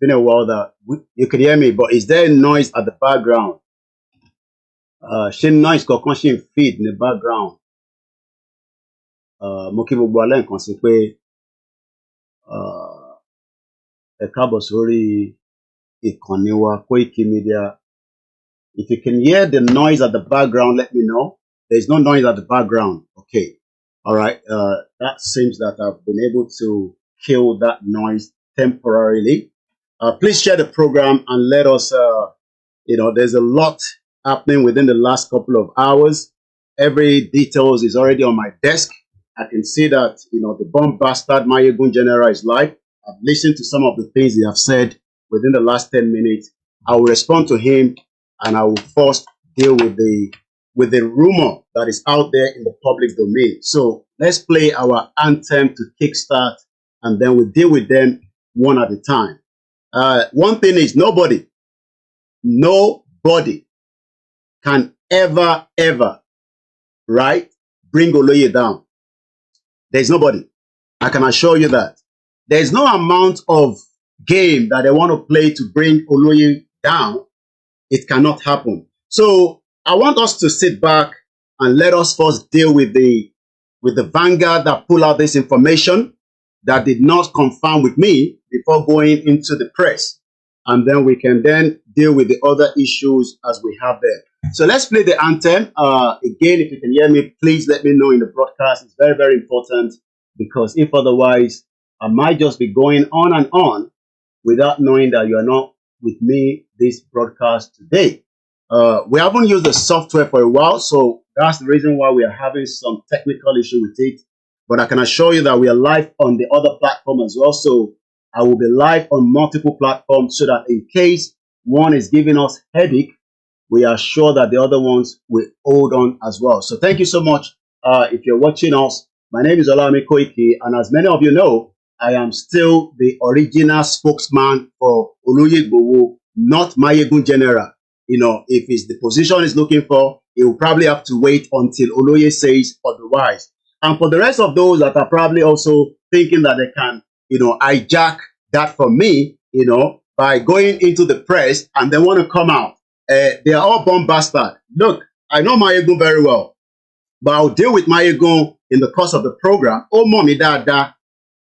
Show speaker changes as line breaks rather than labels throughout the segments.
been a while that you could hear me, but is there noise at the background? She noise kankan ṣì ń feed in the background. Mo kí gbogbo alẹ́ nǹkan sí pé ẹ káàbọ̀ sórí ìkànnì wa Koiki Media. If you can hear the noise at the background, let me know. There's no noise at the background. Okay. All right. That seems that I've been able to kill that noise temporarily. Please share the program and let us, there's a lot happening within the last couple of hours. Every details is already on my desk. I can see that, the bomb bastard Mayegun General is live. I've listened to some of the things he have said within the last 10 minutes. I will respond to him and I will first deal with the rumor that is out there in the public domain. So let's play our anthem to kickstart and then we'll deal with them one at a time. One thing is nobody can ever, right, bring Oloye down. There's nobody. I can assure you that. There's no amount of game that they want to play to bring Oloye down. It cannot happen. So I want us to sit back and let us first deal with the Vanguard that pull out this information that did not confirm with me before going into the press. And then we can then deal with the other issues as we have there. So let's play the anthem. Again, if you can hear me, please let me know in the broadcast. It's very, very important because if otherwise, I might just be going on without knowing that you are not with me this broadcast today. We haven't used the software for a while, so that's the reason why we are having some technical issue with it. But I can assure you that we are live on the other platform as well. So I will be live on multiple platforms so that in case one is giving us headache, we are sure that the other ones will hold on as well. So thank you so much. If you're watching us, my name is Olami Koiki, and as many of you know, I am still the original spokesman for Igboho, not Mayegun General. If it's the position he's looking for, he will probably have to wait until Oloye says otherwise. And for the rest of those that are probably also thinking that they can, hijack that from me, by going into the press and they want to come out, they are all bomb bastard. Look, I know Mayegun very well, but I'll deal with Mayegun in the course of the program. Oh, mommy, dada.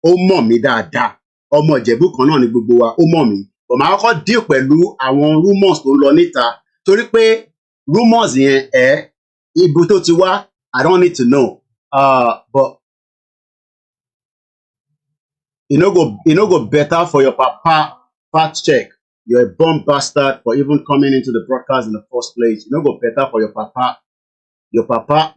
Ó mọ̀ mí dáadáa, ọmọ Ìjẹ̀bú kan náà ni gbogbo wa, ó mọ̀ mí. But màá kọ́kọ́ deal pẹ̀lú àwọn rumors tó ń lọ níta torí pé rumors yẹn ibo tó ti wá, I don't need to know. But it no go better for your papa fact check. You're a bomb bastard for even coming into the broadcast in the first place. It no go better for your papa. Your papa,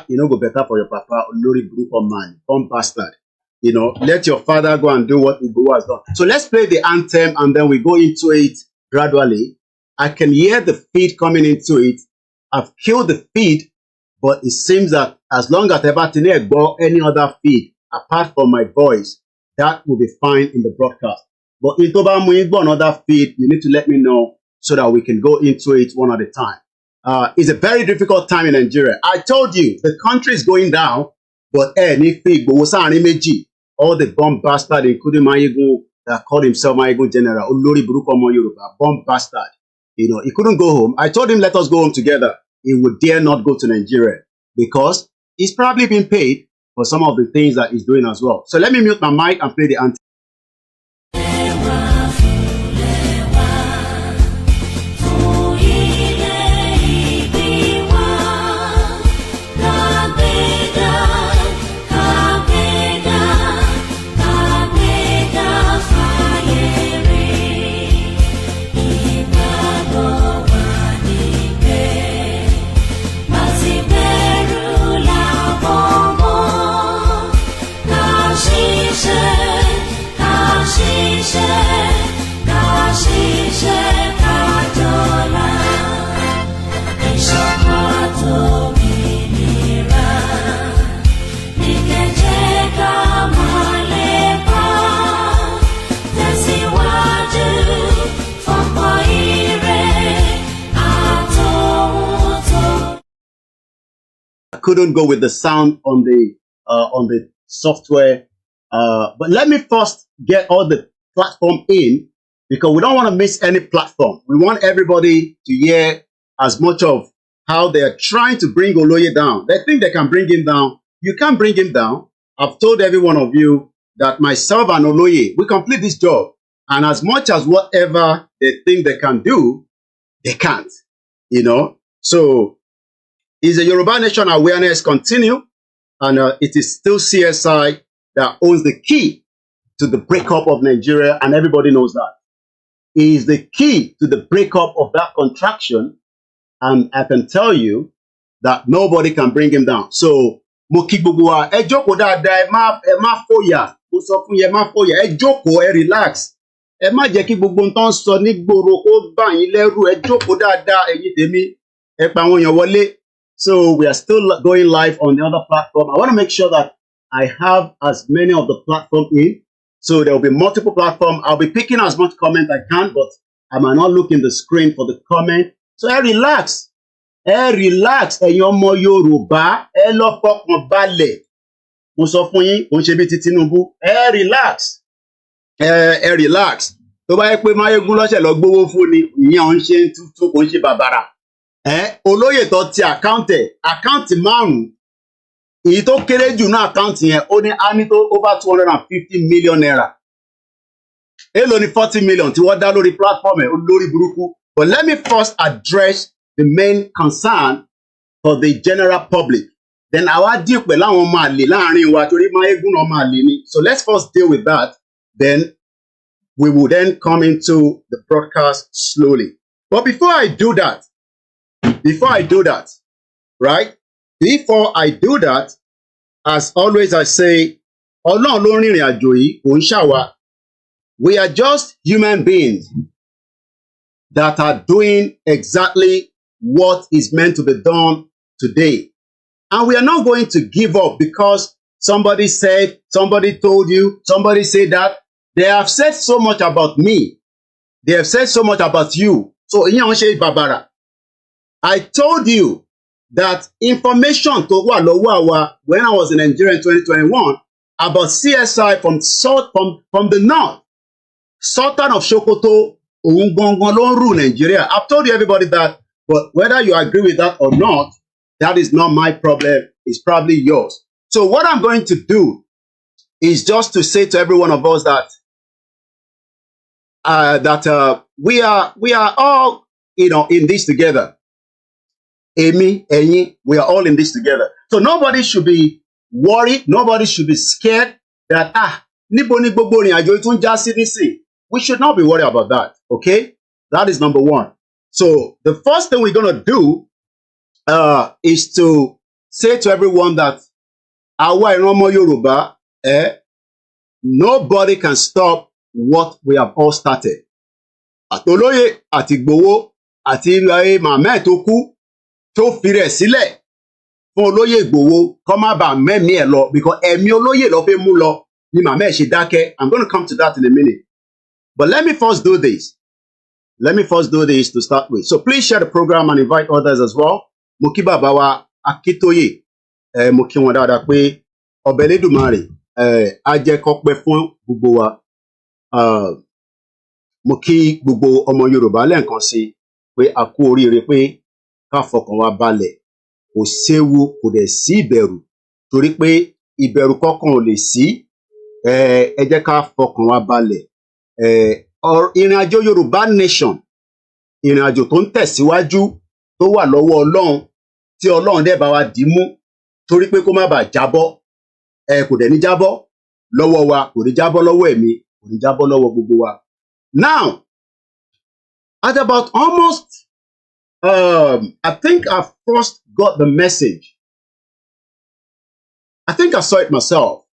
it no go better for your papa, Olori Buruko man, bomb bastard. Let your father go and do what Igboho has done. So let's play the anthem and then we go into it gradually. I can hear the feed coming into it. I've killed the feed, but it seems that as long as Ebatine go any other feed apart from my voice, that will be fine in the broadcast. But if you go another feed, you need to let me know so that we can go into it one at a time. It's a very difficult time in Nigeria. I told you the country is going down, but all the bomb bastard, including Mayegun, that called himself Mayegun General, Olori Buruko Omo Yoruba, bomb bastard. He couldn't go home. I told him, let us go home together. He would dare not go to Nigeria because he's probably been paid for some of the things that he's doing as well. So let me mute my mic and play the anthem. Couldn't go with the sound on the software, but let me first get all the platform in because we don't want to miss any platform. We want everybody to hear as much of how they are trying to bring Oloye down. They think they can bring him down. You can't bring him down. I've told every one of you that myself and Oloye, we complete this job. And as much as whatever they think they can do, they can't, you know. So is the Yoruba Nation awareness continue? And it is still CSI that owns the key to the breakup of Nigeria, and everybody knows that. It is the key to the breakup of that contraction, and I can tell you that nobody can bring him down. So, mo kí gbogbo wa, ẹ jókòó dáadáa, ẹ má fòyà, mo sọ fún yín, ẹ má fòyà, ẹ jókòó, ẹ relax. Ẹ má jẹ́ kí gbogbo nǹkan sọ nígboro kó bá yín lẹ́rù, ẹ jókòó dáadáa, ẹ̀yin tèmi, ẹ pa àwọn èèyàn wọlé. So we are still going live on the other platform. I want to make sure that I have as many of the platform in. So there will be multiple platforms. I'll be picking as much comment I can, but I might not look in the screen for the comment. So relax. Relax. Ẹ̀yin ọmọ Yorùbá, ẹ lọ fọkàn balẹ̀. Mo sọ fún yín, kò ń ṣe bí ti Tinubu. Relax. Relax. Tó bá yẹ pé Máyégún lọ́sẹ̀ lọ gbówó fún ni, ìyẹn ò ń ṣe tuntun, kò ń ṣe bàbàrà. Olóyè tó ti àkáǹtì márùn-ún, èyí tó kéré jù náà àkáǹtì yẹn, ó ní á ní tó over 250 million naira. Èló ni 40 million tí wọ́n dá lórí platform ẹ̀, lórí burúkú. But let me first address the main concern for the general public. Then àwa deal pẹ̀lú àwọn ọmọ àlè láàrin wa torí Máyégún ọmọ àlè ni. So let's first deal with that. Then we will then come into the broadcast slowly. But before I do that, right? Before I do that, as always I say, Ọlọ́run ló rìnrìn àjò yìí, kò ń ṣàwa. We are just human beings that are doing exactly what is meant to be done today. And we are not going to give up because somebody said, somebody told you, somebody said that. They have said so much about me. They have said so much about you. So, I told you that information to when I was in Nigeria in 2021 about CSI from the north, Sultan of Sokoto, Nigeria. I've told you everybody that, but whether you agree with that or not, that is not my problem. It's probably yours. So what I'm going to do is just to say to every one of us that we are all, you know, in this together. Amy, Enyi, we are all in this together. So nobody should be worried. Nobody should be scared that, we should not be worried about that. Okay? That is number one. So the first thing we're going to do is to say to everyone that àwa ìran ọmọ Yorùbá, nobody can stop what we have all started. Àtolóyè, àti Igboho, àti màmá tó kú, tó fi rẹ̀ sílẹ̀ fún olóyè Igboho kó má bàa mẹ́mí ẹ̀ lọ because ẹ̀mí olóyè ló fẹ́ mú lọ ni màmá ẹ̀ ṣe dákẹ́. I'm going to come to that in a minute. But let me first do this. Let me first do this to start with. So please share the program and invite others as well. Mo kí bàbá wa Akitoye, mo kí wọn dáadáa pé Ọba Elédùmarè á jẹ́ kó pẹ́ fún gbogbo wa. Mo kí gbogbo ọmọ Yorùbá lẹ́ẹ̀kan sí pé a kú oríire pé ká fọkàn wa balẹ̀. Kò séwu, kò dẹ̀ sí ìbẹ̀rù torí pé ìbẹ̀rù kankan ò lè sí. Ẹ jẹ́ ká fọkàn wa balẹ̀. Ìrìn àjò Yorùbá nation, ìrìn àjò tó ń tẹ̀síwájú tó wà lọ́wọ́ Ọlọ́run tí Ọlọ́run dẹ̀ bá wa dì mú torí pé kó má bàa jábọ́. Kò dẹ̀ ní jábọ́ lọ́wọ́ wa, kò ní jábọ́ lọ́wọ́ ẹ̀mí, kò ní jábọ́ lọ́wọ́ gbogbo wa. Now, at about almost, I think I first got the message. I think I saw it myself.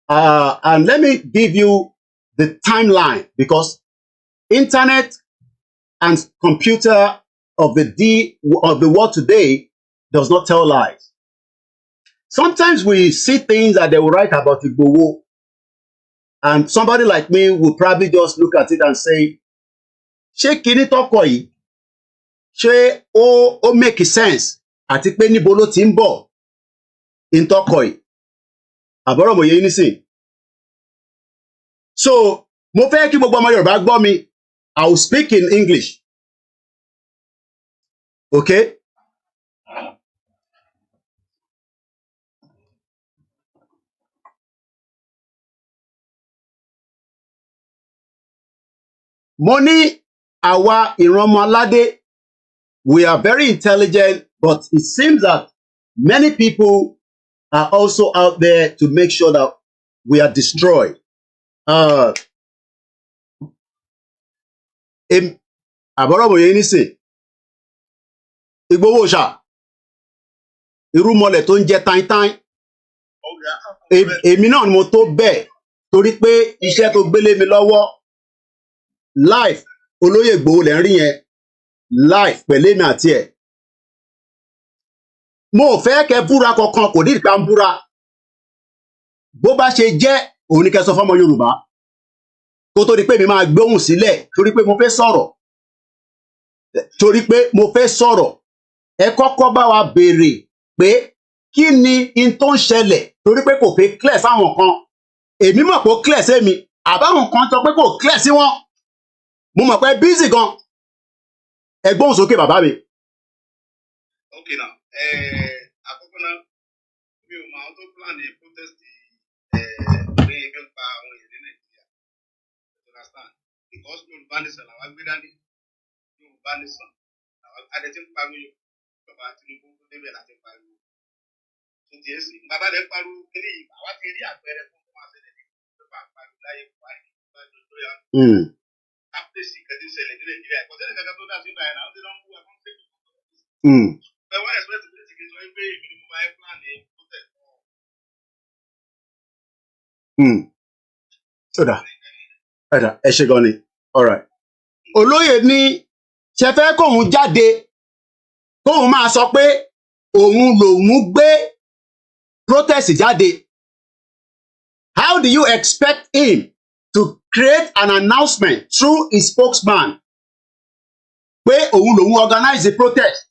And let me give you the timeline because internet and computer of the world today does not tell lies. Sometimes we see things that they will write about Igboho, and somebody like me will probably just look at it and say, ṣé kíní tọ́kọ yìí, ṣé ó make sense àti pé níbo ló ti ń bọ̀ in tọ́kọ yìí. Àbọ̀rọ̀ mòye nísìn. So Mo fẹ́ kí gbogbo ọmọ Yorùbá gbọ́ mi. I will speak in English. Okay? Mo ní àwa ìran aládé, we are very intelligent, but it seems that many people are also out there to make sure that we are destroyed. Àbọ̀rọ̀mọ̀ yẹn nísìn, Igboho ṣá, irúmọlẹ̀ tó ń jẹ táìtáì, èmi náà ni mo tó bẹ́ẹ̀ torí pé iṣẹ́ tó gbélé mi lọ́wọ́, life olóyè Igboho lẹ́ ń rí yẹn, life pẹ̀lú èmi àti ẹ̀. Mo ò fẹ́ kẹ́ búra kankan, kò ní ìka ń búra. Bó bá ṣe jẹ́ òun ni kẹ́ sọ fọ́mọ Yorùbá kó tó di pé mi máa gbóhùn sílẹ̀ torí pé mo fẹ́ sọ̀rọ̀. Torí pé mo fẹ́ sọ̀rọ̀. Ẹ kọ́kọ́ bá wa béèrè pé kí ni in tó ń ṣẹlẹ̀ torí pé kò fẹ́ clear sáwọn kan. Èmi mọ̀ pé ó clear sí mi, àbáwọn kan sọ pé kò clear sí wọn. Mo mọ̀ pé busy gan. Ẹ gbóhùn sókè bàbá mi.
Okay now, àkọ́kọ́ náà mi ò mọ àwọn tó plan ní protest pé ebi ń pa àwọn èèyàn ní Nàìjíríà. You understand? Because Yorùbá nation làwọn gbé dání. Yorùbá nation làwọn adé tí ń pariwo ìjọba Tinubu tó débẹ̀ láti pariwo. Tuntun yẹn sì, bàbá rẹ̀ pariwo kiri yìí, àwa ti rí àpẹẹrẹ fún ọmọ àṣẹlẹ̀ ní ìjọba pariwo láyé Buhari nígbà tó yá. Àpèsè kẹ́tí ṣẹlẹ̀ ní Nàìjíríà, ìkọ̀sẹ́lẹ̀ kankan tó dà sí ìgbà yẹn, àwọn tí wọ́n ń wú ẹ̀kọ́ ń tẹ̀lé. But why expect the politics is going to be minimum by plan a protest?
So that ẹ ṣe gan ni. All right. Olóyè ní ṣe fẹ́ kóun jáde kóun máa sọ pé òun lòun gbé protest jáde. How do you expect him to create an announcement through his spokesman pé òun lòun organize the protest?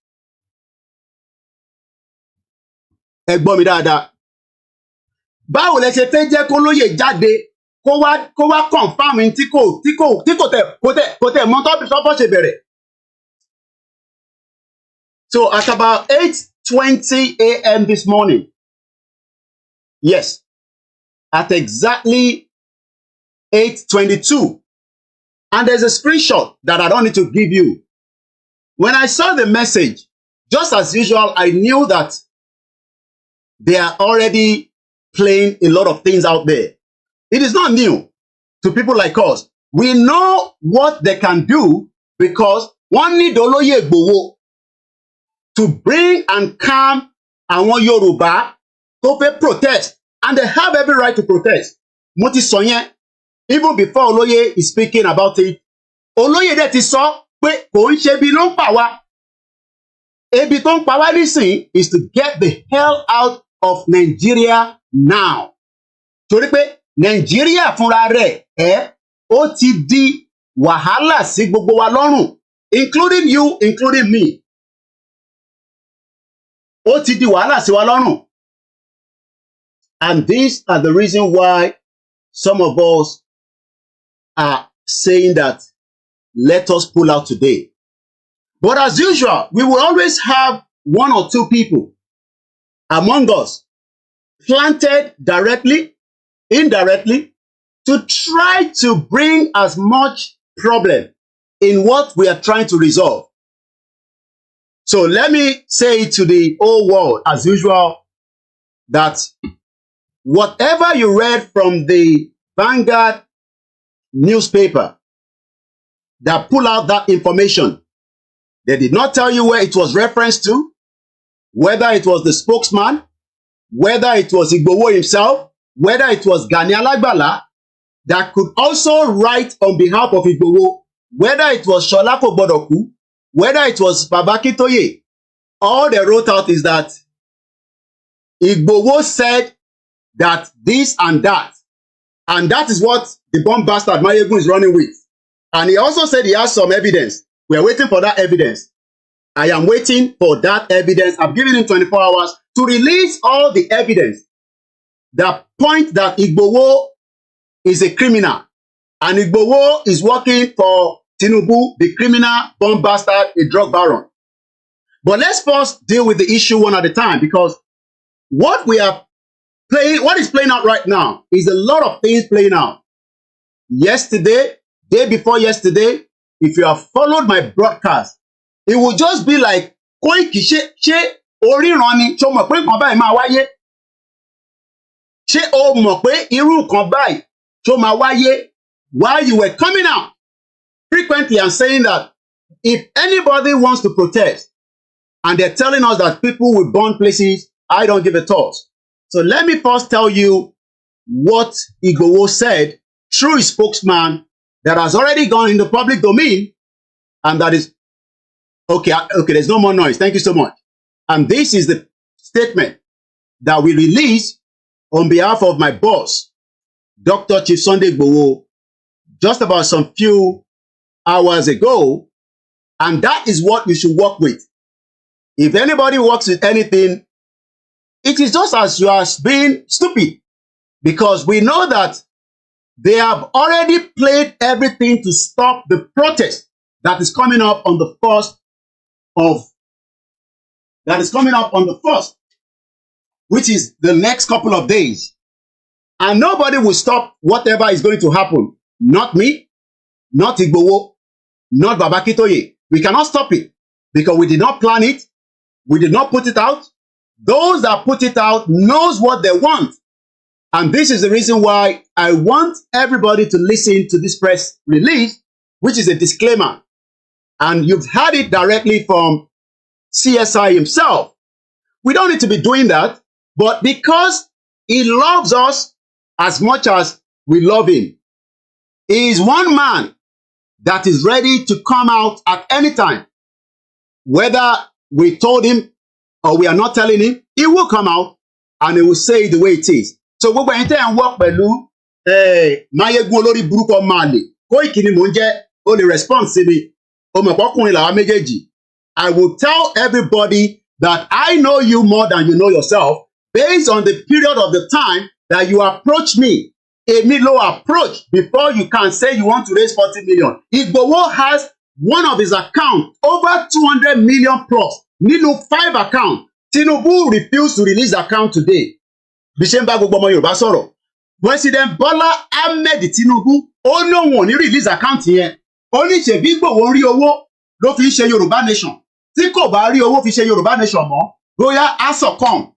Ẹ gbọ́ mi dáadáa. Báwo lẹ ṣe fẹ́ jẹ́ kó lóyè jáde kó wá confirm tí kò tẹ̀ mọ́ tọ́pọ̀ ṣe bẹ̀rẹ̀. So at about 8:20 a.m. this morning, yes, at exactly 8:22, and there's a screenshot that I don't need to give you. When I saw the message, just as usual, I knew that they are already playing a lot of things out there. It is not new to people like us. We know what they can do because one need Olóyè Igboho to bring and calm àwọn Yorùbá tó fẹ́ protest, and they have every right to protest. Mo ti sọ yẹn even before Olóyè is speaking about it. Olóyè dẹ̀ ti sọ pé kò ń ṣe ebi ló ń pa wá. Ebi tó ń pa wá nísìn is to get the hell out of Nigeria now. Torí pé Nigeria fúnra rẹ̀ ó ti di wàhálà sí gbogbo wa lọ́rùn, including you, including me. Ó ti di wàhálà sí wa lọ́rùn. And these are the reason why some of us are saying that let us pull out today. But as usual, we will always have one or two people among us planted directly, indirectly, to try to bring as much problem in what we are trying to resolve. So let me say to the whole world, as usual, that whatever you read from the Vanguard newspaper that pull out that information, they did not tell you where it was referenced to, whether it was the spokesman, whether it was Igboho himself, whether it was Gani Alagbala that could also write on behalf of Igboho, whether it was Shola Bodoku, whether it was Baba Akintoye. All they wrote out is that Igboho said that this and that is what the bomb bastard Mayegun is running with. And he also said he has some evidence. We are waiting for that evidence. I am waiting for that evidence. I've given him 24 hours to release all the evidence that point that Igboho is a criminal, And Igboho is working for Tinubu, the criminal, bomb bastard, a drug baron. But let's first deal with the issue one at a time, because what is playing out right now is a lot of things playing out. Yesterday, day before yesterday, if you have followed my broadcast, it will just be like, Koiki ṣé oríran ni tó mọ̀ pé nǹkan báyìí máa wáyé. Ṣé o mọ̀ pé irú nǹkan báyìí tó máa wáyé, while you were coming out frequently and saying that if anybody wants to protest and they're telling us that people will burn places, I don't give a toss. So let me first tell you what Igboho said through his spokesman that has already gone in the public domain, and that is, okay, there's no more noise. Thank you so much. And this is the statement that we released on behalf of my boss, Dr. Chief Sunday Igboho, just about some few hours ago, and that is what you should work with. If anybody works with anything, it is just as you are being stupid, because we know that they have already played everything to stop the protest that is coming up on the 1st, which is the next couple of days. And nobody will stop whatever is going to happen. Not me, not Igboho, not Baba Akintoye. We cannot stop it because we did not plan it. We did not put it out. Those that put it out knows what they want. And this is the reason why I want everybody to listen to this press release, which is a disclaimer. And you've had it directly from CSI himself. We don't need to be doing that, but because he loves us as much as we love him, he is one man that is ready to come out at any time. Whether we told him or we are not telling him, he will come out and he will say it the way it is. So gbogbo ẹ̀yin tẹ́ ń work pẹ̀lú Mayegun olórí burúkú máàlì Koiki ni mò ń jẹ́ ó lè respond sí mi ọmọkùnrin làwọn méjèèjì. I will tell everybody that I know you more than you know yourself based on the period of the time that you approach me. Èmi ló approach before you can say you want to raise 40 million. Igboho has one of his accounts over 200 million plus. Nínú 5 accounts. Tinubu refused to release the account today. Bí ṣe ń bá gbogbo ọmọ Yorùbá sọ̀rọ̀. President Bola Ahmed Tinubu ó ní òun ò ní release account yẹn. Ó ní ṣebí Igboho rí owó ló fi ń ṣe Yorùbá nation. Tí kò bá rí owó fi ṣe Yorùbá nation mọ́, bóyá á succumb.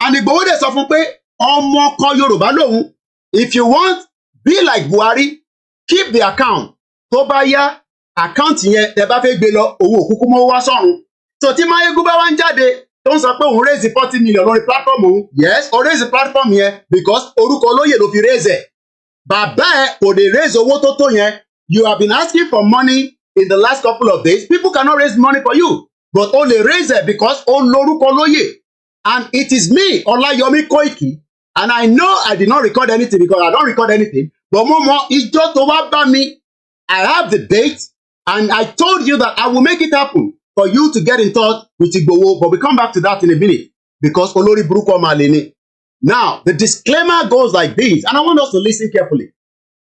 And Igboho dẹ̀ sọ fún pé ọmọ kan Yorùbá lòun. If you want, be like Buhari, keep the account. Tó bá yá, account yẹn tẹ́ bá fẹ́ gbé lọ owó òkúkú mọ́ wá sọ́run. So tí Mayegun bá wá ń jáde tó ń sọ pé òun raise 40 million lórí platform òun. Yes, ó raise platform yẹn because orúkọ olóyè ló fi raise ẹ̀. Bàbá ẹ̀ kò lè raise owó tó tó yẹn. You have been asking for money in the last couple of days. People cannot raise money for you. But ó lè raise it because ó lórúkọ olóyè. And it is me, Olayomi Koiki. And I know I did not record anything because I don't record anything. But Momo, ìjọ tó wá bá mi, I have the date. And I told you that I will make it happen for you to get in touch with Igboho. But we come back to that in a minute. Because Olori Buruko Malini. Now, the disclaimer goes like this. And I want us to listen carefully.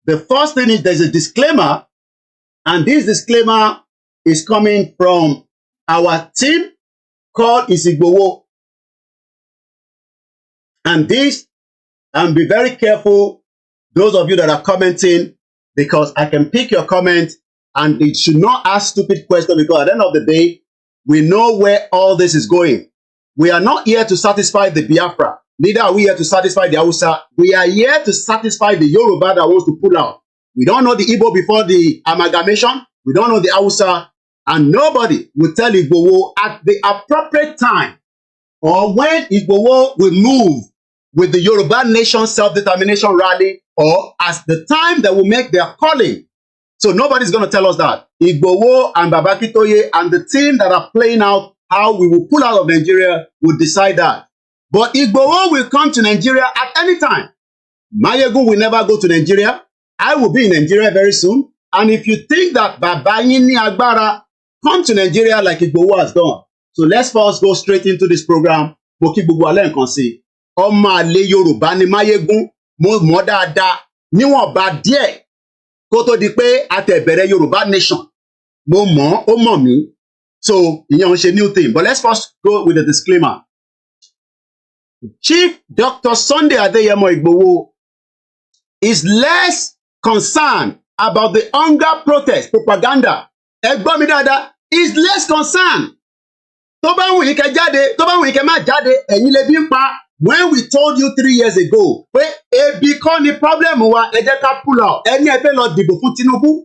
The first thing is there's a disclaimer. And this disclaimer is coming from our team called Igboho. And this, and be very careful, those of you that are commenting, because I can pick your comment and it should not ask stupid questions, because at the end of the day, we know where all this is going. We are not here to satisfy the Biafra. Neither are we here to satisfy the Hausa. We are here to satisfy the Yoruba that wants to pull out. We don't know the Igbo before the amalgamation. We don't know the Hausa. And nobody will tell Igboho at the appropriate time or when Igboho will move with the Yoruba Nation Self-Determination Rally or as the time that will make their calling. So nobody's going to tell us that. Igboho and Baba Akintoye and the team that are playing out how we will pull out of Nigeria will decide that. But Igboho will come to Nigeria at any time. Mayegun will never go to Nigeria. I will be in Nigeria very soon. And if you think that Baba Yini Agbara come to Nigeria like Igboho has done. So let's first go straight into this program. Mo kí gbogbo alẹ́ nǹkan sí. Ọmọ àlè Yorùbá ni Mayegun mo mọ̀ dáadáa níwọ̀nba díẹ̀ kó tó di pé a tẹ̀ bẹ̀rẹ̀ Yorùbá nation mo mọ̀ ó mọ̀ mí so ìyẹn ń ṣe new thing but let's first go with the disclaimer. Chief Dr. Sunday Adeyemo Igboho is less concerned about the hunger protest propaganda. Ẹ gbọ́ mi dáadáa, is less concerned. Tó bá wù yín kẹ́ jáde, tó bá wù yín kẹ́ má jáde, ẹ̀yin lè bí ń pa. When we told you 3 years ago, pé ebi kọ́ ni problem wa, ẹ jẹ́ ká pull out. Ẹni ẹ fẹ́ lọ dìbò fún Tinubu.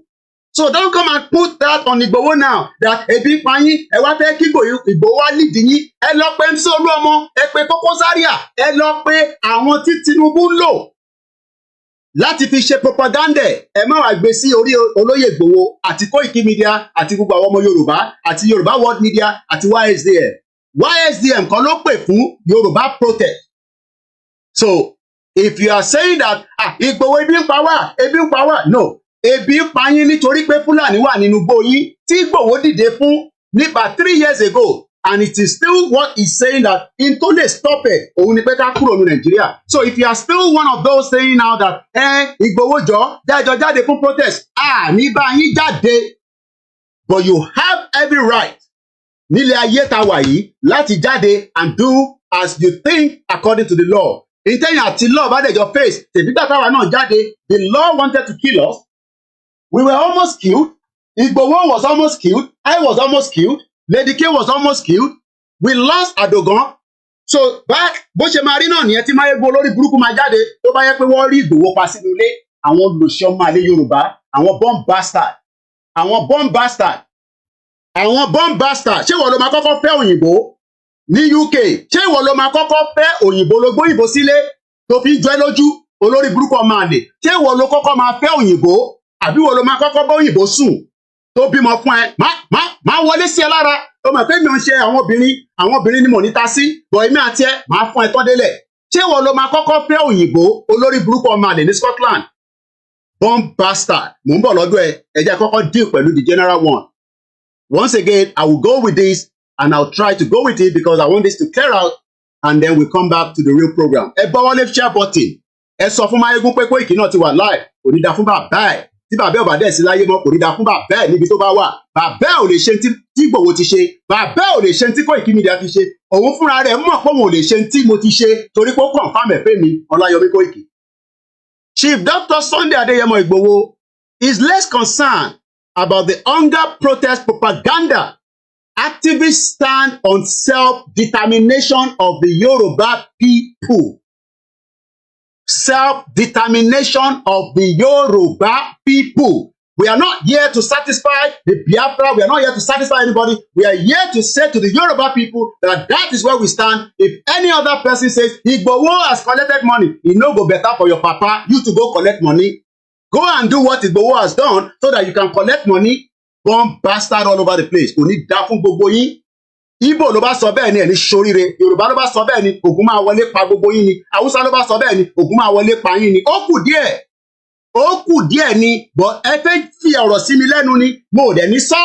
So don't come and put that on Igboho now that ebi ń pa yín, ẹ wá fẹ́ kí Igboho wá lead yín. Ẹ lọ pé MC Olúọmọ, ẹ pé Koko Zaria, ẹ lọ pé àwọn tí Tinubu ń lò láti fi ṣe propaganda. Ẹ má wá gbé sí orí olóyè Igboho àti Koiki Media àti gbogbo àwọn ọmọ Yorùbá àti Yorùbá World Media àti YSDM. YSDM kan ló pè fún Yorùbá protest. So if you are saying that Igboho ebi ń pa wá, no, ebi ń pa yín nítorí pé Fúlàní wà nínú igbó yín tí Igboho dìde fún nípa 3 years ago. And it is still what he's saying that in tó lè stop it, òun ni pé ká kúrò ní Nàìjíríà. So if you are still one of those saying now that Igboho jọ jáde fún protest, ní bá yín jáde, but you have every right nílé ayé tá wà yìí láti jáde and do as you think according to the law. Ìtẹ̀yìn àti law bá dẹ̀jọ face, tèbítà táwa náà jáde, the law wanted to kill us. We were almost killed. Igboho was almost killed. I was almost killed. Lady K was almost killed. We lost Adogan. So back bó ṣe máa rí náà nìyẹn tí Máyégún olórí burúkú máa jáde tó bá yẹ pé wọ́n rí Ìgbòho pa sínú ilé. Àwọn olùṣọ́ ọmọ àlè Yorùbá, àwọn bomb bastard, àwọn bomb bastard, àwọn bomb bastard. Ṣé ìwọ ló máa kọ́kọ́ fẹ́ òyìnbó ní UK? Ṣé ìwọ ló máa kọ́kọ́ fẹ́ òyìnbó ló gbóyìnbó sílé tó fi jẹ́ lójú olórí burúkú ọmọ àlè? Ṣé ìwọ ló kọ́kọ́ máa fẹ́ òyìnbó àbí ìwọ ló máa kọ́kọ́ bá òyìnbó sùn tó bímọ fún ẹ? Má wọlé sí ẹ lára. Ó mọ̀ pé mi ò ń ṣe àwọn obìnrin ni mò ní ta sí, bọ̀ èmi àti ẹ máa fún ẹ tán délẹ̀. Ṣé ìwọ ló máa kọ́kọ́ fẹ́ òyìnbó olórí burúkú ọmọ àlè ní Scotland? Bomb bastard. Mò ń bọ̀ lọ́dọ̀ ẹ jẹ́ kọ́kọ́ deal pẹ̀lú the general one. Once again, I will go with this and I'll try to go with it because I want this to clear out and then we come back to the real program. Ẹ bá wọlé share button. Ẹ sọ fún Máyégún pé Koiki náà ti wà live. Kò ní da fún bàbá ẹ̀. Tí bàbá ẹ̀ ò bá dẹ̀ sí láyé mọ́, kò ní da fún bàbá ẹ̀ níbi tó bá wà. Bàbá ẹ̀ ò lè ṣe tí Ìgbòho ti ṣe. Bàbá ẹ̀ ò lè ṣe tí Koiki Media ti ṣe. Òun fúnra rẹ̀ mọ̀ pé òun ò lè ṣe tí mo ti ṣe torí pé ó confirm ẹ̀ pé mi Ọláyọmí Koiki. Chief Dr. Sunday Adeyemo Igboho is less concerned about the hunger protest propaganda. Activists stand on self-determination of the Yoruba people. Self-determination of the Yoruba people. We are not here to satisfy the Biafra. We are not here to satisfy anybody. We are here to say to the Yoruba people that that is where we stand. If any other person says, Igboho has collected money, it no go better for your papa, you to go collect money. Go and do what Igboho has done so that you can collect money. Bomb bastard all over the place. Kò ní dá fún gbogbo yín. Igbo ló bá sọ bẹ́ẹ̀ ni ẹni ṣoríire. Yorùbá ló bá sọ bẹ́ẹ̀ ni Ògún máa wọlé pa gbogbo yín ni. Haúsá ló bá sọ bẹ́ẹ̀ ni Ògún máa wọlé pa yín ni. Ó kù díẹ̀ ni, but ẹ fẹ́ fi ọ̀rọ̀ sí mi lẹ́nu ni, mo ò dẹ̀ ní sọ.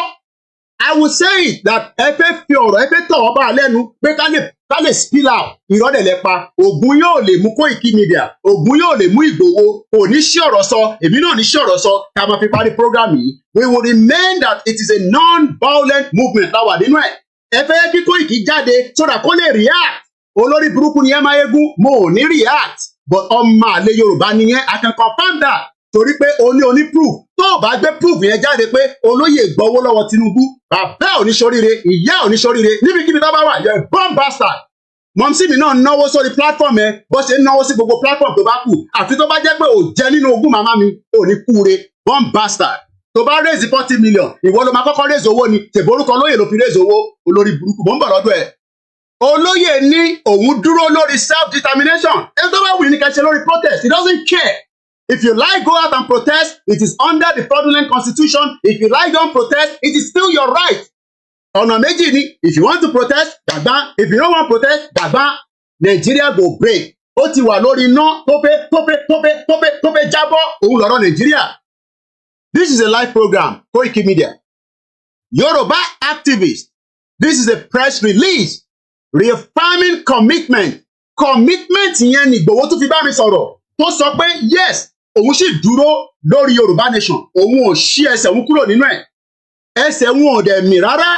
I will say it that ẹ fẹ́ fi ọ̀rọ̀ ẹ fẹ́ tọ̀ ọ́ bá lẹ́nu pé ká lè spill out ìrọ́lẹ̀ lẹ́pa. Ògún yóò lè mú Koiki Media, Ògún yóò lè mú Ìgbòho, kò ní sí ọ̀rọ̀ sọ, èmi náà ní sí ọ̀rọ̀ sọ, ká máa fi parí program yìí. We will remain that it is a non-violent movement láwà nínú ẹ̀. Ẹ fẹ́ kí Koiki jáde so that kó lè react. Olórí burúkú ni ẹ Máyégún, mo ò ní react, but ọmọ àlè Yorùbá nìyẹn, I can confirm that. Torí pé oní proof tó o bá gbé proof yẹn jáde pé olóyè gbọ́wọ́ lọ́wọ́ Tinubu, bàbá ò ní ṣoríire, ìyá ò ní ṣoríire, níbikíbi tó bá wà, you're a bomb bastard. Mọ̀mísí mi náà náwó sórí platform ẹ bó ṣe ń náwó sí gbogbo platform tó bá kù, àfi tó bá jẹ́ pé ò jẹ́ nínú ogún màmá mi, ò ní kúure, bomb bastard. Tó bá raise 40 million, ìwọ ló máa kọ́kọ́ raise owó ni, tèbórúkọ olóyè ló fi raise owó, olórí burúkú, mò ń bọ̀ lọ́dọ̀ ẹ̀. Olóyè ní òun dúró lórí self-determination. Ẹ tó bá wù ní kẹ́ṣe lórí protest, he doesn't care. If you like, go out and protest. It is under the fraudulent constitution. If you like, don't protest. It is still your right. Ọ̀nà méjì ni. If you want to protest, dàgbà. If you don't want to protest, dàgbà. Nigeria go break. Ó ti wà lórí iná tó fẹ́ jábọ́. Òun lọ̀rọ̀ Nigeria. This is a live program. Koiki Media. Yoruba activists. This is a press release. Reaffirming commitment. Commitment yẹn ni Igboho tún fi bá mi sọ̀rọ̀. Tó sọ pé yes. òun sì dúró lórí Yorùbá nation, òun ò ṣí ẹsẹ̀ òun kúrò nínú ẹ̀, ẹsẹ̀ òun ò dẹ̀ mì rárá,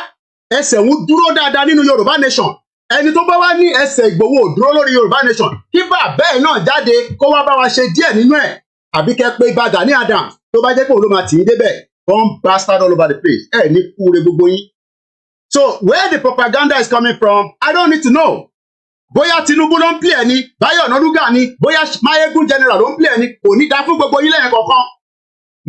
ẹsẹ̀ òun dúró dáadáa nínú Yorùbá nation. Ẹni tó bá wá ní ẹsẹ̀ Ìgbòho ò dúró lórí Yorùbá nation, kí bàbá ẹ̀ náà jáde kó wá bá wa ṣe díẹ̀ nínú ẹ̀, àbí kẹ́ pé Ìbà Gani Adams tó bá jẹ́ pé òun ló máa tì í débẹ̀, bomb bastard all over the place, ẹ̀ ní kúure gbogbo yín. So where the propaganda is coming from, I don't need to know. Bóyá Tinubu ló ń play ẹni, Báyọ̀ Ọ̀nànúgà ni, bóyá Mayegun general ló ń play ẹni, kò ní dá fún gbogbo yín lẹ́yìn kọ̀ọ̀kan.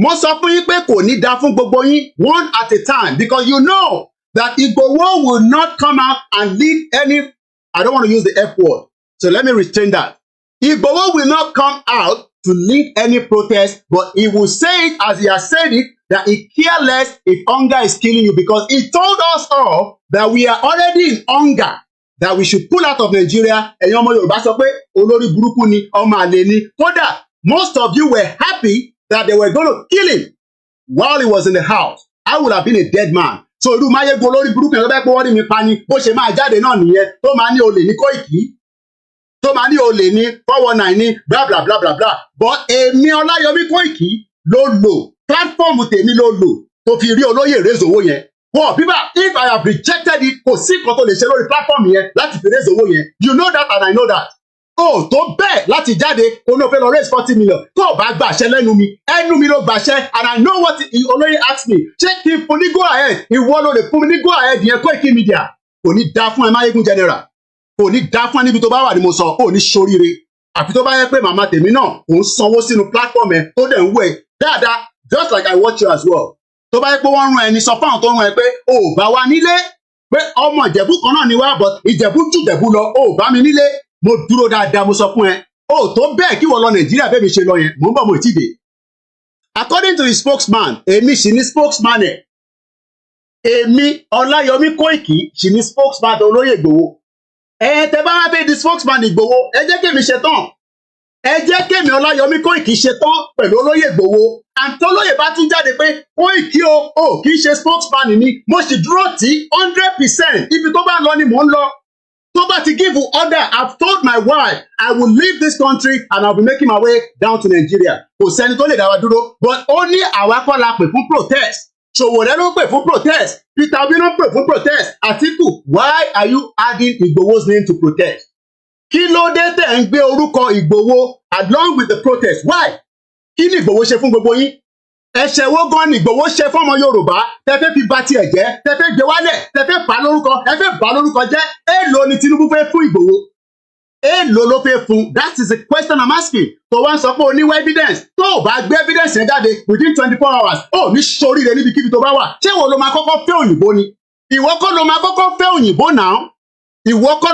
Mo sọ fún yín pé kò ní dá fún gbogbo yín one at a time, because you know that Igboho will not come out and lead any, I don't want to use the F word, so let me restrain that. Igboho will not come out to lead any protest, but he will say it as he has said it, that he cares less if hunger is killing you, because he told us all that we are already in hunger, that we should pull out of Nigeria. Ẹ̀yin ọmọ Yorùbá sọ pé olórí burúkú ni, ọmọ àlè ni. Kódà, most of you were happy that they were going to kill him while he was in the house. I would have been a dead man. So irú Mayegun olórí burúkú yẹn ló bẹ́ẹ̀ pé wọ́n rí mi pa ni, bó ṣe máa jáde náà nìyẹn, tó máa ní olè ní Kóìkì, tó máa ní olè ní 419 ní bla bla bla bla bla. But èmi Ọláyọmí Kóìkì ló lò, platform tèmi ló lò tó fi rí olóyè raise owó yẹn. Well, people, if I have rejected it, kò sí nǹkan tó lè ṣe lórí platform yẹn láti fi raise owó yẹn. You know that and I know that. Oh, tó bẹ́ẹ̀ láti jáde kó ní o fẹ́ lọ raise 40 million. Tó o bá gbàṣẹ lẹ́nu mi ló gbàṣẹ, and I know what olóyè asked me. Ṣé kí n fún ní go ahead? Ìwọ ló lè fún mi ní go ahead yẹn Koiki Media. Kò ní dá fún ẹ Mayegun general. Kò ní dá fún ẹ níbi tó bá wà ní mo sọ, kò ní ṣoríire. Àfi tó bá yẹ pé màmá tèmi náà òun sanwó sínú platform ẹ tó dẹ̀ ń wẹ̀ dáadáa, just like I watch you as well. Tó bá yẹ pé wọ́n rán ẹni sọ fáwọn tó rán ẹ pé o ò bá wa nílé, pé ọmọ Ìjẹ̀bú kan náà ni wá, but Ìjẹ̀bú jù Ìjẹ̀bú lọ, o ò bá mi nílé, mo dúró dáadáa, mo sọ fún ẹ. O tó bẹ́ẹ̀ kí wọ́n lọ Nàìjíríà bẹ́ẹ̀ mi ṣe lọ yẹn, mò ń bọ̀ mo ì tí dé. According to the spokesman, èmi sì ní spokesman ẹ̀. Èmi Ọláyọmí Kóìkì sì ní spokesman olóyè Ìgbòho. Tẹ bá wá bẹ́ẹ̀ di spokesman Ìgbòho, ẹ jẹ́ kémi ṣe tán. Ẹ jẹ́ kémi Ọláyọmí Kóìkì ṣe tán pẹ̀lú olóyè Ìgbòho. Àtọ́lóyè bá tún jáde pé Kóìkì o kì í ṣe spokesman ni, mo sì dúró tí 100%. Ibi tó bá lọ ni mò ń lọ. Tó bá ti give order, I've told my wife I will leave this country and I'll be making my way down to Nigeria. Kò sẹ́ni tó lè dá wa dúró, but ó ní àwa kọ́ la pè fún protest. Ṣòwòrẹ́ ló pè fún protest, Peter Obi ló pè fún protest. Àtíkù, why are you adding Igboho's name to protest? Kí ló dé tẹ̀ ń gbé orúkọ Ìgbòho along with the protest? Why? Kí ni Ìgbòho ṣe fún gbogbo yín? Ẹ̀ṣẹ̀ wo gan ni Ìgbòho ṣe fọ́mọ Yorùbá? Tẹ́fẹ́ fi bà tiẹ̀ jẹ́, tẹ́fẹ́ gbé wálẹ̀, tẹ́fẹ́ bà lórúkọ, tẹ́fẹ́ bà lórúkọ jẹ́. Èèlò ni Tinubu fẹ́ fún Ìgbòho? Èèlò ló fẹ́ fún? That is the question I'm asking. Tó wá ń sọ pé o ní evidence. Tó o bá gbé evidence yẹn jáde within 24 hours, ó ní ṣoríire níbikíbi tó bá wà. Ṣé ìwọ ló máa kọ́kọ́ fẹ́ òyìnbó ni? Ìwọ kọ́ ló máa kọ́kọ́ fẹ́ òyìnbó náà. Ìwọ kọ́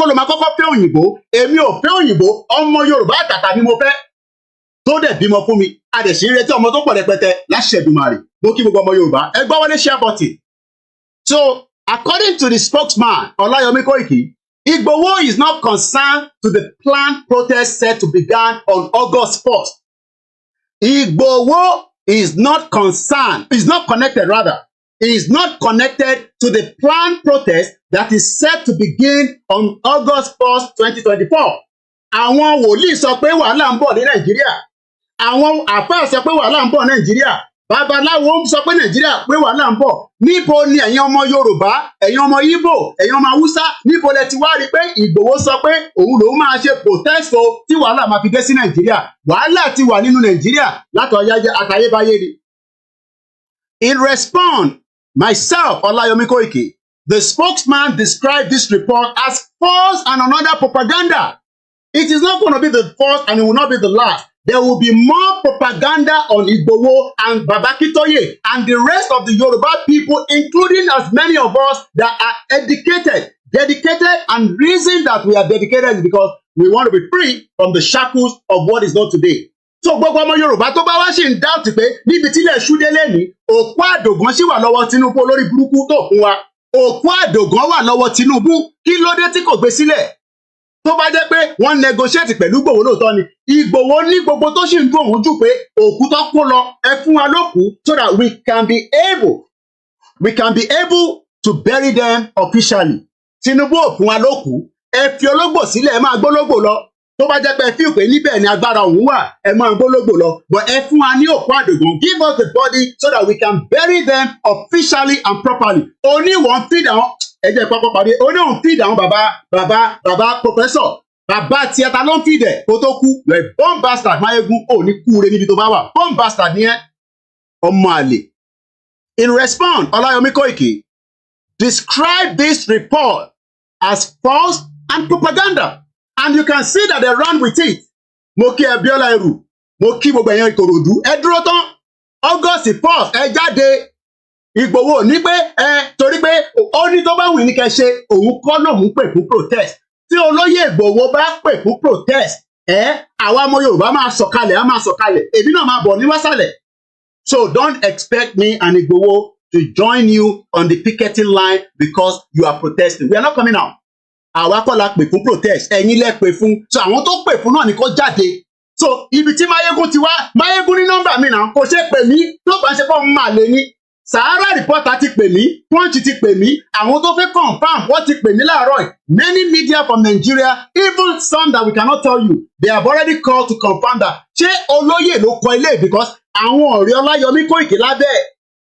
ló máa kọ́kọ́ fẹ́ òyìnbó. Èmi ò fẹ́ òyìnbó, ọmọ Yorùbá àtàtà ni mo fẹ́. Tó dẹ̀ bímọ fún mi, a dẹ̀ sì ń retí ọmọ tó pọ̀ rẹpẹtẹ láṣẹ Èdùmàrè. Mo kí gbogbo ọmọ Yorùbá, ẹ gbọ́ wọlé share button. So, according to the spokesman, Ọláyọmí Kóìkì, Igboho is not concerned to the planned protest set to begin on August 1st. Igboho is not concerned, is not connected rather. He is not connected to the planned protest that is set to begin on August 1st, 2024. Àwọn wòlíì sọ pé wàhálà ń bọ̀ ní Nàìjíríà. Àwọn àfáà sọ pé wàhálà ń bọ̀ Nàìjíríà. Babaláwo sọ pé Nàìjíríà pé wàhálà ń bọ̀. Níbo ni ẹ̀yin ọmọ Yorùbá, ẹ̀yin ọmọ Ìgbò, ẹ̀yin ọmọ Haúsá, níbo lẹ ti wá rí pé Ìgbòho sọ pé òun lòun máa ṣe protest o tí wàhálà máa fi dé sí Nàìjíríà? Wàhálà ti wà nínú Nàìjíríà látayébáyé ni. In response, myself, Ọláyọmí Kóìkì, the spokesman described this report as false and another propaganda. It is not going to be the first and it will not be the last. There will be more propaganda on Igboho and Babakitoye and the rest of the Yoruba people, including as many of us that are dedicated, and reason that we are dedicated is because we want to be free from the shackles of what is not today. So gbogbo ọmọ Yorùbá tó bá wá ṣì ń doubt pé níbi tílẹ̀ ṣúdé lẹ́ni, òkú àdògán ṣì wà lọ́wọ́ Tinubu olórí burúkú tó fún wa. Òkú àdògán wà lọ́wọ́ Tinubu, kí ló dé tí kò gbé sílẹ̀? Tó bá jẹ́ pé wọ́n negotiate pẹ̀lú Ìgbòho lóòótọ́ ni, Ìgbòho ní gbogbo tó ṣì ń dùn òun jù pé òkú tó kó lọ ẹ fún wa lókù so that we can be able to bury them officially. Tinubu ò fún wa lókù, ẹ fi ológbò sílẹ̀ ẹ máa gbólógbò lọ. tó bá jẹ́ pé fíìl pé níbẹ̀ ni agbára òun wà ẹ máa gbólógbò lọ but ẹ fún wa ní òkú àdògùn give us the body so that we can bury them officially and properly oníwọ̀n feed àwọn ẹ̀jẹ̀ pápá parí oníwọ̀n feed àwọn bàbá professor bàbá tiẹ̀ ta ló ń feed ẹ̀ kó tó kú you're a born bastard Máyégún ò ní kúure níbi tó bá wà born bastard ni ẹ́ ọmọ àlè. In response, Olayomi Koiki described this report as false and propaganda. And you can see that they run with it. Mo kí Abiola Eru, mo kí gbogbo èèyàn Ìkòròdú, ẹ dúró tán, August 4th, ẹ jáde, Igboho ní pé torí pé ó ní tó bá wù ní kẹ́ ṣe, òun kọ́ lòun pè fún protest. Tí olóyè Igboho bá pè fún protest, àwa ọmọ Yorùbá máa sọ̀kalẹ̀, èmi náà máa bọ̀ ní wásàlẹ̀. So don't expect me and Igboho to join you on the picketing line because you are protesting. We are not coming out. Àwa kọ́ la pè fún protest, ẹ̀yin lẹ pè fún. So àwọn tó pè fún náà ni kó jáde. So ibi tí Máyégún ti wá, Máyégún ní nọ́mbà mi náà, kò ṣe pè mí, tó bá ṣe fọ́ máa lè ní. Sahara Reporter ti pè mí, Punch ti pè mí, àwọn tó fẹ́ confirm wọ́n ti pè mí láàárọ̀ yìí. Many media from Nigeria, even some that we cannot tell you, they have already called to confirm that. Ṣé olóyè ló kọ ilé because àwọn ọ̀rẹ́ Ọláyọmí Kóìkì lábẹ́.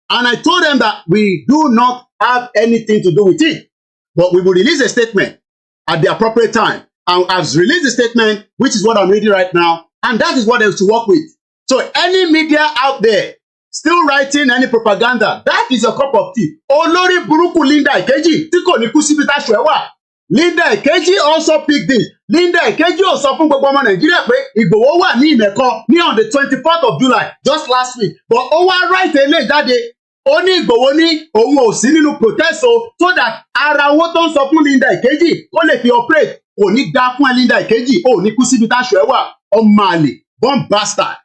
And I told them that we do not have anything to do with it. But we will release a statement at the appropriate time. And I've released a statement, which is what I'm reading right now. And that is what they have to work with. So any media out there still writing any propaganda, that is your cup of tea. Olórí burúkú Linda Ìkejì tí kò ní kú síbi táṣù ẹ̀ wà. Linda Ìkejì also picked this. Linda Ìkejì ò sọ fún gbogbo ọmọ Nàìjíríà pé Ìgbòho wà ní Ìmẹ̀kọ ní on the 24th of July, just last week. But ó wá write eléyìí jáde. Ó ní Ìgbòho ní òun ò sí nínú protest o, so that ara owó tó ń sọ fún Linda Ìkejì kó lè fi operate. Kò ní dá fún Linda Ìkejì, ò ní kú síbi táṣù ẹ̀ wà. Ọmọ àlè, born bastard.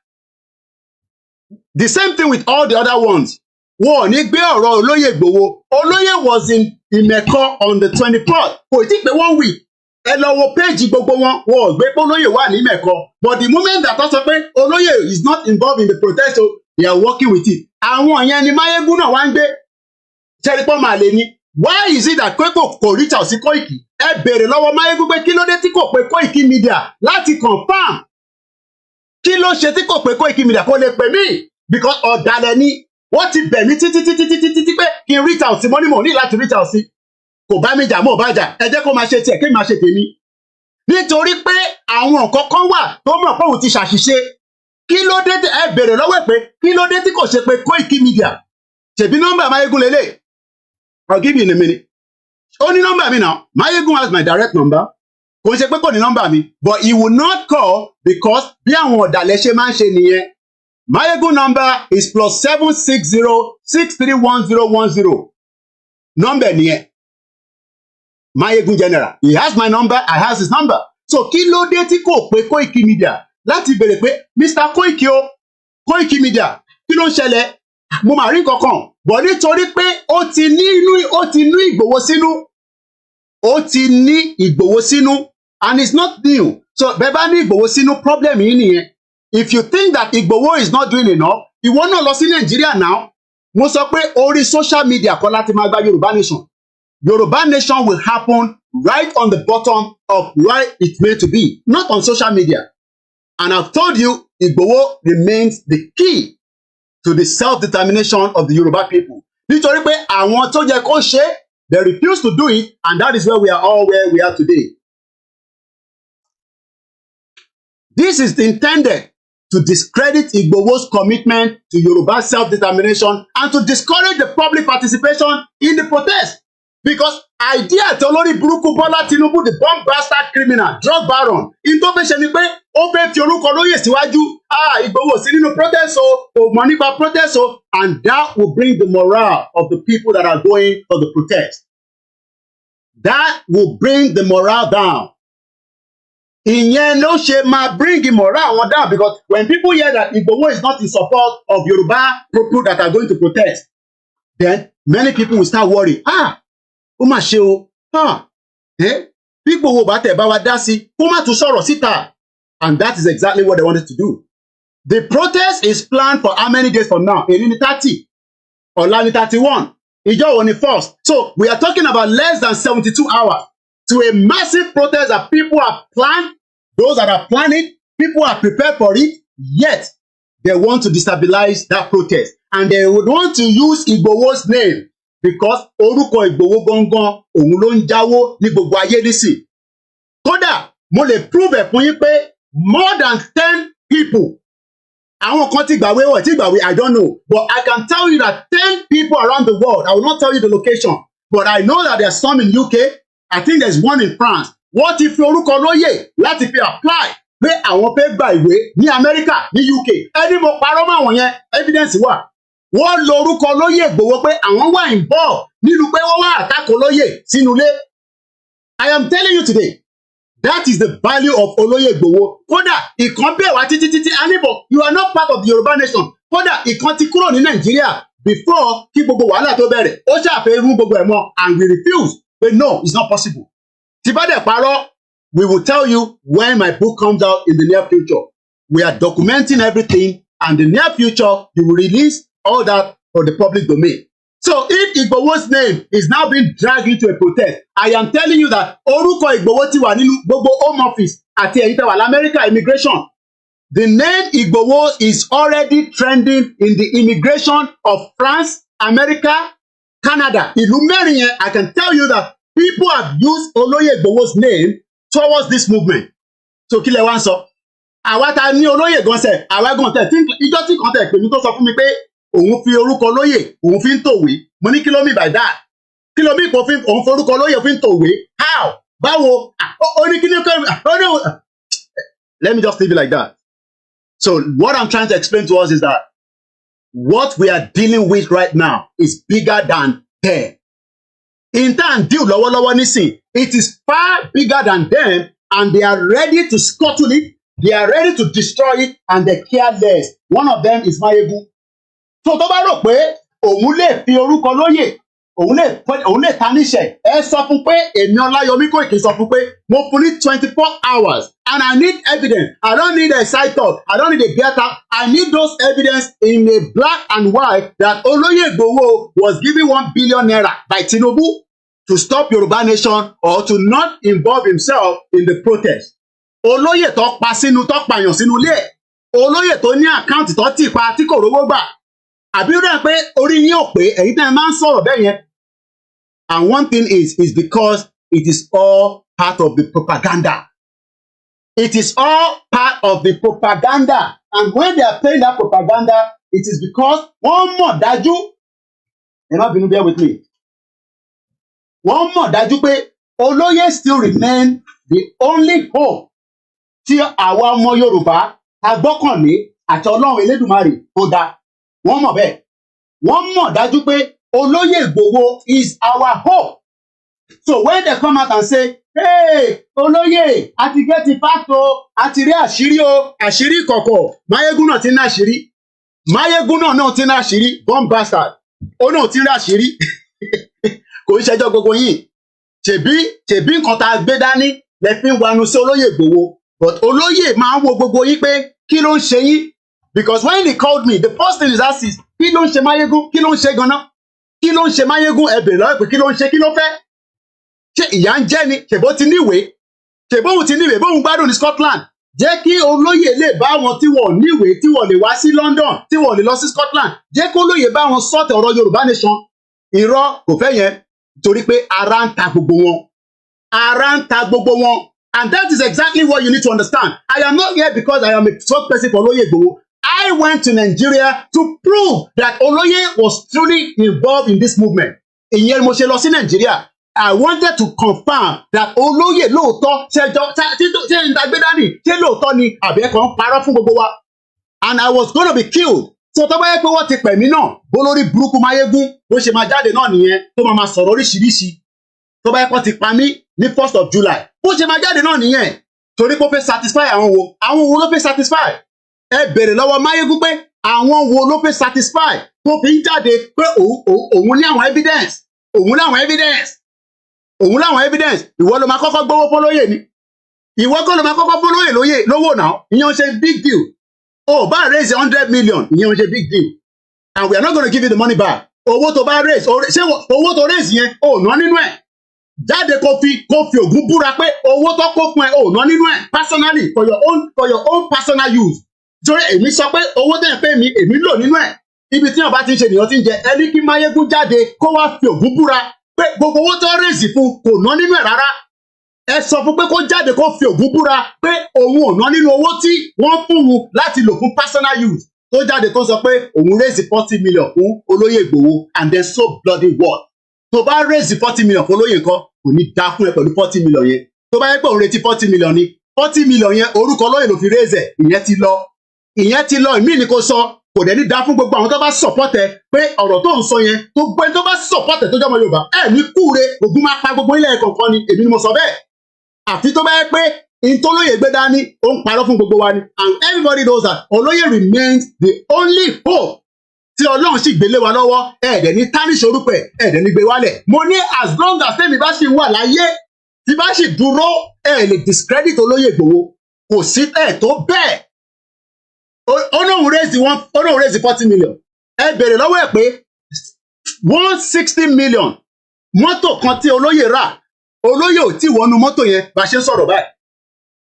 The same thing with all the other ones. Wọ́n ò ní gbé ọ̀rọ̀ olóyè Ìgbòho. Olóyè was in Ìmẹ̀kọ on the 24th. Kò tí pé 1 week. Ẹ lọ wo péjì gbogbo wọn, wọ́n ò gbé pé olóyè wà ní Ìmẹ̀kọ. But the moment that wọ́n sọ pé olóyè is not involved in the protest, so they are working with it. Àwọn yẹn ni Máyégún náà wá ń gbé. Ṣẹ́rípọ́ máa lè ní. Why is it that Kóìkì kò reach out sí Kóìkì? Ẹ béèrè lọ́wọ́ Máyégún pé kí ló dé tí kò pé Kóìkì media láti confirm. Kí ló ṣe tí kò pé Kóìkì media kò lè pè mí? Because ọ̀dàlẹ̀ ni wọ́n ti bẹ̀ mí títí pé kí n reach out sí mo ní mò ní láti reach out sí. Kò bá mi jà mọ́ ò bá jà, ẹ jẹ́ kó máa ṣe tiẹ̀ kí n máa ṣe tèmi. Nítorí pé àwọn nǹkan kan wà tó mọ̀ pé òun ti ṣàṣìṣe. Kí ló dé tí ẹ béèrè lọ́wọ́ ẹ̀ pé kí ló dé tí kò ṣe pé Kóìkì media? Ṣèbí nọ́mbà Máyégún lélẹ̀. I'll give you in a minute. Ó ní nọ́mbà mi náà. Máyégún has my direct number. Kò ṣe pé kò ní nọ́mbà mi, but he will not call because bí àwọn ọ̀dàlẹ̀ ṣe máa ń ṣe nìyẹn. Máyégún number is +760631010. Number nìyẹn. Máyégún general. He has my number, I has his number. So kí ló dé tí kò pé Kóìkì media láti béèrè pé Mr. Kóìkì o, Kóìkì media, kí ló ń ṣẹlẹ̀? Mo máa rí kankan. But nítorí pé ó ti ní Ìgbòho sínú. Ó ti ní Ìgbòho sínú. And it's not new. So bẹ́ẹ̀ bá ní Ìgbòho sínú problem yìí nìyẹn. If you think that Igboho is not doing enough, ìwọ náà lọ sí Nigeria now. Mo sọ pé orí social media kọ́ láti máa gba Yorùbá nation. Yorùbá nation will happen right on the bottom of where it's meant to be, not on social media. And I've told you, Igboho remains the key to the self-determination of the Yoruba people. Nítorí pé àwọn tó yẹ kó ṣe, they refuse to do it, and that is where we are all where we are today. This is intended to discredit Igboho's commitment to Yoruba self-determination and to discourage the public participation in the protest. Because idea tí olórí burúkú Bọ́lá Tinubu, the bomb bastard criminal, drug baron, in tó fẹ́ ṣe ni pé ó fẹ́ fi orúkọ lóyè síwájú. Igboho sí nínú protest o, kò mọ̀ nípa protest o, and that will bring the morale of the people that are going for the protest. That will bring the morale down. Ìyẹn ló ṣe máa bring morale wọn down, because when people hear that Igboho is not in support of Yoruba people that are going to protest, then many people will start worrying. Ó mà ṣe o. Bí Igboho bá tẹ̀ bá wa dá sí, kó má tún sọ̀rọ̀ síta. And that is exactly what they wanted to do. The protest is planned for how many days from now? Èní ni 30, ọ̀la ni 31, ìjọ́ wo ni 1st. So we are talking about less than 72 hours to a massive protest that people have planned those that are planning, people are prepared for it, yet they want to destabilize that protest. And they would want to use Igboho's name because orúkọ Igboho gangan òun ló ń jáwó ní gbogbo ayé nísìn. Kódà mo lè prove ẹ̀ fún yín pé more than 10 people, àwọn kan ti gbàwé wọ̀ tí gbàwé, I don't know, but I can tell you that 10 people around the world, I will not tell you the location, but I know that there's some in UK, I think there's one in France. Wọ́n ti fi orúkọ lóyè láti fi apply pé àwọn fẹ́ gba ìwé ní America, ní UK. Ẹni mo parọ́ mọ́ àwọn yẹn, evidence wà. Wọ́n lo orúkọ lóyè Igboho pé àwọn wà involved nínú pé wọ́n wá àtakò lóyè sínú ilé. I am telling you today, that is the value of Olóyè Igboho. Kódà ìkan bẹ̀ wá títí anibọ̀, you are not part of the Yorùbá nation. Kódà ìkan ti kúrò ní Nàìjíríà before kí gbogbo wàhálà tó bẹ̀rẹ̀. Ó ṣàfẹ́ rú gbogbo ẹ̀ mọ́ and we refuse. But no, it's not possible. Tí bá dẹ̀ parọ́, we will tell you when my book comes out in the near future. We are documenting everything, and in the near future, you will release all that for the public domain. So if Igboho's name is now being dragged into a protest, I am telling you that orúkọ Igboho ti wà nínú gbogbo home office àti ẹ̀yin tẹ́ wà l'America immigration. The name Igboho is already trending in the immigration of France, America, Canada. Ìlú mẹ́rin yẹn, I can tell you that people have used Olóyè Igboho's name towards this movement. So kí lẹ wá ń sọ? Àwa ta ní olóyè gan sẹ̀, àwa gan tẹ̀ tí ìjọ́ tí kan tẹ̀ pè mí tó sọ fún mi pé òun fi orúkọ lóyè, òun fi ń tòwé. Mo ní kí ló mean by that? Kí ló mean kò fi òun forúkọ lóyè fi ń tòwé? How? Báwo? Ó ní kí ni kọ́? Let me just leave it like that. So what I'm trying to explain to us is that what we are dealing with right now is bigger than them. In time, deal lọ́wọ́lọ́wọ́ nísìn, it is far bigger than them, and they are ready to scuttle it, they are ready to destroy it, and they care less. One of them is Mayegun. So tó bá rò pé òun lè fi orúkọ lóyè, òun lè taníṣẹ̀, ẹ sọ fún pé èmi Ọláyọmí Kóìkì sọ fún pé mo fún ní 24 hours and I need evidence. I don't need a side talk. I don't need a get up. I need those evidence in a black and white that Olóyè Igboho was given 1 billion naira by Tinubu to stop Yorùbá nation or to not involve himself in the protest. Olóyè tó pa sínú tó pààyàn sínú ilé ẹ̀. Olóyè tó ní àkáǹtì tó tì pa tí kò rówó gbà. Àbí ó dà pé orí yín ò pé ẹ̀yin tẹ́ ẹ máa ń sọ̀rọ̀ bẹ́ẹ̀ yẹn. And one thing is because it is all part of the propaganda. It is all part of the propaganda. And when they are playing that propaganda, it is because one more dájú, ẹ má bínú bear with me. One more dájú pé Olóyè still remain the only hope tí àwa ọmọ Yorùbá agbọ́kànlé àti Ọlọ́run Elédùmarè tó dá. Wọ́n mọ̀ bẹ́ẹ̀. Wọ́n mọ̀ dájú pé Olóyè Igboho is our hope. So when they come out and say, hey, Olóyè, a ti get it back o, a ti rí àṣírí o, àṣírí kọ̀kọ̀, Máyégún náà ti ní àṣírí. Máyégún náà ti ní àṣírí, bomb bastard. Ó náà ti rí àṣírí. Kò ń ṣẹjọ́ gbogbo yìí. Ṣèbí nǹkan tá a gbé dání lẹ fi ń wanu sí Olóyè Igboho. But Olóyè máa ń wo gbogbo yín pé kí ló ń ṣe yín? Because when he called me, the first thing is ask is, kí ló ń ṣe Máyégún? Kí ló ń ṣe gan-an? Kí ló ń ṣe Máyégún? Ẹ bèrè lọ́wọ́ pé kí ló ń ṣe? Kí ló fẹ́? Ṣé ìyà ń jẹ ni? Ṣèbó ti níwèé? Ṣèbóhùn ti níwèé? Bóhùn gbádùn ní Scotland? Jẹ́ kí Olóyè lè bá wọn tí wọ́n níwèé, tí wọ́n lè wá sí London, tí wọ́n lè lọ sí Scotland. Jẹ́ kí Olóyè bá wọn sọ̀tẹ̀ ọ̀rọ̀ Yorùbá nation. Irọ́ kò fẹ́ yẹn torí pé ara ń ta gbogbo wọn. Ara ń ta gbogbo wọn. And that is exactly what you need to understand. I am not here because I am a spokesperson for Olóyè Igboho. I went to Nigeria to prove that Olóyè was truly involved in this movement. Ìyẹn mo ṣe lọ sí Nigeria. I wanted to confirm that Olóyè lóòótọ́ ṣe ń dagbé dání ṣé lóòótọ́ ni àbí ẹ kàn ń parọ́ fún gbogbo wa. And I was going to be killed. So tó bá yẹ pé wọ́n ti pè mí náà bó lórí burúkú Máyégún bó ṣe máa jáde náà nìyẹn tó máa sọ̀rọ̀ oríṣiríṣi. Tó bá yẹ kó ti pa mí ní 1st of July bó ṣe máa jáde náà nìyẹn torí pé ó fẹ́ satisfy àwọn wo ló fẹ́ satisfy. Ẹ bèrè lọ́wọ́ Máyégún pé àwọn wo ló fẹ́ satisfy tó fi ń jáde pé òun ní àwọn evidence òun láwọn evidence ìwọ ló máa kọ́kọ́ gbówó fólóyè ni ìwọ kọ́ ló máa kọ́kọ́ fólóyè lówó náà ìyẹn ṣe big deal bá raise 100 million ìyẹn ṣe big deal and we are not going to give you the money back owó tó bá raise ṣé owó tó raise yẹn ná nínú ẹ̀ jáde kó fi ògùn búra pé owó tó kó fún ẹ ò ná nínú ẹ personally for your own personal use. Torí èmi sọ pé owó tẹ̀ ń pè mí èmi lò nínú ẹ̀. Ibi tí ọba ti ń ṣe nìyẹn ti ń jẹ ẹni kí Máyégún jáde kó wá fi ògùn búra pé gbogbo owó tó rèézì fún kò ná nínú ẹ̀ rárá. Ẹ sọ fún pé kó jáde kó fi ògùn búra pé òun ò ná nínú owó tí wọ́n fún un láti lò fún personal use. Tó jáde tó sọ pé òun rèézì 40 million fún olóyè Ìgbòho and then so bloody what? Tó bá rèézì 40 million fún olóyè nǹkan kò ní dá fún ẹ pẹ̀lú 40 million yẹn. Tó bá yẹ pé òun retí 40 million ni 40 million yẹn orúkọ olóyè ló fi rèézẹ̀ ìyẹn ti lọ ìmí ni kò sọ kò dẹ̀ ní dá fún gbogbo àwọn tó bá support ẹ pé ọ̀rọ̀ tó ń sọ yẹn tó gbọ́ ẹni tó bá support ẹ tó jọmọ Yorùbá ẹ ní kúure ògùn máa pa gbogbo ilẹ̀ kọ̀ọ̀kan ni èmi ni mo sọ bẹ́ẹ̀ àfi tó bá yẹ pé ìtòlóyè gbé dání ó ń parọ́ fún gbogbo wa ni and everybody knows that olóyè remains the only hope tí Ọlọ́run sì gbélé wa lọ́wọ́ ẹ̀ẹ́dẹ̀ ní tarnish orúkọ ẹ̀ẹ́dẹ̀ ní gbé wálẹ̀ mo ní as long as tẹ́mi bá sì wà láyé tí bá sì dúró ẹ̀ lè discredit olóyè Ìgbòho kò sí ẹ̀ tó bẹ́ẹ̀ olóhùn raise 40 million ẹ bèrè lọ́wọ́ ẹ̀ pé 160 million mọ́tò kan tí olóyè rà olóyè ò tí wọnú mọ́tò yẹn bá ṣe ń sọ̀rọ̀ báyìí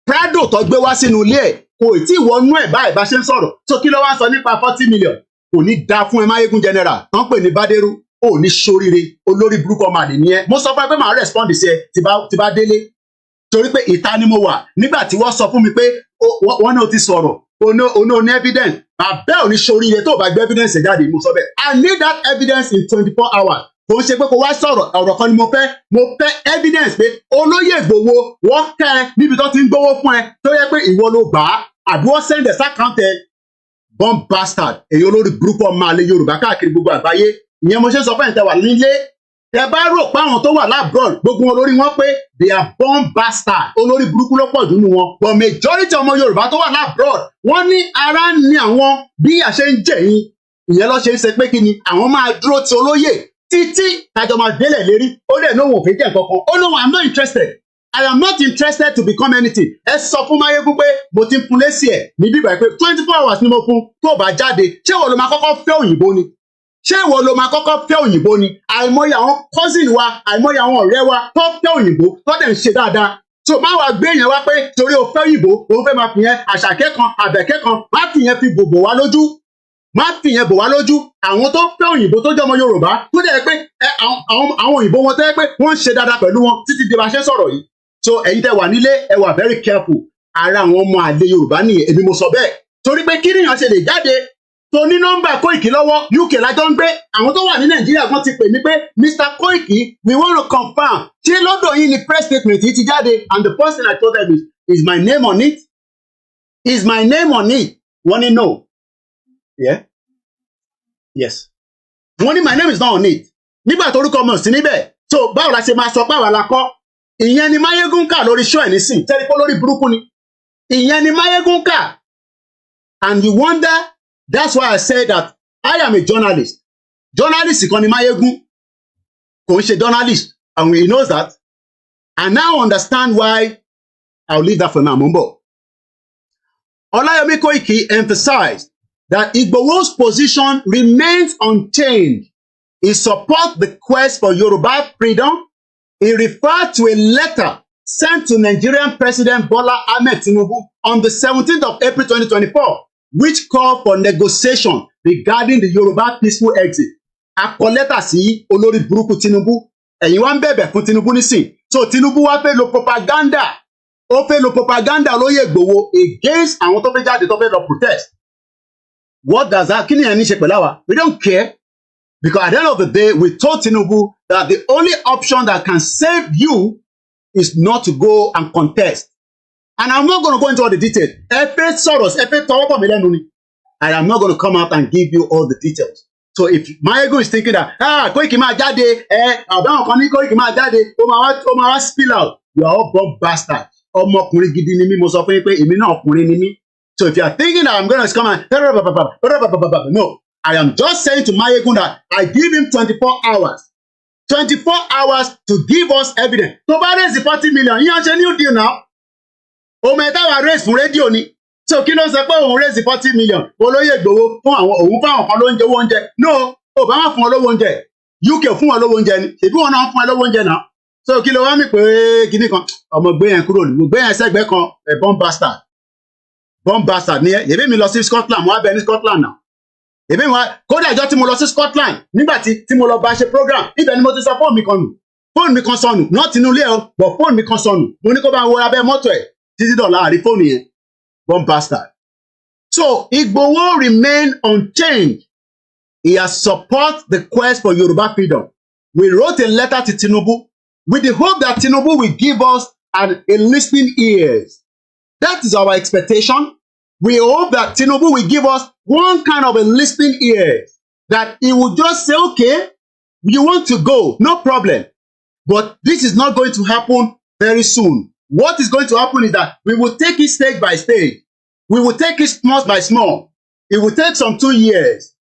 Prado tó gbé wá sínú ilé ẹ̀ kò tí wọnú ẹ̀ báyìí bá ṣe ń sọ̀rọ̀ so kí ló wá ń sọ nípa 40 million kò ní da fún ẹ Máyégún general tán pè ní Bádérú ò ní ṣoríire olórí burúkú ọmọ àlè nìyẹn mo sọ fún ẹ pé màá respond sí ẹ tí bá délé torí pé ìta ni mo wà nígbà tí wọ́n sọ fún mi pé wọ́n ní o ti sọ̀rọ̀ o ní evidence bàbá ò ní ṣoríire tó bá gbé evidence jáde mo sọ bẹ́ẹ̀ I need that evidence in 24 hours kò ń ṣe pé kò wá sọ̀rọ̀ ọ̀rọ̀ kan ni mo fẹ́ evidence pé olóyè Ìgbòho wọ́n kẹ́ ẹ níbi tó ti ń gbówó fún ẹ tó yẹ pé ìwọ ló gbà á àbí wọ́n send ẹ̀ sákàǹtì ẹ bomb bastard èyí olórí burúkú ọmọ àlè Yorùbá káàkiri gbogbo àgbáyé ìyẹn mo ṣe sọ fẹ́yìntẹ́ wà nílé ẹ bá rò pé àwọn tó wà labroad gbogbo wọn lórí wọn pé they are bomb bastard olórí burúkú ló pọ̀ jù nínú wọn but majority ọmọ Yorùbá tó wà labroad wọ́n ní ara ní àwọn bí àṣẹ ń jẹ̀yìn ìyẹn ló ṣe ń ṣe pé kí ni àwọn máa dúró ti olóyè títí kájọ máa délẹ̀ lérí ó lè lóun ò fẹ́ jẹ́ nǹkan kan ó lóun I'm not interested I am not interested to become anything ẹ sọ fún Máyégún pé mo ti ń fún lésì ẹ̀ ní bíbá pé 24 hours ni mo fún tó bá jáde ṣé ìwọ ló máa kọ́kọ́ fẹ́ òyìnbó ni ṣé ìwọ ló máa kọ́kọ́ fẹ́ òyìnbó ni àìmọye àwọn cousin wa àìmọye àwọn ọ̀rẹ́ wa tó fẹ́ òyìnbó tó dẹ̀ ń ṣe dáadáa tó má wàá gbé yẹn wá pé torí o fẹ́ òyìnbó òun fẹ́ máa fi yẹn àṣàkẹ́ kan àbẹ̀kẹ́ kan má fi yẹn fi bòbò wá lójú má fi yẹn bò wá lójú àwọn tó fẹ́ òyìnbó tó jẹ́ ọmọ Yorùbá tó dẹ̀ pé àwọn òyìnbó wọn tẹ́ pé wọ́n ń ṣe dáadáa pẹ̀lú wọn títí di bá ṣe sọ̀rọ̀ yìí so ẹ̀yin tẹ́ wà nílé ẹ wà very careful ara àwọn ọmọ àlè Yorùbá nìyẹn èmi mo sọ bẹ́ẹ̀ torí pé kí nìyàn ṣe lè jáde tó ní nọ́mbà Kóìkì lọ́wọ́ UK lájọ ń gbé àwọn tó wà ní Nàìjíríà kan ti pè mí pé Mr. Kóìkì we want to confirm ṣé lọ́dọ̀ yìí ni press statement yìí ti jáde and the first thing I told them is my name on it is my name on it wọ́n ní no yeah yes wọ́n ní my name is not on it nígbà tó orúkọ mọ̀ sí níbẹ̀ so báwo la ṣe máa sọ báwa la kọ́ ìyẹn ni Máyégún kà lórí show ẹ̀ nísìn tẹ́lẹ̀ pé lórí burúkú ni ìyẹn ni Máyégún kà and you wonder that's why I say that I am a journalist kan ni Máyégún kò ń ṣe journalist and he knows that and now understand why I'll leave that for now mumbo. Olayomi Koiki emphasized that Igboho's position remains unchanged. He supports the quest for Yoruba freedom. He referred to a letter sent to Nigerian President Bola Ahmed Tinubu on the 17th of April 2024, which called for negotiation regarding the Yoruba peaceful exit. A kọ lẹ́tà sí olórí burúkú Tinubu. Ẹ̀yin wá ń bẹ̀bẹ̀ fún Tinubu nísìn. So Tinubu wá fẹ́ lo propaganda. Ó fẹ́ lo propaganda olóyè Ìgbòho against àwọn tó fẹ́ jáde tó fẹ́ lọ protest. What does that? Kí ni ẹni ṣe pẹ̀lú àwa? We don't care. Because at the end of the day, we told Tinubu that the only option that can save you is not to go and contest. And I'm not going to go into all the details. I am not going to come out and give you all the details. So if Máyégún is thinking that, Koiki máa jáde, àbáwọn kan ní Koiki máa jáde, ó máa wá spill out, you are all bomb bastard. Ọmọkùnrin gidi ni mí, mo sọ fún yín pé èmi náà ọkùnrin ni mí. So if you are thinking that I'm going to come and, no, I am just saying to Máyégún that I give him 24 hours. 24 hours to give us evidence. Tó bá raise 40 million, yíyan ṣe new deal now. Ọmọ ẹ̀ta wa raise fún rédíò ni. So kí ló ń sọ pé òun raise 40 million olóyè Ìgbòho fún àwọn òun fún àwọn kan lóúnjẹ owó oúnjẹ. No, ó bá wọn fún ọ lówó oúnjẹ. UK fún ọ lówó oúnjẹ ni. Ṣèbí wọn náà fún ọ lówó oúnjẹ náà. so kí ló wá mi pé kíní kan ọmọ gbé yẹn kúrò ní gbé yẹn sẹ́gbẹ́ kan bomb bastard ni ẹ èmi mi lọ sí Scotland mo wá bẹ ní Scotland náà èmi wa kódà ìjọ tí mo lọ sí Scotland nígbà tí mo lọ bá ṣe program ibẹ̀ ni mo ti sọ fóònù mi kan sọnù náà tinú ilé ẹ bọ̀ fóònù mi kan sọnù mo ní kó bá wo abẹ́ mọ́tò ẹ̀ títí dọ̀la àrí fóònù yẹn bomb bastard. So Igboho remain unchanged. He has support the quest for Yoruba freedom. We wrote a letter to Tinubu with the hope that Tinubu will give us a listening ears. That is our expectation. We hope that Tinubu will give us one kind of a listening ears. That he will just say, okay, you want to go, no problem. But this is not going to happen very soon. What is going to happen is that we will take it stage by stage. We will take it small by small. It will take some 2 years.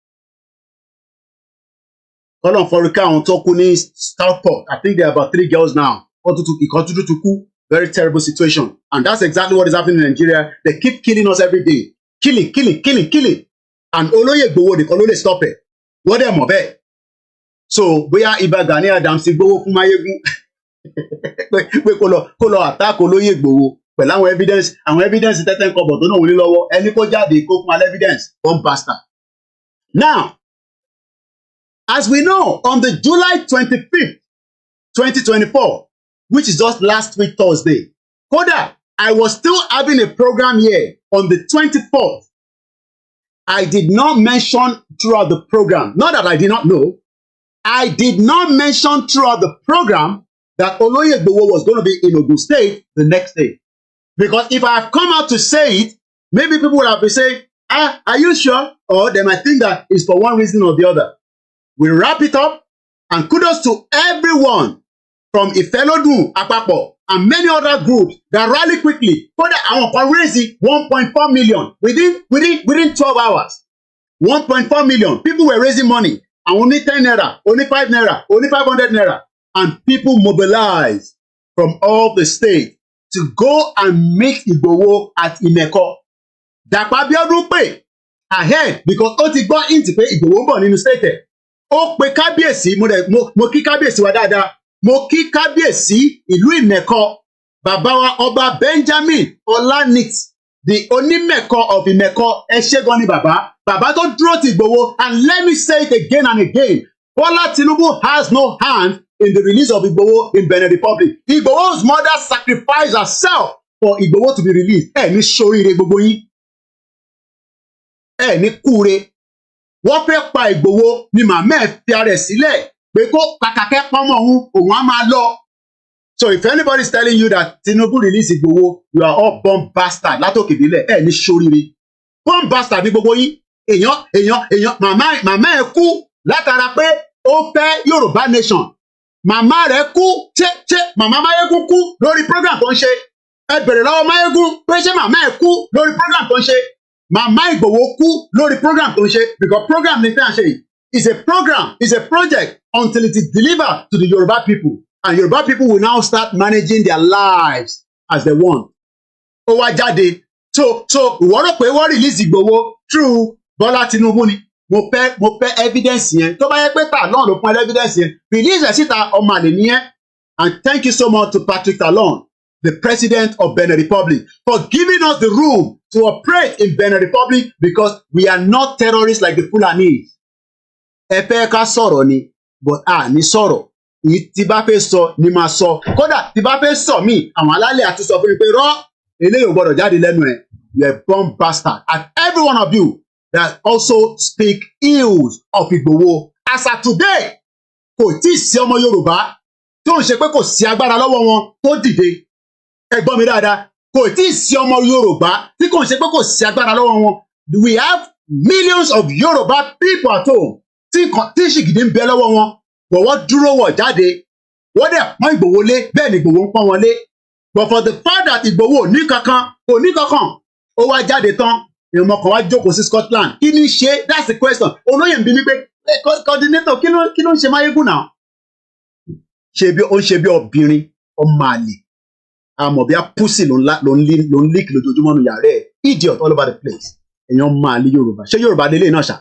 Southport. I think there are about 3 girls now. Very terrible situation. And that's exactly what is happening in Nigeria. They keep killing us every day. Killing. And Oloye Igboho, they can stop it. What them of it? So, we are Iba Gani Adams Igboho fún Mayegun. We kolo attack Oloye Igboho. Pẹ̀lú àwọn evidence tẹ́tẹ́ ń kọ́bọ̀ tó náà wọlé lọ́wọ́ ẹni kó jáde kó fún evidence bomb bastard. Now, as we know, on the July 25th, 2024, which is just last week Thursday, kódà, I was still having a program here on the 24th. I did not mention throughout the program, not that I did not know, I did not mention throughout the program that Oloye Igboho was going to be in Ogun State the next day. Because if I have come out to say it, maybe people would have been saying, are you sure? Or they might think that it's for one reason or the other. We wrap it up, and kudos to everyone from Ifelodun, Apapo, and many other groups that rally quickly. For that, I want to raise 1.4 million within 12 hours. 1.4 million. People were raising money. And only 10 naira, only 5 naira, only 500 naira. And people mobilized from all the states to go and meet Igboho at Imeko. Dàpọ̀ Abíọ́dún pè ahead because ó ti gbọ́ int pé Igboho ń bọ̀ nínú state. Ó pe kábíyèsí mo kí kábíyèsí wa dáadáa. Mo kí kábíyèsí ìlú Ìmẹ̀kọ. Bàbá wa ọba Benjamin Olanit, the Onímẹ̀kọ of Ìmẹ̀kọ, ẹ ṣé gan ni bàbá. Bàbá tó dúró ti Igboho, and let me say it again and again. Bola Tinubu has no hand in the release of Igboho in Benin Republic. Igboho's mother sacrificed herself for Igboho to be released. Ní ṣoríire gbogbo yín. Ní kúre. Wọ́n fẹ́ pa Igboho ni màmá ẹ̀ fi ara ẹ̀ sílẹ̀ pé kó kàkàkẹ́ pọ́nmọ́ òun á máa lọ. So if anybody is telling you that Tinubu release Igboho, you are all bomb bastard látòkè délẹ̀. Ní ṣoríire. Bomb bastard ní gbogbo yín. Èèyàn màmá ẹ̀ kú látara pé ó fẹ́ Yorùbá nation. Màmá rẹ̀ kú màmá Máyégún kú lórí program tó ń ṣe. Ẹ bèrè lọ́wọ́ Máyégún pé ṣé màmá ẹ̀ kú lórí program tó ń ṣe. Màmá Ìgbòho kú lórí program tó ń ṣe because program ní tẹ́ à ń ṣe yìí is a program, is a project until it is delivered to the Yoruba people, and Yoruba people will now start managing their lives as they want. Ó wá jáde so ìwọ rò pé wọ́n release Ìgbòho through Bọ́lá Tinubu ni. Mo fẹ́ evidence yẹn. Tó bá yẹ pé Talon ló fún evidence yẹn, release ẹ̀ síta ọmọ àlè nìyẹn. And thank you so much to Patrick Talon, the president of Benin Republic, for giving us the room to operate in Benin Republic because we are not terrorists like the Fulanis. Ẹ fẹ́ ká sọ̀rọ̀ ni, but ní sọ̀rọ̀. Tí bá fẹ́ sọ ni máa sọ. Kódà tí bá fẹ́ sọ mí, àwọn alálẹ̀ àti sọ fún mi pé rọ́ eléyìí ò gbọ́dọ̀ jáde lẹ́nu ẹ̀. You are a bomb bastard. And every one of you that also speak ills of Igboho. As of today, kò tí ì sí ọmọ Yorùbá tó ń ṣe pé kò sí agbára lọ́wọ́ wọn tó dìde. Ẹ gbọ́ mi dáadáa. Kò tí ì sí ọmọ Yorùbá tí kò ń ṣe pé kò sí agbára lọ́wọ́ wọn. We have millions of Yoruba people at home tí ṣìgìdì ń bẹ lọ́wọ́ wọn. But wọ́n dúró wọ̀ jáde. Wọ́n dẹ̀ pọ́n Ìgbòho lé bẹ́ẹ̀ ni Ìgbòho ń pọ́n wọn lé. But for the fact that Ìgbòho ní kankan, ó wá jáde tán. Ìmọ̀ kan wá jókòó sí Scotland. Kí ni ṣe? That's the question. Olóyè ń bi mí pé coordinator kí ló ń ṣe Máyégún náà? Ó ń ṣe bí obìnrin ọmọ àlè. Àmọ̀ bí a pussy ló ń leak lójoojúmọ́ nù yàrá ẹ̀. Idiot all over the place. Èèyàn máa lé Yorùbá. Ṣé Yorùbá délé náà ṣá?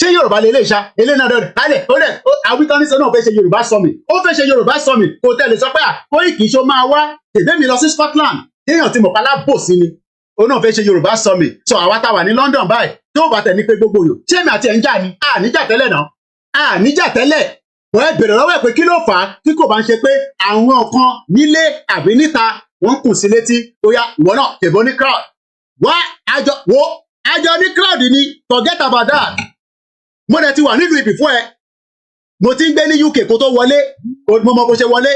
ṣé Yorùbá lè lè ṣá eléyìí náà dọ̀dọ̀ alẹ́ ó dẹ̀ àwítọ́ ní sọ náà fẹ́ ṣe Yorùbá summit ó fẹ́ ṣe Yorùbá summit kò tẹ̀lé sọ pé Koiki ṣó máa wá tèdè mi lọ sí Scotland téèyàn ti mọ̀ pa lábòsí ni ó náà fẹ́ ṣe Yorùbá summit sọ àwa tá wà ní London báyìí tó bá tẹ̀ ní pé gbogbo yòó ṣé èmi àti ẹ̀ ń jà ni àníjà tẹ́lẹ̀ náà àníjà tẹ́lẹ̀ wọ́n ẹ bèrè lọ́wọ́ ẹ̀ pé kí ló fà á tí kò bá ń ṣe pé àwọn kan nílé àbí níta wọ́n kùn sí létí ó yá ìwọ náà tèbó ní crowd wá àjọ ní crowd ni forget about that mo dẹ̀ ti wà nílùú ibì fún ẹ mo ti ń gbé ní UK kó tó wọlé mo mọ bó ṣe wọlé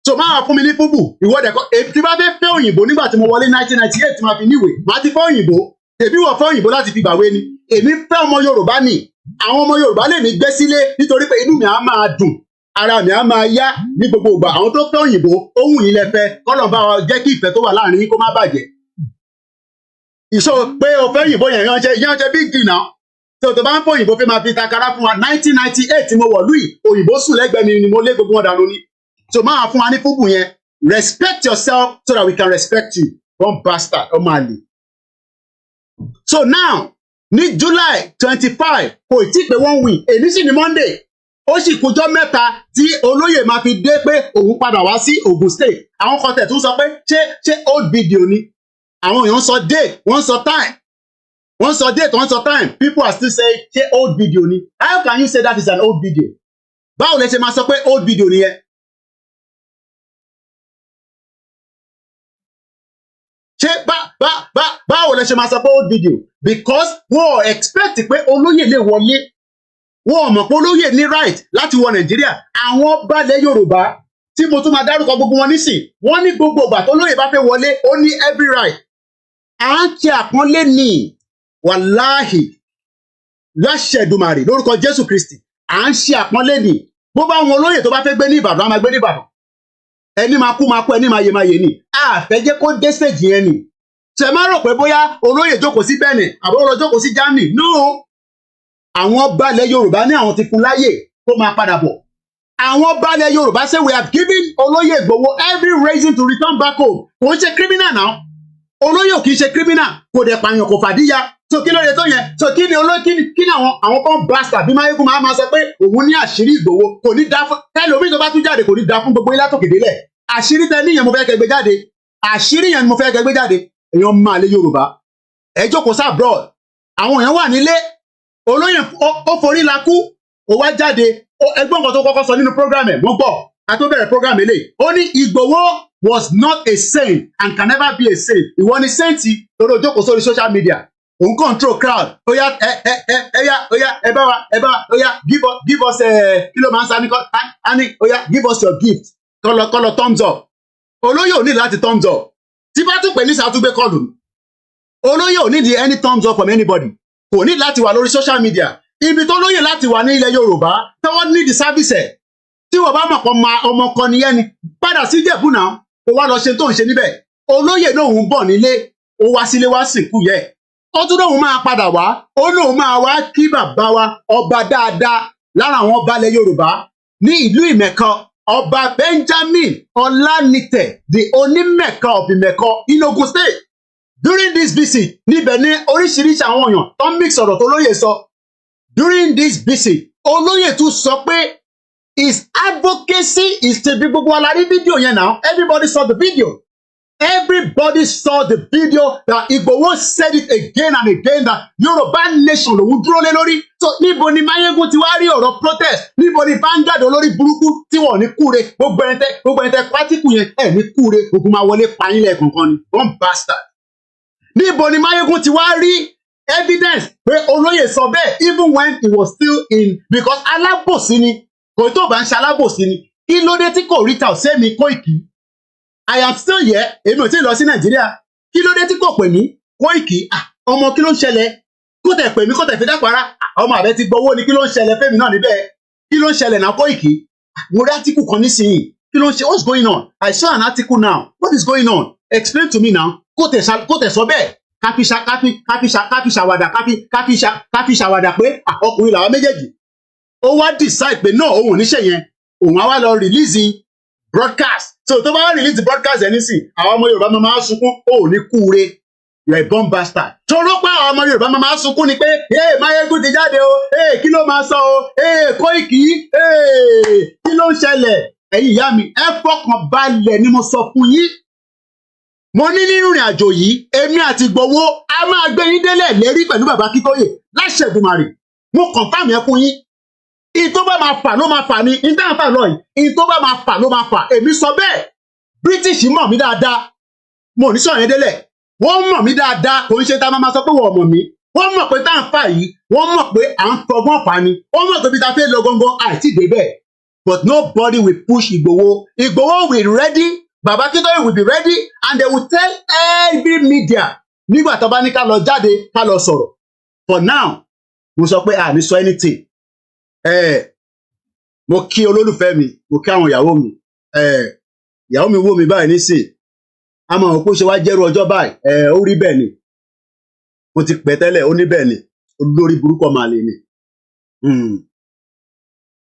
so máa wà fún mi ní fúbù ìwọ́dẹ̀ kan tí bá fẹ́ òyìnbó nígbà tí mo wọlé 1998 tí máa fi níwèé máa ti fẹ́ òyìnbó tèbí wọ̀ fẹ́ òyìnbó láti fi gbàwé ni èmi fẹ́ ọmọ Yorùbá ni àwọn ọmọ Yorùbá lè ní gbé sílé nítorí pé inú mi á máa dùn ara mi á máa yá ní gbogbo ìgbà àwọn tó fẹ́ òyìnbó ohun yìí lẹ́fẹ́ kọ́lọ̀ bá wa jẹ́ kí ìfẹ́ tó wà láàrin yín kó má bàjẹ́ ìṣó pé o fẹ́ òyìnbó yẹn yánṣẹ́ big deal náà tó bá ń fọ òyìnbó fẹ́ máa fi takara fún wa 1998 tí mo wọ̀ lùi òyìnbó sùn lẹ́gbẹ̀ẹ́ mi ni mo lé gbogbo wọn dànù ni so máa fún wa ní fúbù yẹn respect yourself so that we can respect you one bastard ọmọ àlè so now ní July 25 kò tí pé 1 week èyí sì ní Monday ó sì kújọ́ mẹ́ta tí olóyè máa fi dé pé òun padà wá sí Ogun State àwọn kan tẹ̀ tún sọ pé ṣé old video ni àwọn èèyàn sọ date wọ́n sọ time wọ́n sọ date wọ́n sọ time people are still saying ṣé old video ni how can you say that is an old video báwo lẹ ṣe máa sọ pé old video nìyẹn ṣé báwo lẹ ṣe máa sọ pé old video because wọ́n expect pé olóyè lè wọlé wọ́n mọ̀ pé olóyè ní right láti wọ Nàìjíríà àwọn balẹ̀ Yorùbá tí mo tún máa dárúkọ gbogbo wọn nísìn wọ́n ní gbogbo ìgbà tó lóyè bá fẹ́ wọlé ó ní every right à ń ṣe àpọ́nlé ní wàláhì láṣẹ Èdùmàrè lórúkọ Jésù Kristi à ń ṣe àpọ́nlé ní bó bá wọn olóyè tó bá fẹ́ gbé ní Ìbàdàn á máa gbé ní Ìbàdàn ẹni máa kú ẹni máa yè ní àfẹ́ jẹ́ kó dé stage yẹn ni ṣe má rò pé bóyá olóyè jókòó sí Benin àbí ó lọ jókòó sí Germany no àwọn balẹ̀ Yorùbá ní àwọn ti fún láyè kó máa padà bọ̀ àwọn balẹ̀ Yorùbá say we have given olóyè Igboho every reason to return back home kò ń ṣe criminal náà olóyè ò kì í ṣe criminal kò dẹ̀ pààyàn kò fàdíyà so kí ló dé tó yẹn so kí ni àwọn kan bastard bí Máyégún máa sọ pé òun ní àṣírí Igboho kò ní dá fún tẹlómi tó bá tún jáde kò ní dá fún gbogbo ilé àtòkèdélẹ̀ àṣírí tẹ níyẹn mo fẹ́ kẹ́ gbé jáde àṣírí yẹn ni mo fẹ́ kẹ́ gbé jáde èèyàn máa lé Yorùbá ẹ jókòó sí abroad àwọn èèyàn wà nílé olóyè ó forí la kú ó wá jáde ẹgbọ́n kan tó kọ́kọ́ sọ nínú program ẹ̀ mo gbọ́ ká tó bẹ̀rẹ̀ program eléyìí ó ní Igboho was not a saint and can never be a saint ìwọ ni sainti lórí ojókòó sórí social media òun control crowd óyá ẹ bá wa óyá give us kí ló máa ń sa ní óyá give us your gift kọlọ thumbs up olóyè ò ní láti thumbs up tí bá tún pè ní sàtúgbé kọlù olóyè ò ní di any thumbs up from anybody kò ní láti wà lórí social media ibi tó lóyè láti wà ní ilẹ̀ Yorùbá tí wọ́n ní di service ẹ̀ tí wọ́n bá mọ̀ pọ̀ ọmọ kan nìyẹn ni padà sí Ìjẹ̀bú náà kó wá lọ ṣe tó ń ṣe níbẹ̀ olóyè náà ń bọ̀ nílé ó wá sílé wá sìnkú yẹ ó tún lóun máa padà wá ó lóun máa wá kí bàbá wa ọba dáadáa lára àwọn ọba ilẹ̀ Yorùbá ní ìlú Ìmẹ̀kọ ọba Benjamin Ọlánìtẹ̀ the Onímẹ̀kọ of Ìmẹ̀kọ in Ogun State during this visit níbẹ̀ ní oríṣiríṣi àwọn èèyàn tó ń mix ọ̀rọ̀ tó lóyè sọ during this visit olóyè tún sọ pé his advocacy is to be gbogbo alárí fídíò yẹn now everybody saw the video that Igboho said it again and again that Yorùbá nation lòun dúró lé lórí so níbo ni Máyégún ti wá rí ọ̀rọ̀ protest níbo ni Vanguard olórí burúkú tí wọ́n ní kúre gbogbo ẹni tẹ pátíkù yẹn ẹ̀ ní kúre ogun máa wọlé payín lẹ́ẹ̀kọ̀ọ̀kan ni one bastard níbo ni Máyégún ti wá rí evidence pé olóyè sọ bẹ́ẹ̀ even when he was still in because alábòsí ni kò tó bá ń ṣe alábòsí ni kí ló dé tí kò reach out sẹ́mi Koiki I am still here èmi ò tí ì lọ sí Nàìjíríà kí ló dé tí kò pè mí Koiki ọmọ kí ló ń ṣẹlẹ̀ kó tẹ̀ pè mí kó tẹ̀ fi dápara ọmọ àbẹ ti gbowó ni kí ló ń ṣẹlẹ̀ fẹ́mi náà níbẹ̀ kí ló ń ṣẹlẹ̀ náà Koiki mo rí átíkù kan nísìnyí kí ló ń ṣe what's going on I saw an article now what is going on explain to me now kó tẹ̀ sọ bẹ́ẹ̀ káfi ṣàwàdà pé ọkùnrin làwọn méjèèjì ó wá decide pé náà òun ò ní ṣe yẹn òun á wá lọ release broadcast so tó bá wá release broadcast ẹni sì àwọn ọmọ Yorùbá máa sunkún ó ní kúure you're a born bastard. Tọ́rọ́ pa àwọn ọmọ Yorùbá máa sunkún ni pé Máyégún ti jáde o, kí ló máa sọ o, Kóìkì, kí ló ń ṣẹlẹ̀? Ẹ̀yin ìyá mi, ẹ fọkàn balẹ̀ ni mo sọ fún yín. Mo ní nínú ìrìn àjò yìí, èmi àti Igboho a máa gbé yín délẹ̀ lérí pẹ̀lú bàbá Akíntóyè láṣẹ Èdùmàrè. Mo confirm yẹn fún yín. Ìyí tó bá máa fà ló máa fà ni, ìyí tó bá máa fà lọ yìí, ìyí tó bá máa fà ló máa fà. Èmi sọ bẹ́ẹ̀. British mọ̀ mí dáadáa. Mo ní sọ̀rọ̀ yẹn délẹ̀. Wọ́n mọ̀ mí dáadáa. Kò ń ṣe tá a máa sọ pé wọ́n mọ̀ mí. Wọ́n mọ̀ pé tá à ń fà yìí. Wọ́n mọ̀ pé à ń fọgbọ́n fà ni. Wọ́n mọ̀ pé bí ta fẹ́ lọ gangan àìsí débẹ̀. But nobody will push Igboho. Igboho will ready. Baba Akíntóyè will be ready and they will tell every media nígbà tó bá ní ká lọ jáde ká lọ sọ̀rọ̀. For now, mo sọ pé a ní sọ anything. Mo kí olólùfẹ́ mi, mo kí àwọn ìyàwó mi. Ìyàwó mi wò mí báyìí nísìn. A máa hàn pé ó ṣe wá jẹ́rú ọjọ́ báyìí. Ó rí bẹ́ẹ̀ ni. Mo ti pẹ́ tẹ́lẹ̀, ó ní bẹ́ẹ̀ ni. Olórí burúkú ọmọ àlè ni.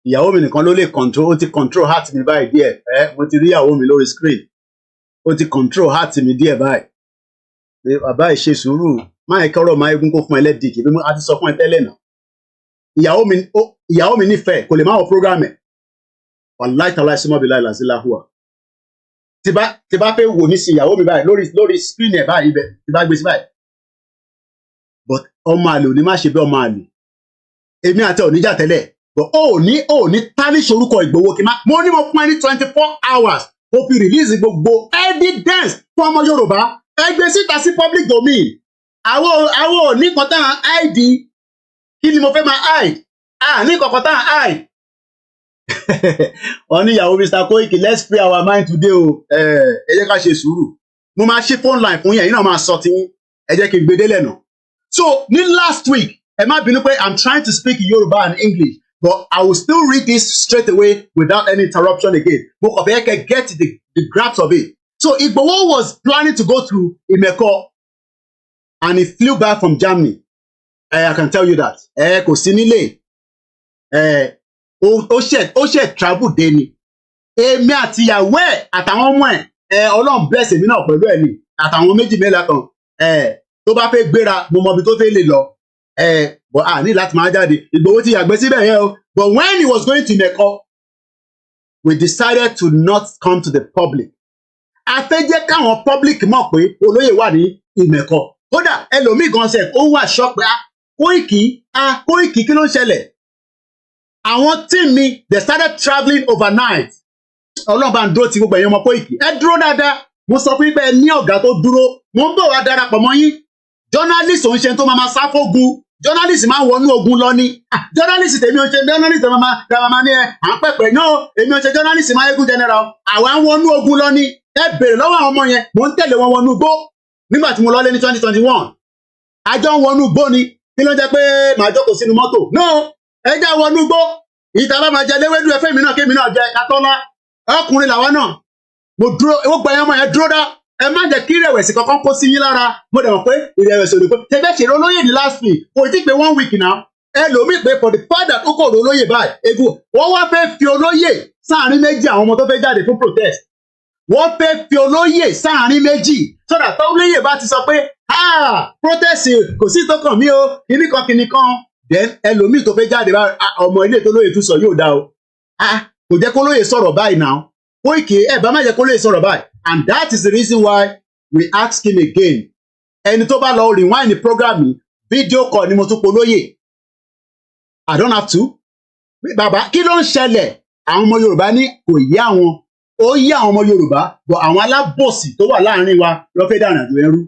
Ìyàwó mi nìkan ló lè control, ó ti control heart mi báyìí díẹ̀. Mo ti rí ìyàwó mi lórí screen. Ó ti control heart mi díẹ̀ báyìí. Bàbá ẹ̀ ṣe sùúrù. Máa kọ́rọ̀ Máyégún kó fún ẹ lẹ́dìkì bí a ti sọ fún ẹ tẹ́lẹ̀ náà. Ìyàwó mi nífẹ̀ẹ́ kò lè má wọ program ẹ̀. Wàláì tàláì símọ́ bí láì làzílà hùwà. Tí bá fẹ́ wò ní sí ìyàwó mi báyìí lórí screen ẹ̀ báyìí bẹ̀ tí bá gbé sí báyìí. But ọmọ àlè ò ní má ṣe bí ọmọ àlè. Èmi àti oníjà tẹ́lẹ̀. But ó ní tarnish orúkọ Ìgbòho kí n má. Mo ní mo fún ẹ ní 24 hours. Ó fi release gbogbo evidence fún ọmọ Yorùbá. Ẹgbẹ́ síta sí public domain. Àwọn ò ní kan tá à ń hide. Kí ni mo fẹ́ máa hide? Ní kankan tá à ń hide. Wọ́n ní ìyàwó Mr. Koiki, let's free our mind today o. Ẹ jẹ́ ká ṣe sùúrù. Mo máa ṣí phone line fún yẹn, yín náà máa sọ tí ẹ jẹ́ kí n gbé délẹ̀ náà. So ní last week, ẹ má bínú pé I'm trying to speak Yoruba and English, but I will still read this straight away without any interruption again. Mo kàn fẹ́ kẹ́ get the grasp of it. So Igboho was planning to go through Imeko, and he flew back from Germany. I can tell you that. Kò sí nílé. Ó ṣe travel dé ni. Èmi àti ìyàwó ẹ̀ àtàwọn ọmọ ẹ̀ Ọlọ́run bless èmi náà pẹ̀lú ẹ̀ ni àtàwọn méjì mẹ́la kan tó bá fẹ́ gbéra mo mọ ibi tó fẹ́ lè lọ but a ní láti máa jáde. Ìgbòho ti yàgbẹ́ síbẹ̀ yẹn o. But when he was going to Imeko, we decided to not come to the public. A fẹ́ jẹ́ káwọn public mọ̀ pé olóyè wà ní Imeko. Kódà ẹlòmíì gan ṣe ó wà shock pé Koiki kí ló ń ṣẹlẹ̀. Àwọn team mi they started travelling overnight. Ọlọ́ba ń dúró ti gbogbo ẹ̀yin ọmọ Koiki. Ẹ dúró dáadáa. Mo sọ fún yín pé ẹ ní ọ̀gá tó dúró. Mo ń bọ̀ wá darapọ̀ mọ́ yín. Journalist òun ṣe tó máa sá fógun. Journalist máa ń wọnú ogun lọ ni. Journalist tèmi ò ṣe journalist máa ní à ń pẹ̀pẹ̀ náà. Èmi ò ṣe journalist Máyégún general. Àwa ń wọnú ogun lọ ni. Ẹ bèrè lọ́wọ́ àwọn ọmọ yẹn. Mo ń tẹ̀lé wọn wọnú igbó. Nígbà tí mo lọ lé ní 2021. Àjọ ń wọnú igbó ni. Kí ló jẹ́ pé màá jókòó sínú mọ́tò? No, ẹ já wọnú igbó. Ìta bá máa jẹ léwédú ẹfẹ́ mi náà kémi náà jẹ katọ́lá. Ọkùnrin làwa náà. Mo dúró, ó gba ẹyọmọ yẹn dúró dá. Ẹ má jẹ́ kí ìrẹ̀wẹ̀sì kankan kó sí yín lára. Mo dẹ̀ mọ̀ pé ìrẹ̀wẹ̀sì ò ní pé. Ṣẹgbẹ́ ṣèrè olóyè ní last week. Kò tí pé 1 week now. Ẹlòmíì pé for the fact that ó kò rí olóyè báyìí. Egu wọ́n wá fẹ́ fi olóyè sáàrin méjì àwọn ọmọ tó fẹ́ jáde fún protest. Wọ́n fẹ́ fi olóyè sáàrin méjì. So that olóyè bá ti sọ pé protest kò sí tó kàn mí o. Kìnìkan. Then ẹlòmíì tó fẹ́ jáde báyìí ọmọ ilé tó lóye tún sọ yóò dá o. Kò jẹ́ kó lóye sọ̀rọ̀ báyìí now. Koiki bá má jẹ́ kó lóye sọ̀rọ̀ báyìí. And that is the reason why we ask him again. Ẹni tó bá lọ rewind the program yìí, video call ni mo tún polóyè. I don't have to. Bàbá kí ló ń ṣẹlẹ̀? Àwọn ọmọ Yorùbá ní kò yé àwọn. Ó yé àwọn ọmọ Yorùbá, but àwọn alábòsí tó wà láàrin wa ló fẹ́ dànù àjò ẹrú.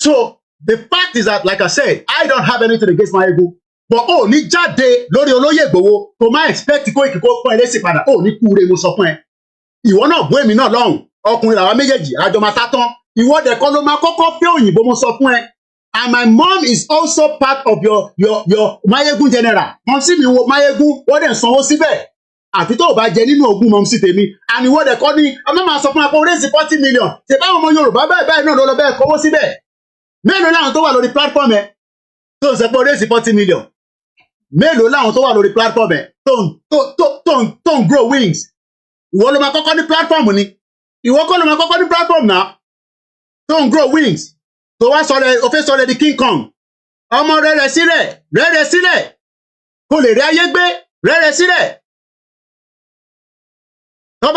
So the fact is that, like I said, I don't have anything against Máyégún. But ní jáde lórí olóyè Ìgbòho tó máa expect Koiki kó pọ́n ẹ lẹ́sìn padà ní kúure mo sọ fún ẹ. Ìwọ náà bú èmi náà lọ́hùn. Ọkùnrin làwa méjèèjì àjọ máa tá tán. Ìwọ dẹ̀ kọ́ ló máa kọ́kọ́ fẹ́ òyìnbó mo sọ fún ẹ. And my mom is also part of your Máyégún general. Wọ́n sì mi wo Máyégún wọ́n dẹ̀ sanwó síbẹ̀. Àfi tó o bá jẹ nínú ogún mọ̀ sí tèmi. And ìwọ dẹ̀ kọ́ ni ọmọ máa sọ fún akọ raise 40 million. Ṣé báwọn ọmọ Yorùbá báyìí náà ló lọ bẹ́ẹ̀ kọ́wọ́ síbẹ̀? Mélòó láwọn tó wà lórí platform ẹ tó ń sọ pé raise 40 million? Mélòó láwọn tó wà lórí platform ẹ tó ń grow wings? Ìwọ ló máa kọ́kọ́ ní platform ni. Ìwọ kọ́ ló máa kọ́kọ́ ní platform náà. tó ń grow wings tó wá sọ̀rọ̀ o fẹ́ sọ̀rọ̀ di King Kong ọmọ rẹ̀ sílẹ̀ kó lè rí ayé gbé rẹ̀ sílẹ̀ tó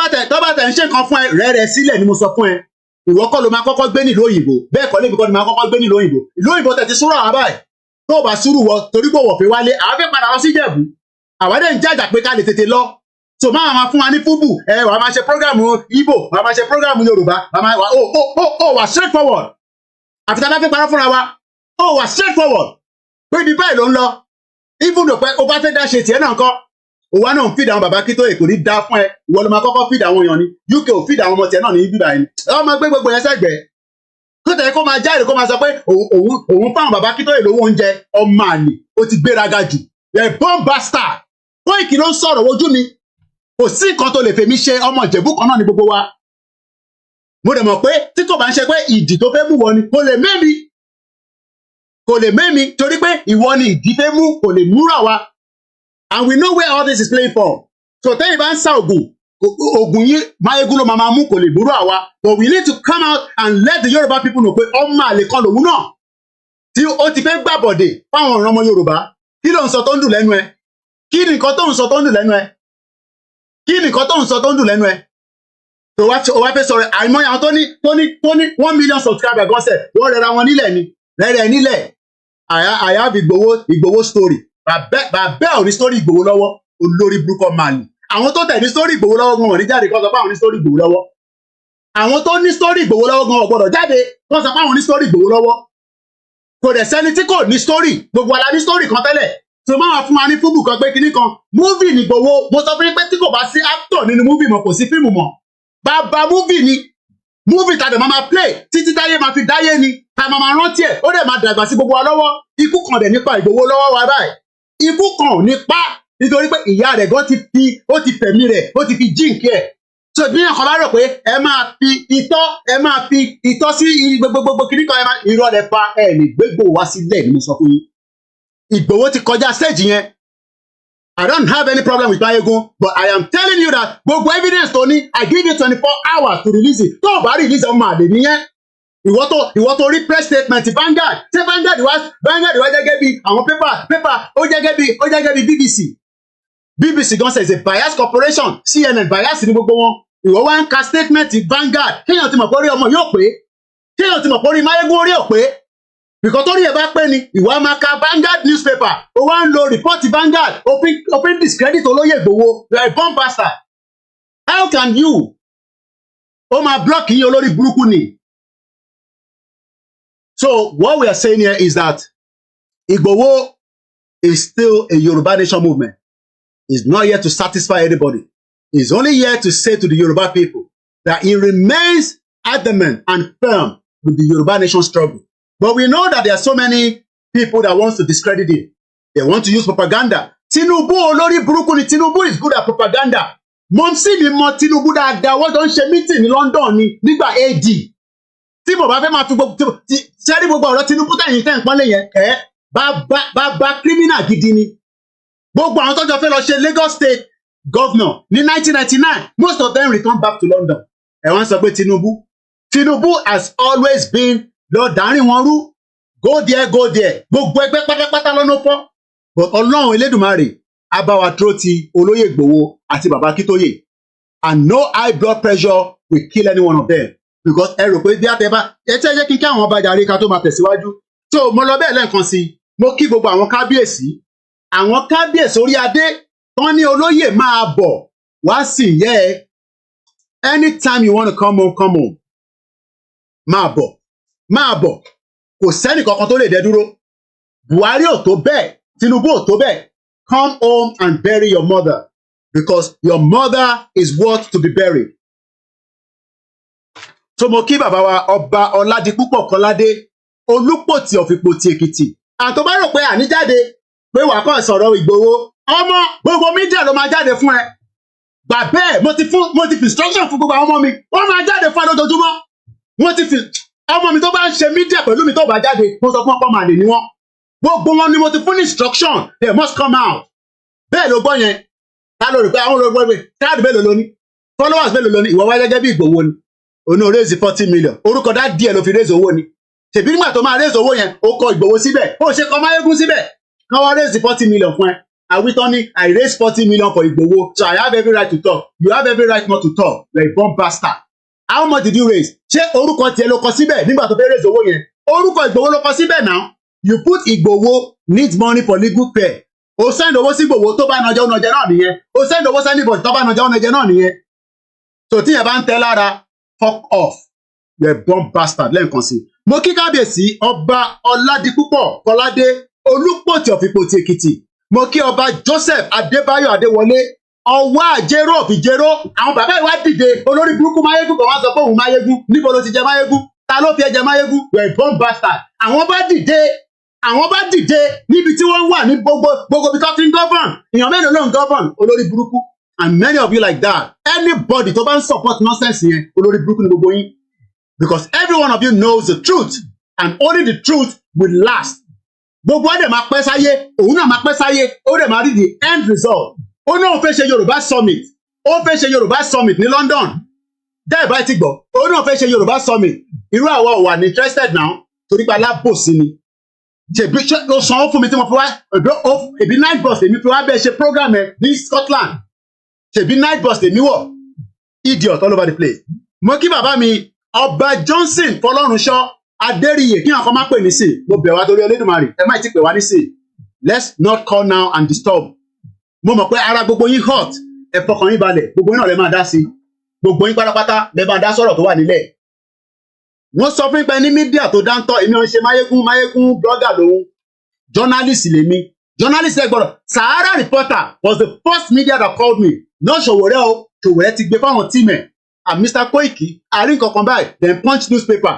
bá tẹ̀ ń ṣe nǹkan fún ẹ rẹ̀ sílẹ̀ ni mo sọ fún ẹ ìwọ kọ́ ló máa kọ́kọ́ gbé nílùú òyìnbó bẹ́ẹ̀ kọ́ lébi kọ́ ni máa kọ́kọ́ gbé nílùú òyìnbó ìlú òyìnbó tẹ̀ ti súnrọ̀ àbá ẹ̀ tó bá súrù wọ torí pé wọ̀ pé wálé àwọn fẹ́ padà lọ sí Ìjẹ̀bú àwọn dẹ̀ ń jàjà pé ká lè tètè lọ so máa fún wa ní fúbù wàá máa ṣe prógrámù Ìgbò wàá máa ṣe prógrámù Yorùbá wà straight forward àfi tá a bá fẹ́ parọ́ fúnra wa wà straight forward pé ibi báyìí ló ń lọ even though pé o bá fẹ́ dá ṣe tiẹ̀ náà kọ́ òwa náà ń fìdí àwọn bàbá Akíntóyè kò ní dá fún ẹ ìwọ ló máa kọ́kọ́ fìdí àwọn èèyàn ní UK ò fìdí àwọn ọmọ tiẹ̀ náà ní bíbá yìí ọmọ gbé gbogbo yẹn sẹ́gbẹ̀ẹ́ tó tẹ̀ kó máa jáde kó máa sọ pé òun fáwọn bàbá Akíntóyè lówó oúnjẹ ọmọ àlè ó ti gbéraga jù bomb bastard Koiki ló ń sọ̀rọ̀ ojú mi kò sí nǹkan tó lè fèmí ṣe ọmọ Ìjẹ̀bú kan náà ní gbogbo wa mo dẹ̀ mọ̀ pé tí kò bá ń ṣe pé ìdì tó fẹ́ mú wọ ni kò lè mẹ́mi torí pé ìwọ ni ìdí fẹ́ mú kò lè múra wa and we know where all this is playing for so tẹ́yìn bá ń sa ògùn yìí máyégún ló máa mú kò lè múra wa but we need to come out and let the Yoruba people know pé ọmọ àlè kan lòun náà tí ó ti fẹ́ gbàbọ̀dè fáwọn ọ̀ràn ọmọ Yorùbá kí ló ń sọ tó ń dùn lẹ́nu ẹ kí ni nǹkan tó ń sọ tó ń dùn lẹ́nu ẹ tó wá fẹ́ sọ̀rọ̀ àìmọye àwọn tó ní 1 million subscribers gọ́sẹ̀ wọ́n rẹra wọn nílẹ̀ ni rẹ̀rẹ̀ nílẹ̀ I have Igboho story bàbá ò ní story Igboho lọ́wọ́ olórí burúkọ màlì àwọn tó tẹ̀ ní story Igboho lọ́wọ́ gan wọn ní jáde kó sọ pé àwọn ní story Igboho lọ́wọ́ àwọn tó ní story Igboho lọ́wọ́ gan wọn gbọ́dọ̀ jáde kó sọ pé àwọn ní story Igboho lọ́wọ́ kò dẹ̀ sẹ́ni tí kò ní story gbogbo ala ní story kan tẹ́lẹ̀ tó máa fún wa ní fúbù kan pé kinní kan movie ní Igboho mo sọ fún yín pé tí kò bá sí actor nínú movie mọ́ kò sí fíìmù mọ́ bàbá movie ni movie tàdé máa play títí táyé máa fi dáyé ni ta máa rántí ẹ̀ ó dẹ̀ máa dàgbà sí gbogbo wa lọ́wọ́ ikú kan dẹ̀ nípa Ìgbòho lọ́wọ́ wa báyìí ikú kan ò nípa nítorí pé ìyá rẹ̀ gan ti fẹ̀mí rẹ̀ ó ti fi jíǹkì ẹ̀ so bí ọkọ̀ bá rò pé ẹ máa fi itọ́ sí gbogbo kìnnì kan ẹ máa irọ́ rẹ̀ pa ẹ̀ lè gbégbò wá sílẹ̀ ni mo sọ fún yín Ìgbòho ti kọjá stage yẹn I don't have any problem with Mayegun, but I am telling you that gbogbo evidence tó ní I give you 24 hours to release it. Tó o bá release ọmọ àdè nìyẹn. Ìwọ tó rí press statement Vanguard. Ṣé Vanguard wá jẹ́gẹ́ bí àwọn paper ó jẹ́gẹ́ bí BBC. BBC gan says a bias corporation CNN bias ní gbogbo wọn. Ìwọ wá ń ka statement Vanguard. Kéèyàn ti mọ̀ pé orí ọmọ yóò pé. Kéèyàn ti mọ̀ pé orí Mayegun orí ò pé. Because torí ẹ bá pẹ́ ni ìwà máa ka Vanguard newspaper ó wá ń lo report Vanguard open discredit olóyè Ìgbòho you are a bomb bastard how can you ó máa block yín olórí burúkú ni. So what we are saying here is that Igboho is still a Yoruba nation movement. It's not here to satisfy anybody. It's only here to say to the Yoruba people that he remains adamant and firm with the Yoruba nation struggle. But we know that there are so many people that want to discredit him. They want to use propaganda. Tinubu olórí burúkú ni Tinubu is good at propaganda. Mọ̀mísí mi mọ̀ Tinubu dáadáa wọ́n jọ ń ṣe meeting ní London ni nígbà AD. Tí mo bá fẹ́ máa fi gbogbo ṣẹ́rí gbogbo ọ̀rọ̀ Tinubu tẹ̀yìn tẹ̀ ń pọ́nlé yẹn bá criminal gidi ni. Gbogbo àwọn tọ́jọ́ fẹ́ lọ ṣe Lagos State governor ní 1999 most of them returned back to London. Ẹ wọ́n sọ pé Tinubu has always been lọ dárin wọn rú go there gbogbo ẹgbẹ́ pátápátá lọ́nà fọ́ but Ọlọ́run Elédùmarè abáwa dúró ti olóyè Ìgbòho àti bàbá Akíntóyè and no high blood pressure will kill any one of them because ẹ rò pé bí àtẹ̀bá ẹ tẹ́ jẹ́ kí àwọn ọba jàre ká tó máa tẹ̀síwájú tó mo lọ bẹ́ẹ̀ lẹ́ẹ̀kan sí mo kí gbogbo àwọn kábíyèsí orí adé tán ní olóyè máa bọ̀ wá sí yẹ ẹ anytime you want to come home máa bọ̀ kò sẹ́nì kankan tó lè dẹ dúró Buhari ò tó bẹ́ẹ̀ Tinubu ò tó bẹ́ẹ̀ come home and bury your mother because your mother is worth to be buried. So mo kí bàbá wa ọba Ọládipúpọ̀ Kọ́ládé Olúpòtì ọ̀fìpòtì Èkìtì àtọ́ bá rò pé àníjáde pé wàá kọ́ sọ̀rọ̀ Ìgbòho ọmọ gbogbo mídíà ló máa jáde fún ẹ gbà bẹ́ẹ̀ mo ti fi instruction fún gbogbo àwọn ọmọ mi wọ́n máa jáde fún ẹ lójoojúmọ́ wọ́n ti fi ọmọ mi tó bá ń ṣe mídíà pẹ̀lú mi tó bá jáde mo sọ fún ọ̀pọ̀ màlè ni wọ́n gbogbo wọn ni mo ti fún instruction they must come out bẹ́ẹ̀ ló gbọ́ yẹn ta ló rò pé àwọn olóògbé káàdì mélòó ló ní followers mélòó ló ní ìwọ wá gẹ́gẹ́ bí Ìgbòho ni Ono raise 40 million. Orúkọ dá díẹ̀ ló fi raise owó ni. Ṣèbí nígbà tó máa raise owó yẹn, ó kọ Ìgbòho síbẹ̀. Ó ṣe kọ Máyégún síbẹ̀. Kan wá raise 40 million fún ẹ. Àwítọ́ ni I raise 40 million for Igboho, so I have every right to talk. You have every right not to talk. You're a bomb bastard. How much did you raise? Ṣé orúkọ tiẹ̀ ló kọ síbẹ̀ nígbà tó fẹ́ raise owó yẹn? Orúkọ Igboho ló kọ síbẹ̀ now. You put Igboho needs money for legal pay. O send owó sí Igboho tó bá nàjẹ́ ọ̀nàjẹ́ náà nìyẹn. O send owó sí anybody tó bá nàjẹ́ ọ̀nàjẹ́ náà nìyẹn. So tí yẹn bá ń tẹ́ lára, fuck off. You're a bomb bastard lẹ́ẹ̀kan sí. Mo kí kábíyèsí ọba Ọládipúpọ̀ Kọ́ládé Olúpòtì ọ̀fìpòtì Èkìtì. Mo kí ọba Joseph Adébáyọ̀ Adéwọlé ọwọ́ àjẹrò òfìjẹrò àwọn bàbá ìwà dìde olórí burúkú Máyégún kan wá sọ pé òun Máyégún níbo ló ti jẹ Máyégún ta ló fi ẹ jẹ Máyégún you're a bomb bastard. Àwọn bá dìde níbi tí wọ́n wà ní gbogbo bí tó ti ń govern èèyàn mélòó ló ń govern olórí burúkú and many of you like that. Anybody tó bá ń support nonsense yẹn olórí burúkú ni gbogbo yín because every one of you knows the truth and only the truth will last. Gbogbo ọdẹ máa pẹ́ sáyé òun náà máa pẹ́ sáyé ó dẹ̀ máa rí the end result. Ó náà fẹ́ ṣe Yorùbá summit ó fẹ́ ṣe Yorùbá summit ní London dẹ́ẹ̀ bá ti gbọ́ ó náà fẹ́ ṣe Yorùbá summit irú àwa ò wà ní interested now torí pé alábòsí ni ṣèbí ó sanwó fún mi tí mo fi wá ẹbí night bus èmi fi wá bẹ́ẹ̀ ṣe program ẹ ní Scotland ṣèbí night bus èmi wọ̀ idiot all over the place. Mo kí bàbá mi Ọba Johnson Fọlọ́runṣọ́ Adéríyè kí àwọn kan máa pè ní sí mo bẹ̀ wá torí Olódùmarè ẹ má ti pè wá ní sí let's not call now and disturb. Mo mọ̀ pé ara gbogbo yín hot ẹ fọkàn yín balẹ̀ gbogbo yín náà lè máa dá sí gbogbo yín pátápátá lè máa dá sọ̀rọ̀ tó wà nílẹ̀. Wọ́n sọ fún pé ní mídíà tó dáńtọ́ èmi ò ń ṣe Máyégún blogger lòun journalist lèmi journalist ẹ gbọ́dọ̀ Sahara Reporter was the first media that called me náà Ṣòwòrẹ́ o Ṣòwòrẹ́ ti gbé fáwọn tíìmẹ̀ and Mr. Koiki àárín kankan báyìí then Punch newspaper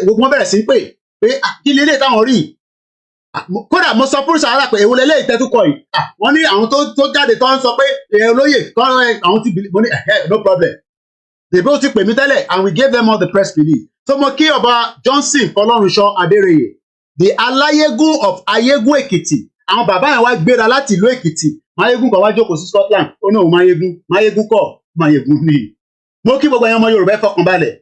gbogbo wọn bẹ̀rẹ̀ sí pé kí lélẹ̀ táwọn rí kódà mo sọ fún Sahara pé èwo lélẹ̀ ìtẹ́tùkọ̀ yìí wọ́n ní àwọn tó jáde tó ń sọ pé olóyè àwọn ti bìlì mo ní no problem the bill ti pè mí tẹ́lẹ̀ and we gave them all the press release. So mo kí ọba Johnson Fọlọ́runṣọ́ Adéríyè the Aláyégún of Ayégún Èkìtì àwọn bàbá yẹn wá gbéra láti ìlú Èkìtì Máyégún kan wá jókòó sí Scotland ó náà Máyégún kọ́ Máyégún ní. Mo kí gbogbo ẹ̀yin ọmọ Yorùbá ẹ fọkàn balẹ̀.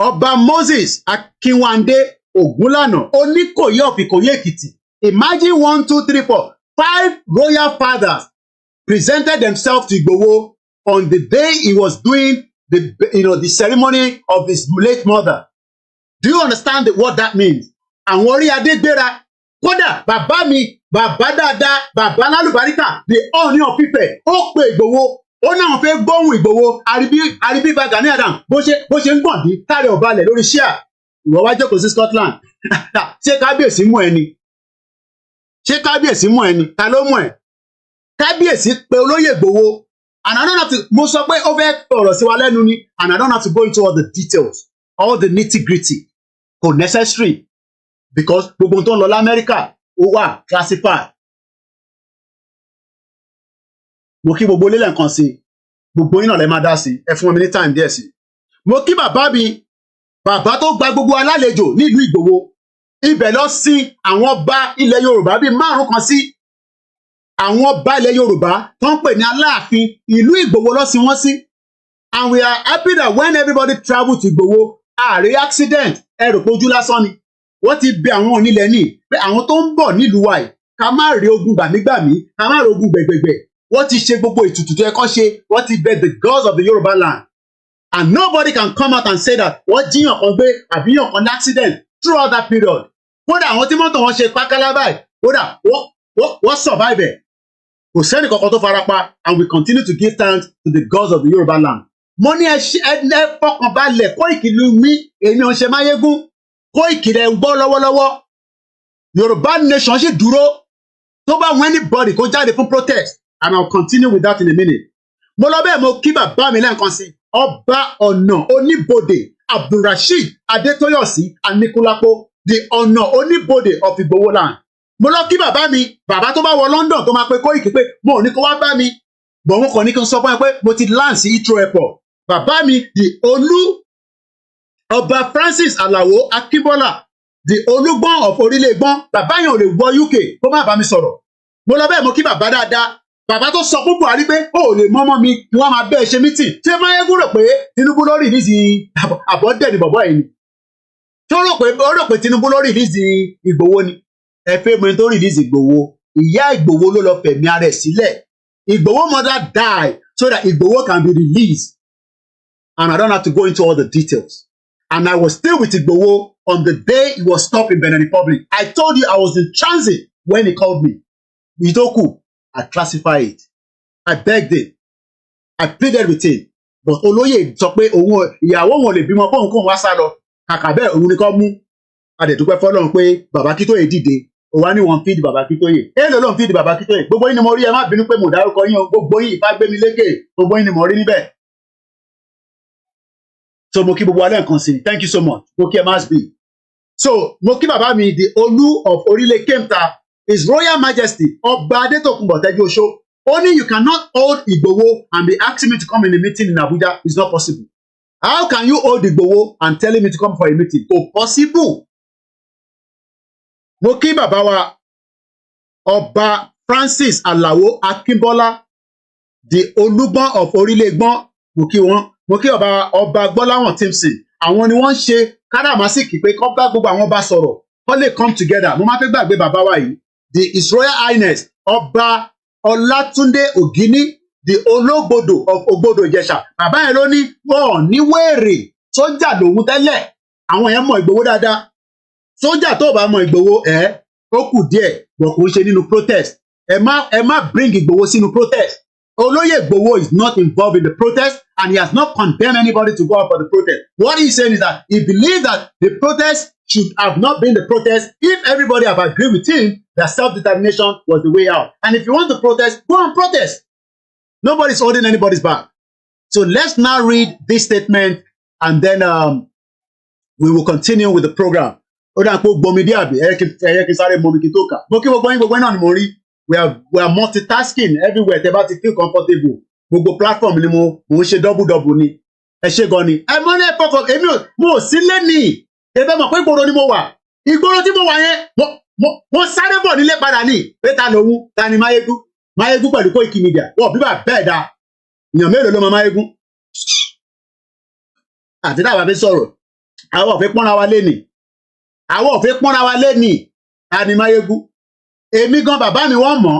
Ọba Moses Akínwándé Ògúnlànà Oníkòyí of Ìkòyí Èkìtì. Imagine 1, 2, 3, 4, 5 royal fathers presented themselves to Igboho on the day he was doing the ceremony of his late mother. Do you understand what that means? Àwọn orí adé gbéra kódà bàbá mi bàbá dáadáa bàbá lálùbáríkà the Ọọ̀ni of Ifẹ̀ ó pe Ìgbòho ó náà fẹ́ gbóhùn Ìgbòho àríbí bá Gani Adams bó ṣe ń gbọ̀n dín káre ọ̀balẹ̀ lórí ṣíà ìwọ wá jókòó sí Scotland ṣé kábíyèsí mú ẹni ta ló mú ẹ kábíyèsí pé olóyè Ìgbòho and I don't have to mo sọ pé ó fẹ́ ọ̀rọ̀ sí wa lẹ́nu ni and I don't have to go into all the details all the nitty-gritty kò necessary because gbogbo tó ń lọ l'Amẹ́ríkà ó wà classified. Mo kí gbogbo lélẹ̀ nǹkan sí gbogbo yín náà lè máa dá sí ẹ fún mi ní time díẹ̀ sí. Mo kí bàbá mi bàbá tó gba gbogbo alálejò nílùú Ìgbòho ibẹ̀ lọ sí àwọn ọba ilẹ̀ Yorùbá bíi 5 kan sí àwọn ọba ilẹ̀ Yorùbá tó ń pè ní Aláàfin ìlú Ìgbòho lọ sí wọ́n sí and we are happy that when everybody travel to Ìgbòho ààrẹ accident ẹrù pójú lásán ni wọ́n ti bẹ àwọn onílẹ̀ ní pé àwọn tó ń bọ̀ nílùú wa yìí ká má rí ogun gbàmígbàmí ká má rí ogun gbẹ̀gbẹ̀gbẹ̀ wọ́n ti ṣe gbogbo ètùtù tó yẹ kán ṣe wọ́n ti bẹ the gods of the Yoruba land and nobody can come out and say that wọ́n jíyàn kan gbé àbí yàn kan ní accident throughout that period kódà àwọn tí mọ́tò wọn ṣe pákálá báyìí kódà wọ́n survive ẹ̀ kò sẹ́ni kankan tó farapa and we continue to give thanks to the gods of the Yoruba land. Mo ní ẹ fọkàn balẹ̀ Koiki lu mí èmi ò ń ṣe Máyégún Koiki rẹ̀ ń gbọ́ lọ́wọ́lọ́wọ́ Yorùbá nation ṣì dúró tó bá wọn anybody kó jáde fún protest and I'll continue with that in a minute. Mo lọ bẹ́ẹ̀ mo kí bàbá mi lẹ́ẹ̀kan sí ọba ọ̀nà oníbodè Abdulrasheed Adétóyọ̀sí Aníkúlápó the ọ̀nà oníbodè of Ìgbòho land. Mo lọ kí bàbá mi bàbá tó bá wọ London tó máa pe Koiki pé mo ò ní kó wá bá mi bọ̀ wọn kàn ní kí n sọ fún ẹ pé mo ti land sí Heathrow airport. Bàbá mi the Olú Ọba Francis Alao Akínbọ́lá the Olúgbọ́n of Orílẹ̀-Ègbọ́n bàbá yẹn ò lè wọ UK kó má bá mi sọ̀rọ̀. Mo lọ bẹ́ẹ̀ mo kí bàbá dáadáa bàbá tó sọ fún Buhari pé ó lè mọ́mọ́ mi ni wọ́n máa bẹ́ẹ̀ ṣe meeting ṣé Máyégún rò pé Tinubu lórí ìdíjì àbọ̀dẹ̀ ni bọ̀bọ̀ yìí ni tí ó rò pé Tinubu lórí ìdíjì Ìgbòho ni ẹ fẹ́ mọ tó rí ìdíjì Ìgbòho ìyá Ìgbòho ló lọ fẹ̀mí ara ẹ̀ sílẹ̀ Ìgbòho mother died so that Ìgbòho can be released and I don't have to go into all the details and I was still with Ìgbòho on the day he was stopped in Benin Republic. I told you I was in transit when he called me. Itoku, I classified it. I begged him. I pleaded with him. But Olóyè sọ pé òun ìyàwó wọn lè bímọ fóun kóun wá sá lọ. Kàkà bẹ́ẹ̀ òun ni kò mú. Adẹ̀dúpẹ́ fọ́lọ́run pé bàbá Kítóyè dìde. Ó wá ní wọ́n fíìdì bàbá Kítóyè. Èèlò ló ń fíìdì bàbá Kítóyè. Gbogbo yín ni mo rí ẹ má bínú pé mo dárúkọ yín o. Gbogbo yín ìfá gbé mi lékè. Gbogbo yín ni mo rí níbẹ̀. So mo kí gbogbo alẹ́ nǹkan sí. Thank you so much. Mo kí ẹ má bí. So mo kí bàbá mi the Olú of Orílẹ̀ Kemta. His Royal Majesty Ọba Adétòkunbọ̀ Tẹ́jú-Oṣó. Only you cannot hold Igboho and be asking me to come in a meeting in Abuja. It's not possible. How can you hold Igboho and telling me to come for a meeting? Oh, possible. Mo kí bàbá wa Ọba Francis Alao Akínbọ́lá, the Olúgbọ́n of Orílẹ̀-Gbọ́n. Mo kí wọn. Mo kí Ọba Gbọ́láhàn Timson. Àwọn ni wọ́n ń ṣe káràmásìkì pé kọ́ bá gbogbo àwọn bá sọ̀rọ̀. Kọ́ lè come together. Mo máa fẹ́ gbàgbé bàbá wa yìí. The His Royal Highness Ọba Ọlátúndé Ògíní, the Ológbòdò of Ògbòdò Ìjẹ̀ṣà. Bàbá yẹn ló ní wọ́n ní wèrè sójà lòun tẹ́lẹ̀. Àwọn yẹn mọ Ìgbòho dáadáa. Sójà tó bá mọ Ìgbòho ó kù díẹ̀ bọ̀ kò ń ṣe nínú protest. Ẹ má bring Ìgbòho sínú protest. Olóyè Ìgbòho is not involved in the protest and he has not condemned anybody to go out for the protest. What he's saying is that he believes that the protest should have not been the protest if everybody have agreed with him that self-determination was the way out. And if you want to protest, go and protest. Nobody's holding anybody's back. So let's now read this statement and then we will continue with the program. We are multitasking everywhere. Tẹ́ bá ti feel comfortable. Gbogbo platform ni mo ń ṣe double ni. Ẹ ṣé gan ni. Ẹ mọ́ ní ẹ fọkàn èmi ò sí lẹ́nìí. Ebe mọ̀ pé ìgboro ni mo wà. Ìgboro tí mo wà yẹn, wọ́n sáré bọ̀ nílé padà ní. Pé ta lòun, ta ni Máyégún? Máyégún pẹ̀lú Koiki Media. Wọ́n bíbà bẹ́ẹ̀ da. Èèyàn mélòó ló mọ Máyégún? Àti táwa fi sọ̀rọ̀. Àwọn ò fi pọ́nra wa lénìí. Àwọn ò fi pọ́nra wa lénìí. Ta ni Máyégún? Èmi gan bàbá mi wọ́n mọ̀.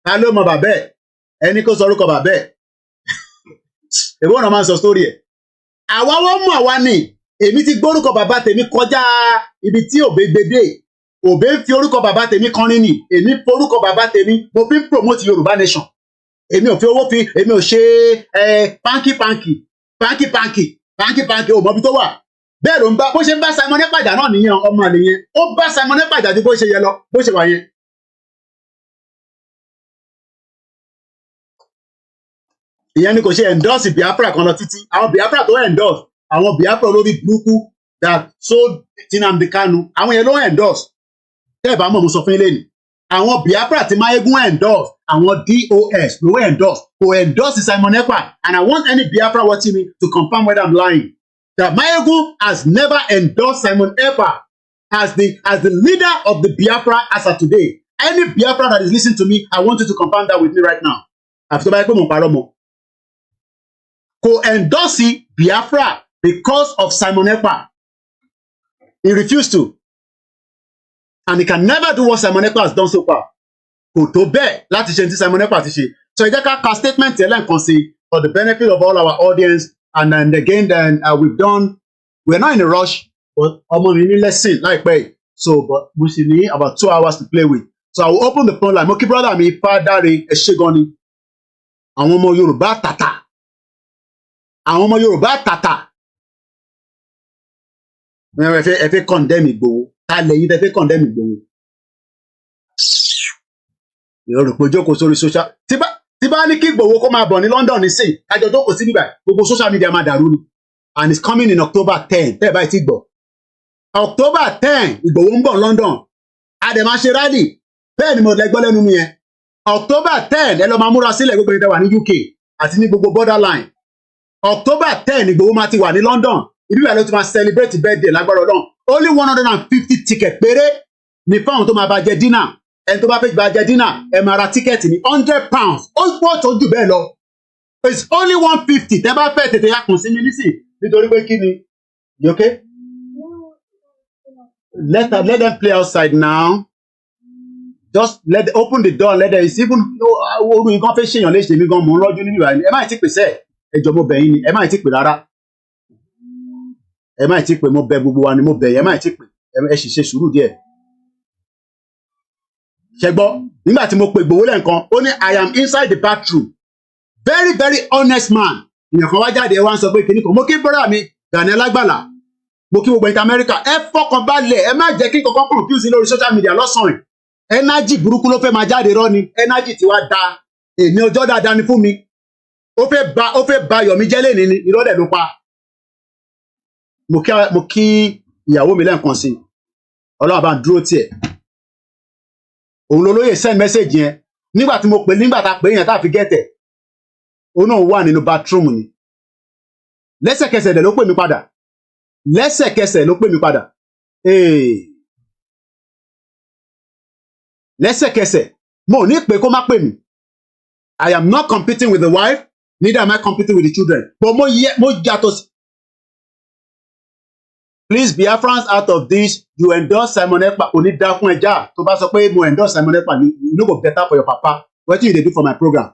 Ta ló mọ bàbá ẹ̀? Ẹni kó sọ orúkọ bàbá ẹ̀. Èwo ọ̀nà máa ń sọ sórí ẹ̀. Àwa wọ́n mọ̀ àwa ni. Èmi ti gbórúkọ bàbá tèmi kọjá ibi tí òbé gbedé. Òbé ń fi orúkọ bàbá tèmi kọrin ni. Èmi forúkọ bàbá tèmi mo fi ń promote Yorùbá nation. Èmi ò fi owó fi èmi ò ṣe pánkì ò mọbi tó wà. Bẹ́ẹ̀ ló ń bá bó ṣe ń bá Simon Ekpaja náà nìyẹn ọmọ àlè yẹn. Ó bá Simon Ekpaja ju bó ṣe yẹ lọ bó ṣe wà yẹn. Ìyẹn ni kò ṣe endorse Biafra kan lọ títí. Àwọn Biafra tó endorse àwọn Biafra lórí burúkú that sold Nnamdi Kanu àwọn yẹn ló endorse tẹ́ ẹ̀ bá mọ̀ mo sọ fún yín lẹ́nu àwọn Biafra tí Máyégún endorse àwọn DOS ló endorse kò endorse Simon Ekpa and I want any Biafra watching me to confirm whether I'm lying that Máyégún has never endorsed Simon Ekpa as the leader of the Biafra as of today. Any Biafra that is listening to me, I want you to confirm that with me right now. Àfi tó bá yẹ pé mo parọ́ mọ́ kò endorse Biafra because of Simon Ekpa. He refused to. And he can never do what Simon Ekpa has done so far. Kò tó bẹ́ẹ̀ láti ṣe tí Simon Ekpa ti ṣe. So ẹ jẹ́ ká ka statement yẹn lẹ́ǹkan sí for the benefit of all our audience and then again we're not in a rush but ọmọ mi ní lesson láìpẹ́ yìí. So but we still need about 2 hours to play with. So I will open the phone line. Mo kí brother mi Fádàrẹ ẹ ṣé gan ni. Àwọn ọmọ Yorùbá tàtà. Àwọn ọmọ Yorùbá tàtà. Ẹ fẹ́ condemn Ìgbòho. Ta lẹ́yìn tẹ́ fẹ́ condemn Ìgbòho. Ìrọ̀rùn pé jókòó sórí social. Tí bá ní kí Ìgbòho kó máa bọ̀ ní London nísìn, kájọ jókòó sí bíbá, gbogbo social media máa dàrú ni. And it's coming in October 10. Tẹ́ ẹ̀ báyìí ti gbọ́. October 10, Ìgbòho ń bọ̀ London. A dẹ̀ máa ṣe rally. Bẹ́ẹ̀ ni mo lẹ gbọ́ lẹ́nu mi yẹn. October 10, ẹ lọ máa múra sílẹ̀ gbogbo ìtẹ́wà ní UK àti ní gbogbo borderline. October 10, Ìgbòho máa ti wà ní London. Ibi ìwà ló ti máa celebrate birthday lágbára Ọlọ́run. Only 150 ticket péré ni fáwọn tó máa bá jẹ dinner. ẹni tó bá fẹ́ gba jẹ dínà ẹ máa ra tíkẹ́ẹ̀tì ní £100 ó pọ̀ tó jù bẹ́ẹ̀ lọ it's only 150 tẹ́ bá fẹ́ tètè yá kùn sí mi nísìn nítorí pé kí ni you okay let them play outside now just open the door let them it's even oru nǹkan fẹ́ ṣèyàn léṣe mi gan mò ń rọ́jú níbi ìwà ẹ má ti pèsè ẹjọ́ mo bẹ̀ yín ni ẹ má ti pè rárá ẹ má ti pè mo bẹ̀ gbogbo wa ni mo bẹ̀ yín ẹ má ti pè ẹ sì ṣe sùúrù díẹ̀ ṣẹgbọ́ nígbà tí mo pe Ìgbòho lẹ́ǹkan ó ní I am inside the bathroom very very honest man ìyẹn kan wá jáde ẹ wá ń sọ pé kìnnì kan mo kí bọ́dà mi Gani Alágbàlá mo kí gbogbo ìta Amẹ́ríkà ẹ fọkàn balẹ̀ ẹ má jẹ́ kí kankan confuse lórí social media lọ́sàn-án ẹnájì burúkú ló fẹ́ máa jáde rọ́ ni ẹnájì tí wàá da èmi ọjọ́ dáadáa ni fún mi ó fẹ́ ba Yọ̀mí jẹ́ lẹ́ni ni ìrọ́lẹ̀ ló pa mo kí ìyàwó mi lẹ́ǹkan sí Ọlọ́run bá ń dúró tiẹ̀ òun lolóyè send message yẹn nígbà tí mo pè nígbà tá a pè yẹn tá a fi gẹ́tẹ̀ òun náà wà nínú bathroom ni lẹ́sẹ̀kẹsẹ̀ dẹ̀ ló pè mí padà lẹ́sẹ̀kẹsẹ̀ ló pè mí padà lẹ́sẹ̀kẹsẹ̀ mo ní pé kó má pè mí I am not competing with the wife neither am I competing with the children but mo yàtọ̀ sí. Please Biafrans out of this you endorse Simon Ekpa kò ní dá fún ẹja tó bá sọ pé mo endorse Simon Ekpa you no go better for your papa wetin you dey do for my program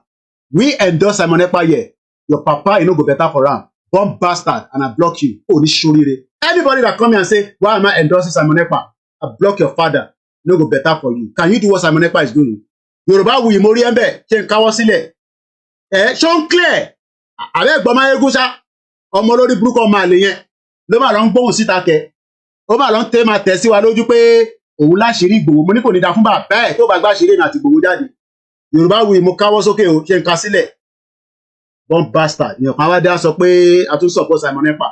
we endorse Simon Ekpa here your papa you no go better for am born bastard and I block you ní ṣoríire anybody that come here and say why am I endorsing Simon Ekpa I block your father no go better for you can you do what Simon Ekpa is doing Yorùbá wuyi mo rí ẹ̀ńbẹ̀ ṣe ń káwọ́ sílẹ̀ ṣó ń clear àbẹ́ ẹ̀gbọ́n máa yégún ṣá ọmọ lórí burúkú ọmọ àlè yẹn ló máa lọ ń gbóhùn síta kẹ ó máa lọ ń máa tẹ̀ sí wa lójú pé òun láṣìírí Ìgbòho mo ní kò ní da fún bàbá ẹ̀ tó bá gbá ṣeré náà àti Ìgbòho jáde Yorùbá wuyi mo káwọ́ sókè o ṣe ń ka sílẹ̀ born bastard ní ọ̀kan wádé á sọ pé a tún support Simon Ekpa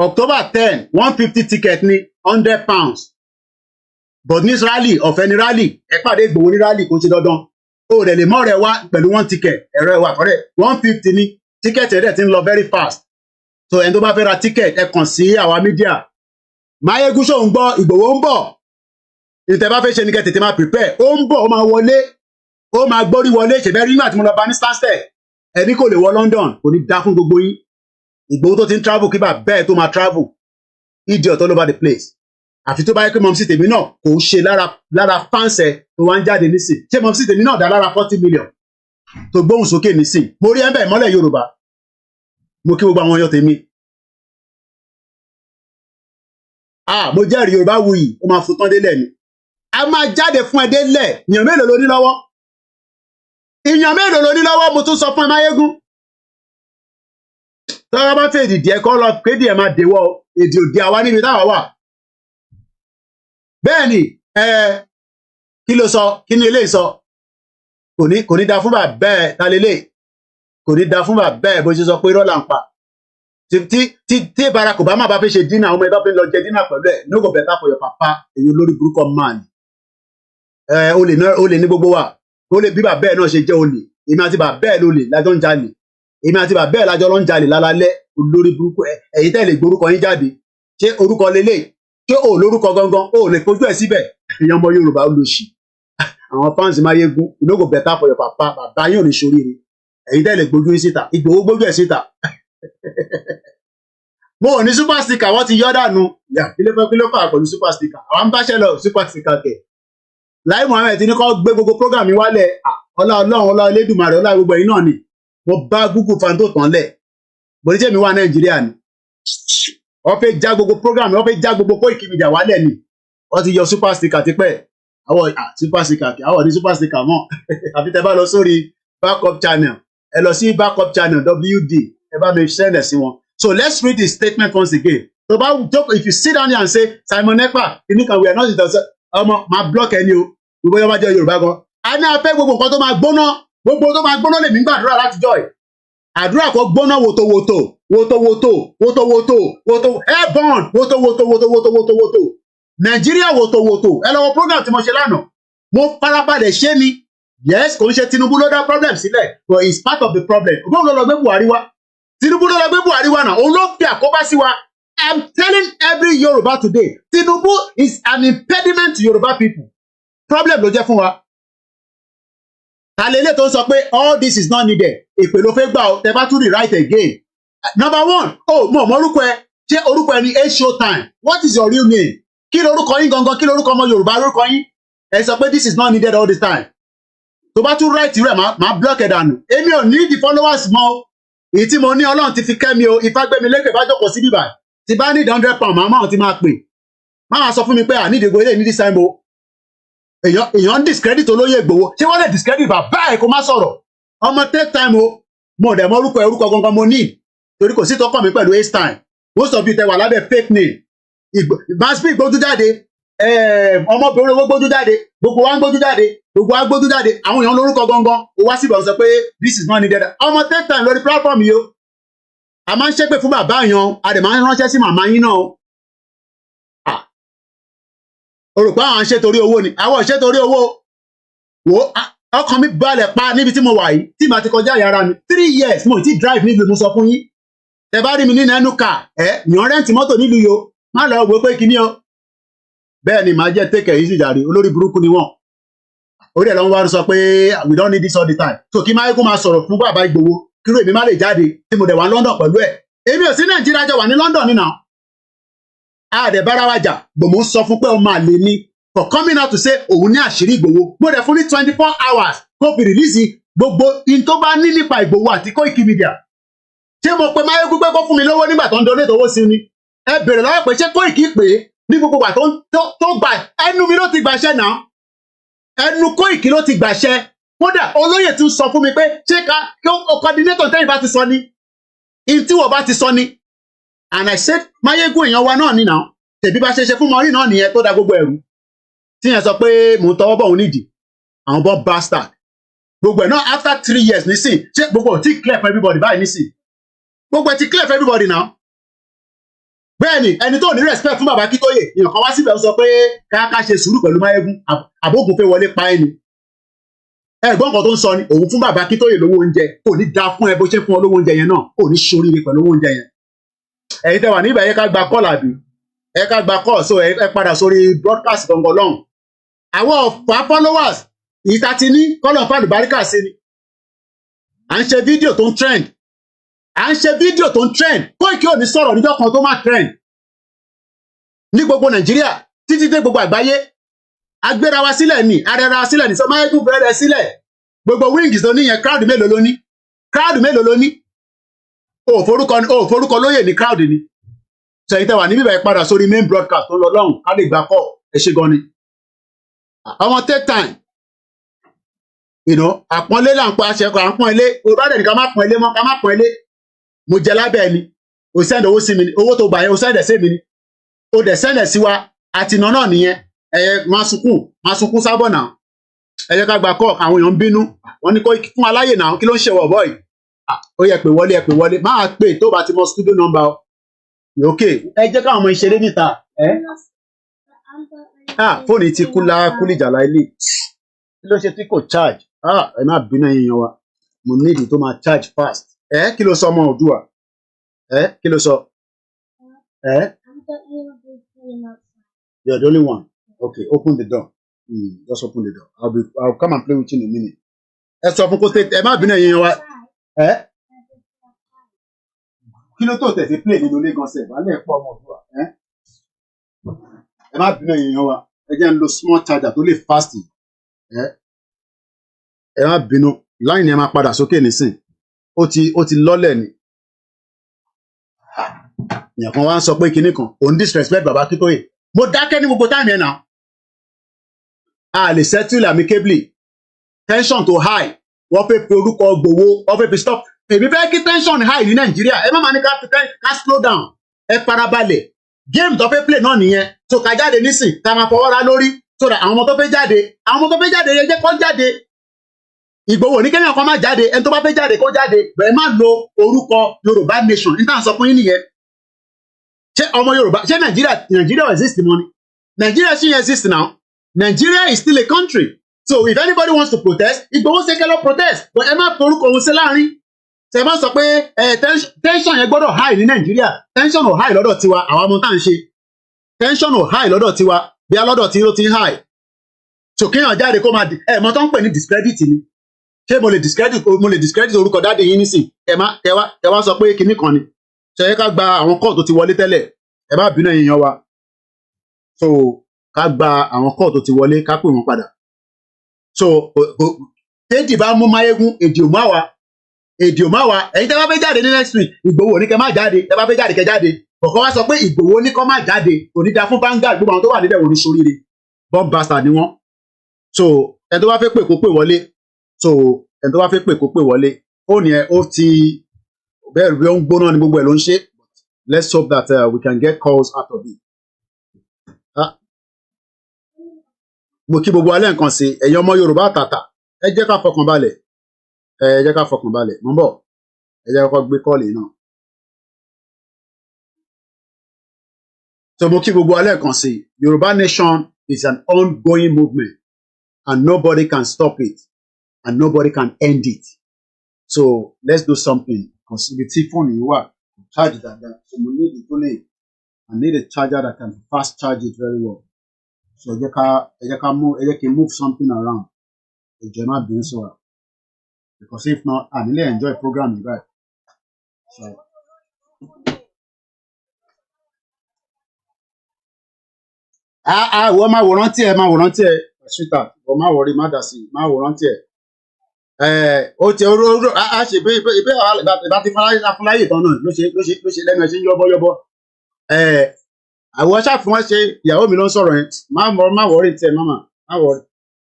October 10 150 ticket ní £100 but ní rally ọ̀fẹ́ ní rally ẹ pàdé Ìgbòho ní rally kò ṣe dandan ó rẹ̀ lè mọ́ rẹ̀ wá pẹ̀lú 1 ticket ẹ̀rọ ẹ̀wà kọ́rẹ́ 150 ní ticket ẹ̀rẹ́ ti ń lọ very fast so ẹni tó bá fẹ́ ra ticket ẹ kàn sí àwa media Mayegun ṣó ń gbọ́ Ìgbòho ń bọ̀ ìtẹ̀ bá fẹ́ ṣe ní kẹ́ tètè máa prepare ó ń bọ̀ ó máa wọlé ó máa gbórí wọlé ṣèbẹ́ rí nígbà tí mo lọ bá ní Stansted ẹni kò lè wọ London kò ní dá fún gbogbo yín Ìgbòho tó ti ń travel kí bá bẹ́ẹ̀ tó máa travel idiot all over the place àfi tó bá yẹ pé mọ̀mísí tèmi náà kò ń ṣe lára fáǹsẹ̀ tó wá ń jáde nísìn ṣé mọ̀mísí tèmi náà dá lára 40 million tó gbóhùn sókè nísìn mo rí ẹ̀ńbẹ̀ ìmọ́lẹ̀ Yorùbá mo kí gbogbo àwọn ọyọ tèmi mo jẹ́rìí Yorùbá wuyì ó máa fún tán délẹ̀ ni a máa jáde fún ẹ délẹ̀ èèyàn mélòó ló ní lọ́wọ́ èèyàn mélòó ló ní lọ́wọ́ mo tún sọ fún ẹ Máyégún tọ́wọ́ bá fẹ́ ìdìdì ẹ̀kọ́ lọ kéde ẹ̀ máa dèwọ́ èdè òde àwa níbi táwa wà bẹ́ẹ̀ ni kí ló sọ kí ni eléyìí sọ kò ní da fún bàbá ẹ̀ ta lélẹ̀ kò ní da fún bàbá ẹ̀ bó ṣe sọ pé rọ́là ń pa tí Barack Obama bá fẹ́ ṣe dínà ọmọ ẹ̀ bá fẹ́ lọ jẹ dínà pẹ̀lú ẹ̀ no go better for your papa èyí olórí burúkọ man olè ní gbogbo wa olè bí bàbá ẹ̀ náà ṣe jẹ́ olè èmi àti bàbá ẹ̀ lólè lájọ́ ń jalè èmi àti bàbá ẹ̀ lájọ́ ló ń jalè lálálẹ́ olórí burúkú ẹ̀yin tẹ́lẹ̀ gbórúkọ yín jáde ṣé orúkọ lélẹ̀ ṣé ò lórúkọ gangan ò lè fojú ẹ̀ síbẹ̀ èèyàn ọmọ Yorùbá olóṣì àwọn fans Máyégún you no go better for your papa bàbá yín ò ní ṣoríire ẹ̀yin tẹ́lẹ̀ gbójú yín síta Ìgbòho gbójú ẹ̀ síta mo ò ní super sticker wọ́n ti yọ́ dànù yà kí ló fà pẹ̀lú super sticker àwọn ń báṣẹ́ lọ super sticker kẹ̀ Láì Muhammed ti ní kó gbé gbogbo program mi wálẹ̀ ọlá Ọlọ́run ọlá Elédùmarè ọlá gbogbo ẹ̀yin náà ni mo bá Google fan tó tán lẹ̀ bó ní jẹ́ mi wà Nàìjíríà ni wọ́n fẹ́ já gbogbo program wọ́n fẹ́ já gbogbo Koiki Media wálẹ̀ ni wọ́n ti yọ super sticker tipẹ́ àwọn super sticker kì àwọn ní super sticker mọ́ àfi tẹ́ bá lọ sórí backup channel ẹ lọ sí backup channel WD ẹ bá mi send ẹ̀ sí wọn. So let's read the statement once again. So if you sit down here and say Simon Ekpa we are not my block ẹni o gbogbo yọba jẹ Yorùbá gan a ní afẹ́ gbogbo nǹkan tó máa gbóná lèmi ń gbàdúrà látijọ́ ẹ̀ àdúrà kó gbóná wòtòwòtò airborne wòtòwòtò Nàìjíríà wòtòwòtò ẹ lọ́wọ́ program tí mo ṣe lánàá mo farabalẹ̀ ṣé ni yes kò ń ṣe Tinubu ló dá problem sílẹ̀ but it's part of the problem ògbóhùn ló lọ gbé Buhari wá Tinubu ló lọ gbé Buhari wá náà òun ló fi àkóbá sí wa. I'm telling every Yoruba today, Tinubu is an impediment to Yoruba people. problem ló jẹ́ fún wa. Talele tó sọ pé all this is not needed èpè ló fẹ́ gbà ó tẹ bá tún rewrite again. Number one, mo mọ orúkọ ẹ ṣé orúkọ ẹ ní A Showtime, what is your real name? Kí lorúkọ yín gangan, kí lorúkọ ọmọ Yorùbá lorúkọ yín? Ẹ sọ pé this is not needed all the time. Tó bá tún write rẹ̀ máa block ẹ̀ dànù. Èmi ò ní the followers mọ́ o. Èyí tí mo ní Ọlọ́run ti fi kẹ́ mi o, Ifágbémi lékè bá jókòó sí bíbà. Tí bá ní £100 màmá ti máa pè. Máa sọ fún mi pé à nídìí gbogbo ilé ní this time o. Èèyàn discredit olóyè Ìgbòho. Ṣé wọ́n lè discredit bàbá ẹ̀ kó má sọ̀rọ̀? Ọmọ take time o. Mo dẹ̀ mọ orúkọ gangan mo ní. Torí kò sí tọkàn mi pẹ̀lú waste time. Most of you tẹ wà lábẹ́ fake name. Maspi gbójú jáde. Ọmọbìnrin owó gbójú jáde. Gbogbo wa ń gbójú jáde. Gbogbo wa gbójú jáde. Àwọn èèyàn lórúkọ gangan. Ó wá síbẹ̀ sọ pé this is not needed. Ọmọ take time lórí platform yìí o. A máa ń ṣépè fún bàbá yan. A dẹ̀ máa ń ránṣẹ́ sí màmá yín náà o. Orúkọ àwọn ṣe torí owó ni. Àwọn ṣe torí owó. Wo ọkàn mi balẹ̀ pa níbi tí mo wà yìí. Tí màá ti kọjá yàrá mi. 3 years mo ti drive nílùú mo sọ fún yín. Tẹ bá rí mi nínú ẹnu kà yàn rẹ́ǹtì mọ́tò nílùú yìí o. Má lọ wò pé kíní o. Bẹ́ẹ̀ ni màá jẹ́ take it easy jàre. Olórí burúkú ni wọ́n. Orí ẹ̀ lọ́n wá sọ pé we don't need this all the time. So kí máa kó máa sọ̀rọ̀ fún bàbá Ìgbòho. Kíró èmi má lè jáde tí mo dẹ̀ wá London pẹ̀lú ẹ̀. Èmi ò sí Nàìjíríà jọ wà ní London nínà. Àdẹ̀ bára wa jà. Gbòmò sọ fún pé ọmọ àlè ni for coming out to say òun ní àṣírí Ìgbòho. Mo dẹ̀ fún ní 24 hours kó fi release gbogbo in tó bá ní nípa Ìgbòho àti Koiki Media. Ṣé mo pe Máyégún pé kó fún mi lówó nígbà tó ń donate owó sí ni? Ẹ bèrè lọ́wọ́ pé ṣé Koiki pè é ní gbogbo ìgbà tó gbà ẹnu mi ló ti gbàṣẹ náà. Ẹnu Koiki ló ti gbàṣẹ. Kódà olóyè tún sọ fún mi pé ṣé kí coordinator tẹ́yìn bá ti sọ ni? In tí wọ́n bá ti sọ ni? And I said Máyégún èèyàn wa náà nínà. Tèbí bá ṣe fún mọ́rí náà nìyẹn tó da gbogbo ẹ̀rù. Tí yẹn sọ pé mò ń tọwọ́ bọ̀ òun nídìí. Àwọn bọ́ bastard. Gbogbo ẹ̀ náà after 3 years nísìn ṣé gbogbo ò tí clear for everybody báyìí nísìn? Gbogbo ẹ̀ ti clear for everybody now. Bẹ́ẹ̀ni ẹni tó ní respect fún bàbá Akíntóyè èèyàn kan wá síbẹ̀ sọ pé ká ṣe sùúrù pẹ̀lú Máyégún àbógun fẹ́ wọlé pa ẹni. Ẹ̀gbọ́n kan tó ń sọ ni òun fún bàbá Akíntóyè lówó oúnjẹ kò ní da fún ẹ bó ṣe fún ọ lówó oúnjẹ yẹn náà kò ní ṣoríire pẹ̀lú owó oúnjẹ yẹn. Ẹ̀yin tẹ́ wà níbẹ̀ yẹ ká gba call àbí ẹ ká gba call so ẹ padà sórí broadcast gangan lọ́hùn. Àwọn ọ̀fà followers ìta ti ní kọ́lọ̀ fàlù baríkà sí ni. À ń ṣe fídíò tó ń trend. Koiki ò ní sọ̀rọ̀ níjọ́ kan tó má trend. Ní gbogbo Nàìjíríà títí dé gbogbo àgbáyé. Agbéra wa sílẹ̀ ni, arẹra wa sílẹ̀ ni, sọ Máyégún bẹ̀rẹ̀ sílẹ̀. Gbogbo wings tó ní yẹn crowd mélòó ló ní? O forúkọ lóyè ní crowd ni. Sẹ́yìn tẹ́wà ní bíbẹ̀ padà sórí main broadcast tó lọ lọ́hùn ká lè gbà kọ́ ẹ ṣe gan ni. Ọmọ take time. Àpọ́nlé là ń pa aṣẹ kan àpọ́n ilé. Olùbádẹ́ ni ká má pọ́n ilé mọ́ ká má pọ́n ilé. Mo jẹ lábẹ́ ẹni. O send owó sí mi ni. Owó tó gbà yẹn o send ẹ̀ sí mi ni. O dẹ̀ send ẹ̀ sí wa. Àtìná náà nìyẹn. Máa sunkún sábọ̀ náà. Ẹ jẹ́ ká gba kọ́ àwọn èèyàn ń bínú. Wọ́n ní kó fún aláyè náà kí ló ń ṣe wọ̀ bọ́ọ̀ì. Ó yẹ pé wọlé. Máa pè tó bá ti mọ studio number o. Ok, ẹ jẹ́ káwọn ọmọ ìṣeré níta. Fóònù ti kúlìjàlá ilé. Kí ló ṣe tí kò charge? Ẹ má bínú èèyàn wa. Mo nídìí tó máa charge fast. Kí ló sọ ọmọ Oòduà? Kí ló sọ? You're the only one. Okay, open the door. Just open the door. I'll come and play with you in a minute. Ẹ sọ fún kó tètè ẹ má bínú èèyàn wa. Kí ló tó tẹ̀sí play nínú ilé gan sẹ̀ wálé ẹ̀pọ̀ ọmọ Oòduà? Ẹ má bínú èèyàn wa. Ẹ jẹ́ ń lo small charger tó lè fast. Ẹ má bínú line yẹn máa padà sókè nísìn. Ó ti lọ́lẹ̀ ni. Èèyàn kan wá ń sọ pé kinní kan òun disrespect bàbá Akíntóyè. Mo dákẹ́ ní gbogbo time yẹn náà. A lè settle amicably. Tension to high. Wọ́n fẹ́ pe orúkọ Ìgbòho. Wọ́n fẹ́ pe stop. Èmi fẹ́ kí tension high ní Nàìjíríà. Ẹ má máa ní ká slow down. Ẹ farabalẹ̀. Game tó fẹ́ play náà nìyẹn. So ká jáde nísìn. Ká máa fọwọ́ ra lórí. So that àwọn ọmọ tó fẹ́ jáde. Yẹ jẹ́ kó jáde. Ìgbòho ní kéèyàn kan má jáde. Ẹni tó bá fẹ́ jáde kó jáde. Bẹ̀rẹ̀ má lo orúkọ Yorùbá nation. Níta sọ fún yín nìyẹn. Ṣé ọmọ Yorùbá ṣé Nigeria exist mọ́ ni? Nigeria still exist now. Nigeria is still a country. So if anybody wants to protest, Igboho ṣe kẹ́ lọ protest. But ẹ má forúkọ òun sí láàrin. Ṣé ẹ má sọ pé tension yẹn gbọ́dọ̀ high ní Nigeria. Tension ò high lọ́dọ̀ tiwa àwọn ọmọ tá à ń ṣe. Tension ò high lọ́dọ̀ tiwa bí a lọ́dọ̀ tí ló ti high. so kéèyàn jáde kó máa mọ tó ń pè ní discredit ni ṣé mo lè discredit orúkọ dáàdi yín nísìn ẹ wá sọ pé kinní kan ni ṣe yẹ ká gba àwọn kọ́ọ̀ tó ti wọlé tẹ́lẹ̀ ẹ bá bínú èèyàn wa so ká gba àwọn kọ́ọ̀ tó ti wọlé ká pè wọ́n padà so téèdì bá mú Máyégún èdè òmù àwa ẹ̀yin tẹ́ bá fẹ́ jáde ní next week Ìgbòho ní kẹ́ má jáde tẹ́ bá fẹ́ jáde kẹ́ jáde kọ̀ọ̀kan wá sọ pé Ìgbòho ní kọ́ má jáde kò ní da fún Vanguard gbogbo àwọn tó wà níbẹ̀ wò ní soríire bomb bastard ni wọ́n so ẹni tó bá fẹ́ pè kó pè wọlé fóònù ẹ ó ti bẹ́ẹ̀ rí ó ń gbóná ní gbogbo ẹ̀ ló ń ṣe let's hope that we can get calls out of it. Mo kí gbogbo alẹ́ nǹkan sí ẹ̀yin ọmọ Yorùbá àtàtà ẹ jẹ́ ká fọkàn balẹ̀ mọ́ bọ̀ ẹ jẹ́ kọ́kọ́ gbé kọ́ọ̀lì náà. So mo kí gbogbo alẹ́ nǹkan sí Yorùbá nation is an ongoing movement and nobody can stop it and nobody can end it. So let's do something. Possibility phone you are charge that. So we need it only. I need a charger that can fast charge it very well. So I can move something around. The journal doing so. Because if not, I really enjoy programming, right? So wọ́n máa wòrán tí ẹ sweetheart wọ́n máa wọrí má dà sí máa wòrán tí ẹ. Ó ti oró a ṣe ìbé ìbá ti fúnláyè tán náà ló ṣe lẹ́nu ẹ̀ ṣe ń yọ́bọ́yọ́bọ́ àwọn ṣàfihàn wọn ṣe ìyàwó mi ló ń sọ̀rọ̀ yẹn má wọrí tiẹ̀ mama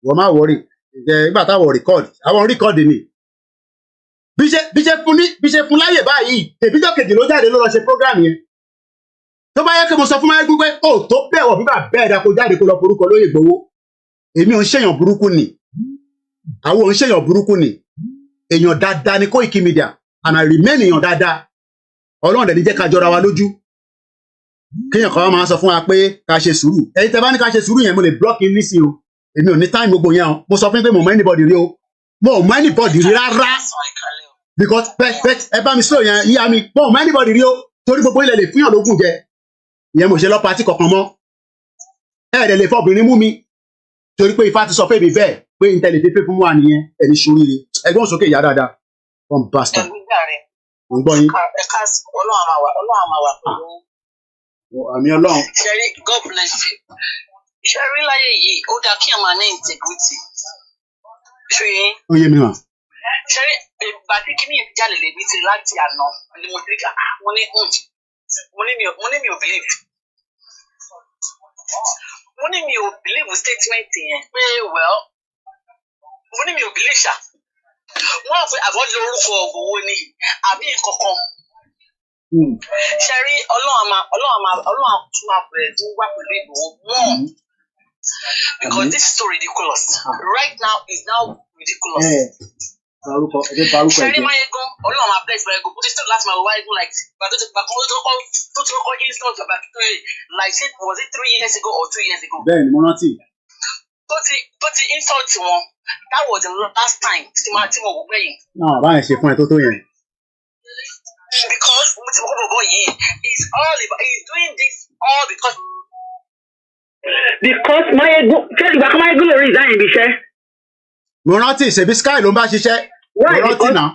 wọ́n má wọrí ìgbà táwọn rìkọ́ọ̀dì ni bí ṣe fún láyè báyìí tèbíjọ́ kejì ló jáde ló lọ ṣe program yẹn tó bá yẹ kí mo sọ fún Máyégún pé ó tó bẹ̀wọ̀ bíbà bẹ́ẹ̀ dá kó jáde kó lọ forúkọ lóyè Ìgbòho èmi ò ń ṣèyàn burúkú ni àwọn ò ń ṣèyàn burúkú ni èèyàn dáadáa ni Koiki Media and I remain èèyàn dáadáa Ọlọ́run dẹ̀ ní jẹ́ ká jọra wa lójú kéèyàn kan máa sọ fún wa pé ká ṣe sùúrù ẹ̀yin tẹ́ bá ní ká ṣe sùúrù yẹn mo lè block in nísìnyí o èmi ò ní time gbogbo yẹn o mo sọ fún pé mo mọ anybody rí o mo mọ anybody rí rárá because ẹ bá mi slow yẹn yíya mi mo mọ anybody rí o torí gbogbo ilẹ̀ lè fúnyàn lógún jẹ ìyẹn mo ṣe lọ pati kankan mọ́ ẹ̀ẹ́dẹ̀ lè fọbìnrin mú mi torí pé Ifá ti sọ pé mi bẹ́ẹ̀ pé n tẹ̀lé pépé fún wa nìyẹn ẹni ṣoríire ẹgbọ́n sókè ìyá dáadáa one bastard mo ń gbọ́ yín.
Ọlọ́run máa wà pẹ̀lú.
Àmì Ọlọ́run.
Ṣẹ́rí God bless you. Ṣẹ́rí láyé yìí ó dáa kí ẹ̀ máa ní integrity. Ṣé yín?
Ó yé mi mà.
Ṣẹ́rí ìgbà tí kíní ìjàlè lè ní ti láti àná ni mo ti rí ká mo ní mi ò believe. Mo ní mi ò believe statement yẹn pé well mo ní mi ò believe ṣá. Wọ́n á fẹ́ àbọ̀dé orúkọ Ìgbòho ni àbí nǹkankan. Ṣẹ́rí Ọlọ́run tún máa bẹ̀rẹ̀ tí wá pẹ̀lú Ìgbòho more because this is so ridiculous. Right now is now ridiculous. Ṣẹ́rí Máyégún Ọlọ́run máa bless Máyégún bó ti sọ láti máa wá Máyégún like gbàtó ti gbà kan tó ti kọ́kọ́ insult bàbá tó yẹ like say was it 3 years ago or 2 years ago.
Bẹ́ẹ̀ni mo rántí.
Tó ti insult wọn that was the last time tí mo wò gbẹ̀yìn.
Náà báyìí ṣe fún ẹ tó yẹn.
Because mo ti mọ kó bọ̀bọ̀ yìí is doing this all because Máyégún fẹ́ẹ́ ìgbà kan Máyégún lè rí ìdáyìn ibi iṣẹ́.
Mo rántí ìṣèbí Sky ló ń bá ṣiṣẹ́. Mo rántí náà.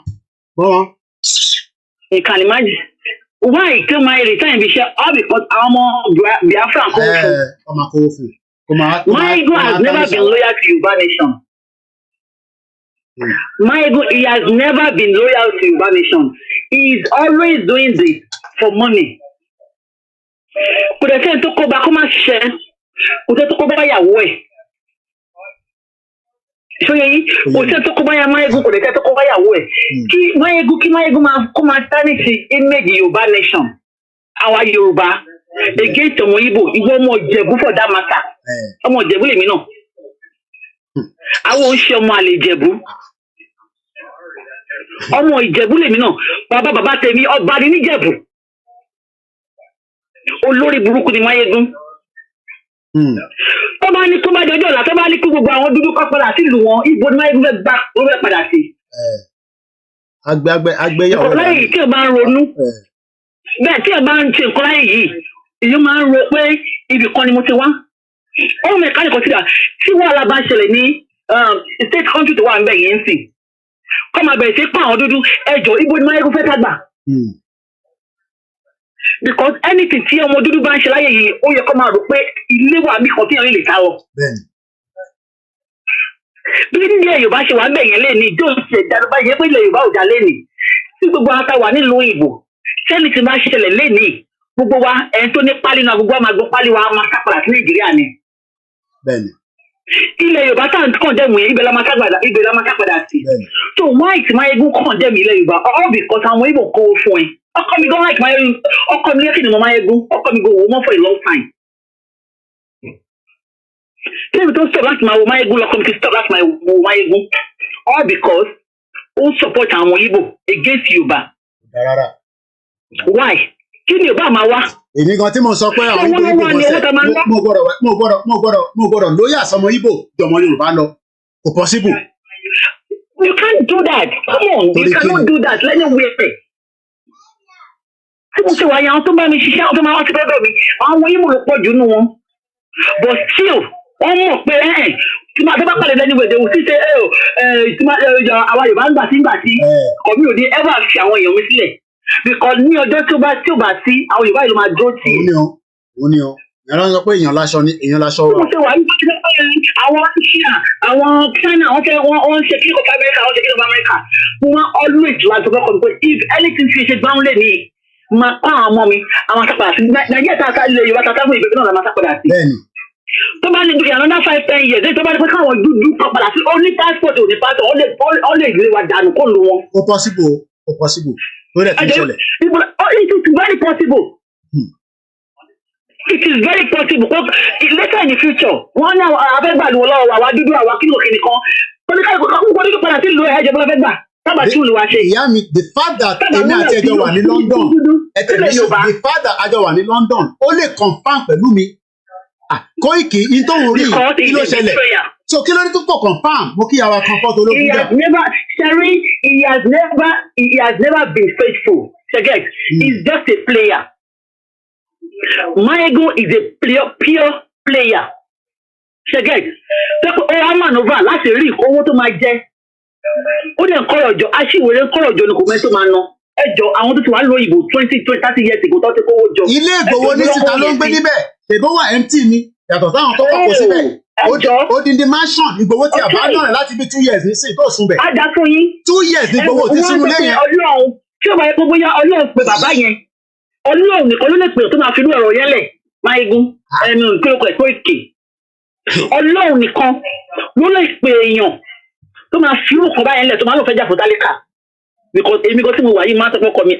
Ìkànnì májì. Why kí máa resign ibi iṣẹ́ all because àwọn ọmọ Biafra kò fún.
Ọmọ kò fún.
Máyégún has never been loyal to Yorùbá nation. Máyégún he has never been loyal to Yorùbá nation. He is always doing this for money. Kò dẹ̀ sẹ́ni tó kó bá kó má ṣiṣẹ́. Kò sẹ́ni tó kó bá yàwó ẹ̀. Ṣóyè yìí, kò sẹ́ni tó kó bá yà Máyégún kò dẹ̀ sẹ́ni tó kó bá yàwó ẹ̀. Kí Máyégún máa tarnish image Yorùbá nation. Àwa Yorùbá against ọmọ Igbo ìwọ ọmọ Ìjẹ̀bú for that matter. Ọmọ Ìjẹ̀bú lèmi náà. Àwọn ò ń ṣe ọmọ àlè Ìjẹ̀bú. Ọmọ Ìjẹ̀bú lèmi náà. Bàbá tèmi ọba ni níjẹ̀bú. Olórí burúkú ni Máyégún. Tó bá ní kó bá jọjọ́ ọ̀la tó bá ní kí gbogbo àwọn dúdú kọ́ padà sílùú wọn ibo ni Máyégún fẹ́ gbà ó fẹ́ padà sí.
Agbẹ́yàwó
rẹ̀. Láyé tí o bá ń ronú bẹ́ẹ̀ tí o bá ń ṣe nǹkan láyé yìí èyí máa ń ro pé ibì kan ni mo ti wá All mechanic consider tí wàhálà bá ṣẹlẹ̀ ní state country tó wà ń bẹ̀ yẹn ń sìn. Kọ́ máa bẹ̀rẹ̀ sí pa àwọn dúdú ẹjọ́ ibo ni Máyégún fẹ́ tàgbà. Because anything tí ọmọ dúdú bá ń ṣe láyé yìí ó yẹ kó máa rò pé ilé wà mí kan tí èèyàn lè sá lọ. Bí ilé Yorùbá ṣe wà ń bẹ̀ yẹn léni ìjọ ìṣẹ̀ ìdádọ́bá yẹn pé ilẹ̀ Yorùbá ò dá léni. Tí gbogbo àwọn táwa nílùú ìbò sẹ́ni tí máa ṣẹlẹ̀ léni gbogbo wa ẹni tó ní pálí náà gbogbo wa máa gbọ́ pálí wa máa sápàdà sí Nàìjíríà ni. Ilẹ̀ Yorùbá tá à ń kàn dẹ́mu yẹn ibẹ̀ la máa sápàdà sí. So why tí Máyégún kàn dẹ́mu ilẹ̀ Yorùbá all because àwọn Ìgbò kó fún ẹ. Ọkọ mi gan like Máyégún ọkọ mi lẹ́kìn ní mo Máyégún ọkọ mi go wò mọ́ for a long time. Kíni tó stop láti máa wo Máyégún lọ́kọ mi ti stop láti máa wo Máyégún all because ó support àwọn Ìgbò against Yorùbá. Why? Kí ni Yorùbá máa wá?
Èmi gan tí mo sọ pé àwọn Ìgbò mo gbọ́dọ̀ lóyè àsọmọ Ìgbò jọmọ Yorùbá lọ kò possible.
You can't do that. Come on, you cannot do that. Let me wait. Tí mo ṣe wáyé àwọn tó bá mi ṣiṣẹ́ àwọn tó máa wá sí bẹ́ẹ̀ mi àwọn Ìgbò ló pọ̀ jù nù wọn. But still wọ́n mọ̀ pé tí máa tó bá pàdé lẹ́nu ìwé ìdèwò sí ṣe àwa Yorùbá ń gbà sí kọ̀mí òde ever fi àwọn èèyàn mi sílẹ̀. Because ní ọjọ́ tí ó bá sí àwọn Yorùbá ìlú máa dúró tì í.
Ó ní o ìyẹn ló ń sọ pé èèyàn láṣọ wa.
Mo ṣe wà ní àwọn Asia àwọn China wọ́n ṣe kílíkọ̀ fún Amẹ́ríkà wọ́n ṣe kílíkọ̀ fún Amẹ́ríkà wọ́n always láti ọkọ̀ pé if anything fi ṣe gbáhùn lè ní máa pa àwọn ọmọ mi àwọn asápadà sí Nàìjíríà tá a sá ilé Yorùbá tá a sá fún ìbẹ̀rẹ̀ náà la máa sápadà sí. Tó bá ní dúkì another 5-10 years tó bá ní pé káwọn dúdú kan padà sí ó ní passport ò ní passport ó lè lè wa dànù kó lu wọn.
Ó possible. It is
very possible. It is very possible because later in the future wọ́n ní àwọn afẹ́gbàlù ọlọ́wọ́ àwa dúdú àwa kílò kìnìún kan oníkàlùkù kan kúkú oníkàlùkù padà sí ìlú ẹ̀jẹ̀ bọ́lá fẹ́ gbà tábà tí olùwà ṣe.
Ìyá mi the fact that èmi àti ẹjọ́ wà ní London the fact that àjọ wà ní London ó lè confirm pẹ̀lú mi Koiki in tó ń rí kí ló ṣẹlẹ̀ so kí ló ní tó pọ̀ confirm mo kí àwa kan fọ́tò ológun jà.
He has never been faithful. He's just a player. Máyégún is a pure player. Ṣẹ́gẹ̀t tẹ́kọ̀ ó wá manova láti rí owó tó máa jẹ́. Ó dẹ̀ ń kọ́rọ̀ jọ aṣíwèrè ń kọ́rọ̀ jọ ni kò mẹ́ tó máa ná. Ẹjọ́ àwọn tó ti wà lóyìnbó 20-30 years ago tó ti kówó jọ.
Ilé Ìgbòho ní síta ló ń gbé níbẹ̀. Èbó wà empty ni yàtọ̀ sáwọn tó kọ̀ kó síbẹ̀. Odindi mansion Ìgbòho ti àbádọ́rẹ̀ láti bí 2 years nísìnyí tó sùn bẹ̀.
Á dá fún yín.
2 years ní Ìgbòho ti sínú ilé yẹn.
Ọlọ́run tí ó bá yẹ kó bóyá Ọlọ́run pe bàbá yẹn. Ọlọ́run nìkan ló lè pè tó máa fi irú ọ̀rọ̀ yẹn lẹ̀ Máyégún ẹnu ìpínlẹ̀ ẹ̀kọ́ ìkè. Ọlọ́run nìkan ló lè pè èèyàn tó máa fi irú kan báyẹn lẹ̀ tó máa lọ fẹ́ jà fún tálíkà. Because èmi kan tí mo wà yìí máa tọ́pọ̀ kọ mi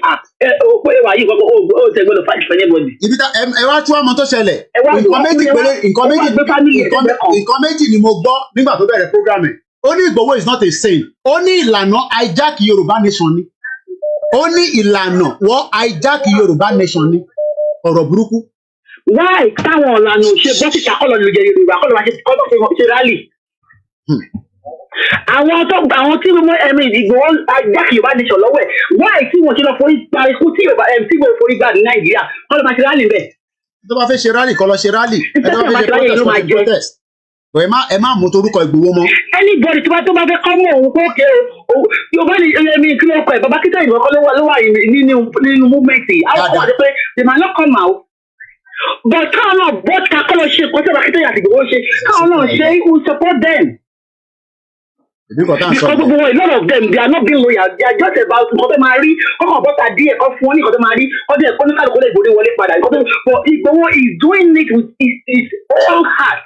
pé wà yìí kọ́kọ́ ó tẹ gbọ́dọ̀ fáìlì fẹ́ yẹn bọ̀dì.
Ibi tá ẹ wá tí wọ́n mọ tó ṣẹlẹ̀ nǹkan méjì ni mo gbọ́ nígbà tó bẹ̀rẹ̀ program ẹ̀ ó ní Ìgbòho is not a saint ó ní ìlànà hijack Yorùbá nation ni ó ní ìlànà wọ́n hijack Yorùbá nation ni ọ̀rọ̀ burúkú.
Why táwọn ọ̀lànà ò ṣe bọ́ síta kọ́lọ̀ ló jẹ Yorùbá kọ́lọ̀ máa ṣe rálì. Àwọn tí wọ́n Ìgbòho hijack Yorùbá nation lọ́wọ́ ẹ̀ why tí wọ́n ṣe lọ forí gba ikú tí Ìgbòho forí gbà ní Nàìjíríà kọ́lọ̀ máa ṣe rálì bẹ́ẹ̀.
tó bá fẹ́ ṣe rálì kọ́ lọ ṣe rálì ẹ tó bá fẹ́ ṣe protest ẹ má mú torúkọ Ìgbòho mọ́.
Anybody tó bá fẹ́ kọ́ mọ́ òun kó ké o Yorùbá ni ẹ̀mí kí ló kọ ẹ̀ bàbá kíkẹ́ ìbọn kọ́ ló wà nínú movement yìí àwọn ọmọdé pé they might not come out but káwọn náà bọ́ọ̀tì ká kọ́ lọ ṣe kó sẹ́wà kíkẹ́ àti Ìgbòho ṣe káwọn náà ṣe we support them. Because gbogbo wọn a lot of them they are not being loyal they are just about nǹkan tó máa rí kọ́kọ́ bọ́ta díẹ̀ kọ́ fún wọn ní nǹkan tó máa rí kọ́ díẹ̀ kọ́ ní kálukú lè gbòde wọlé padà but Ìgbòho is doing it with his own heart.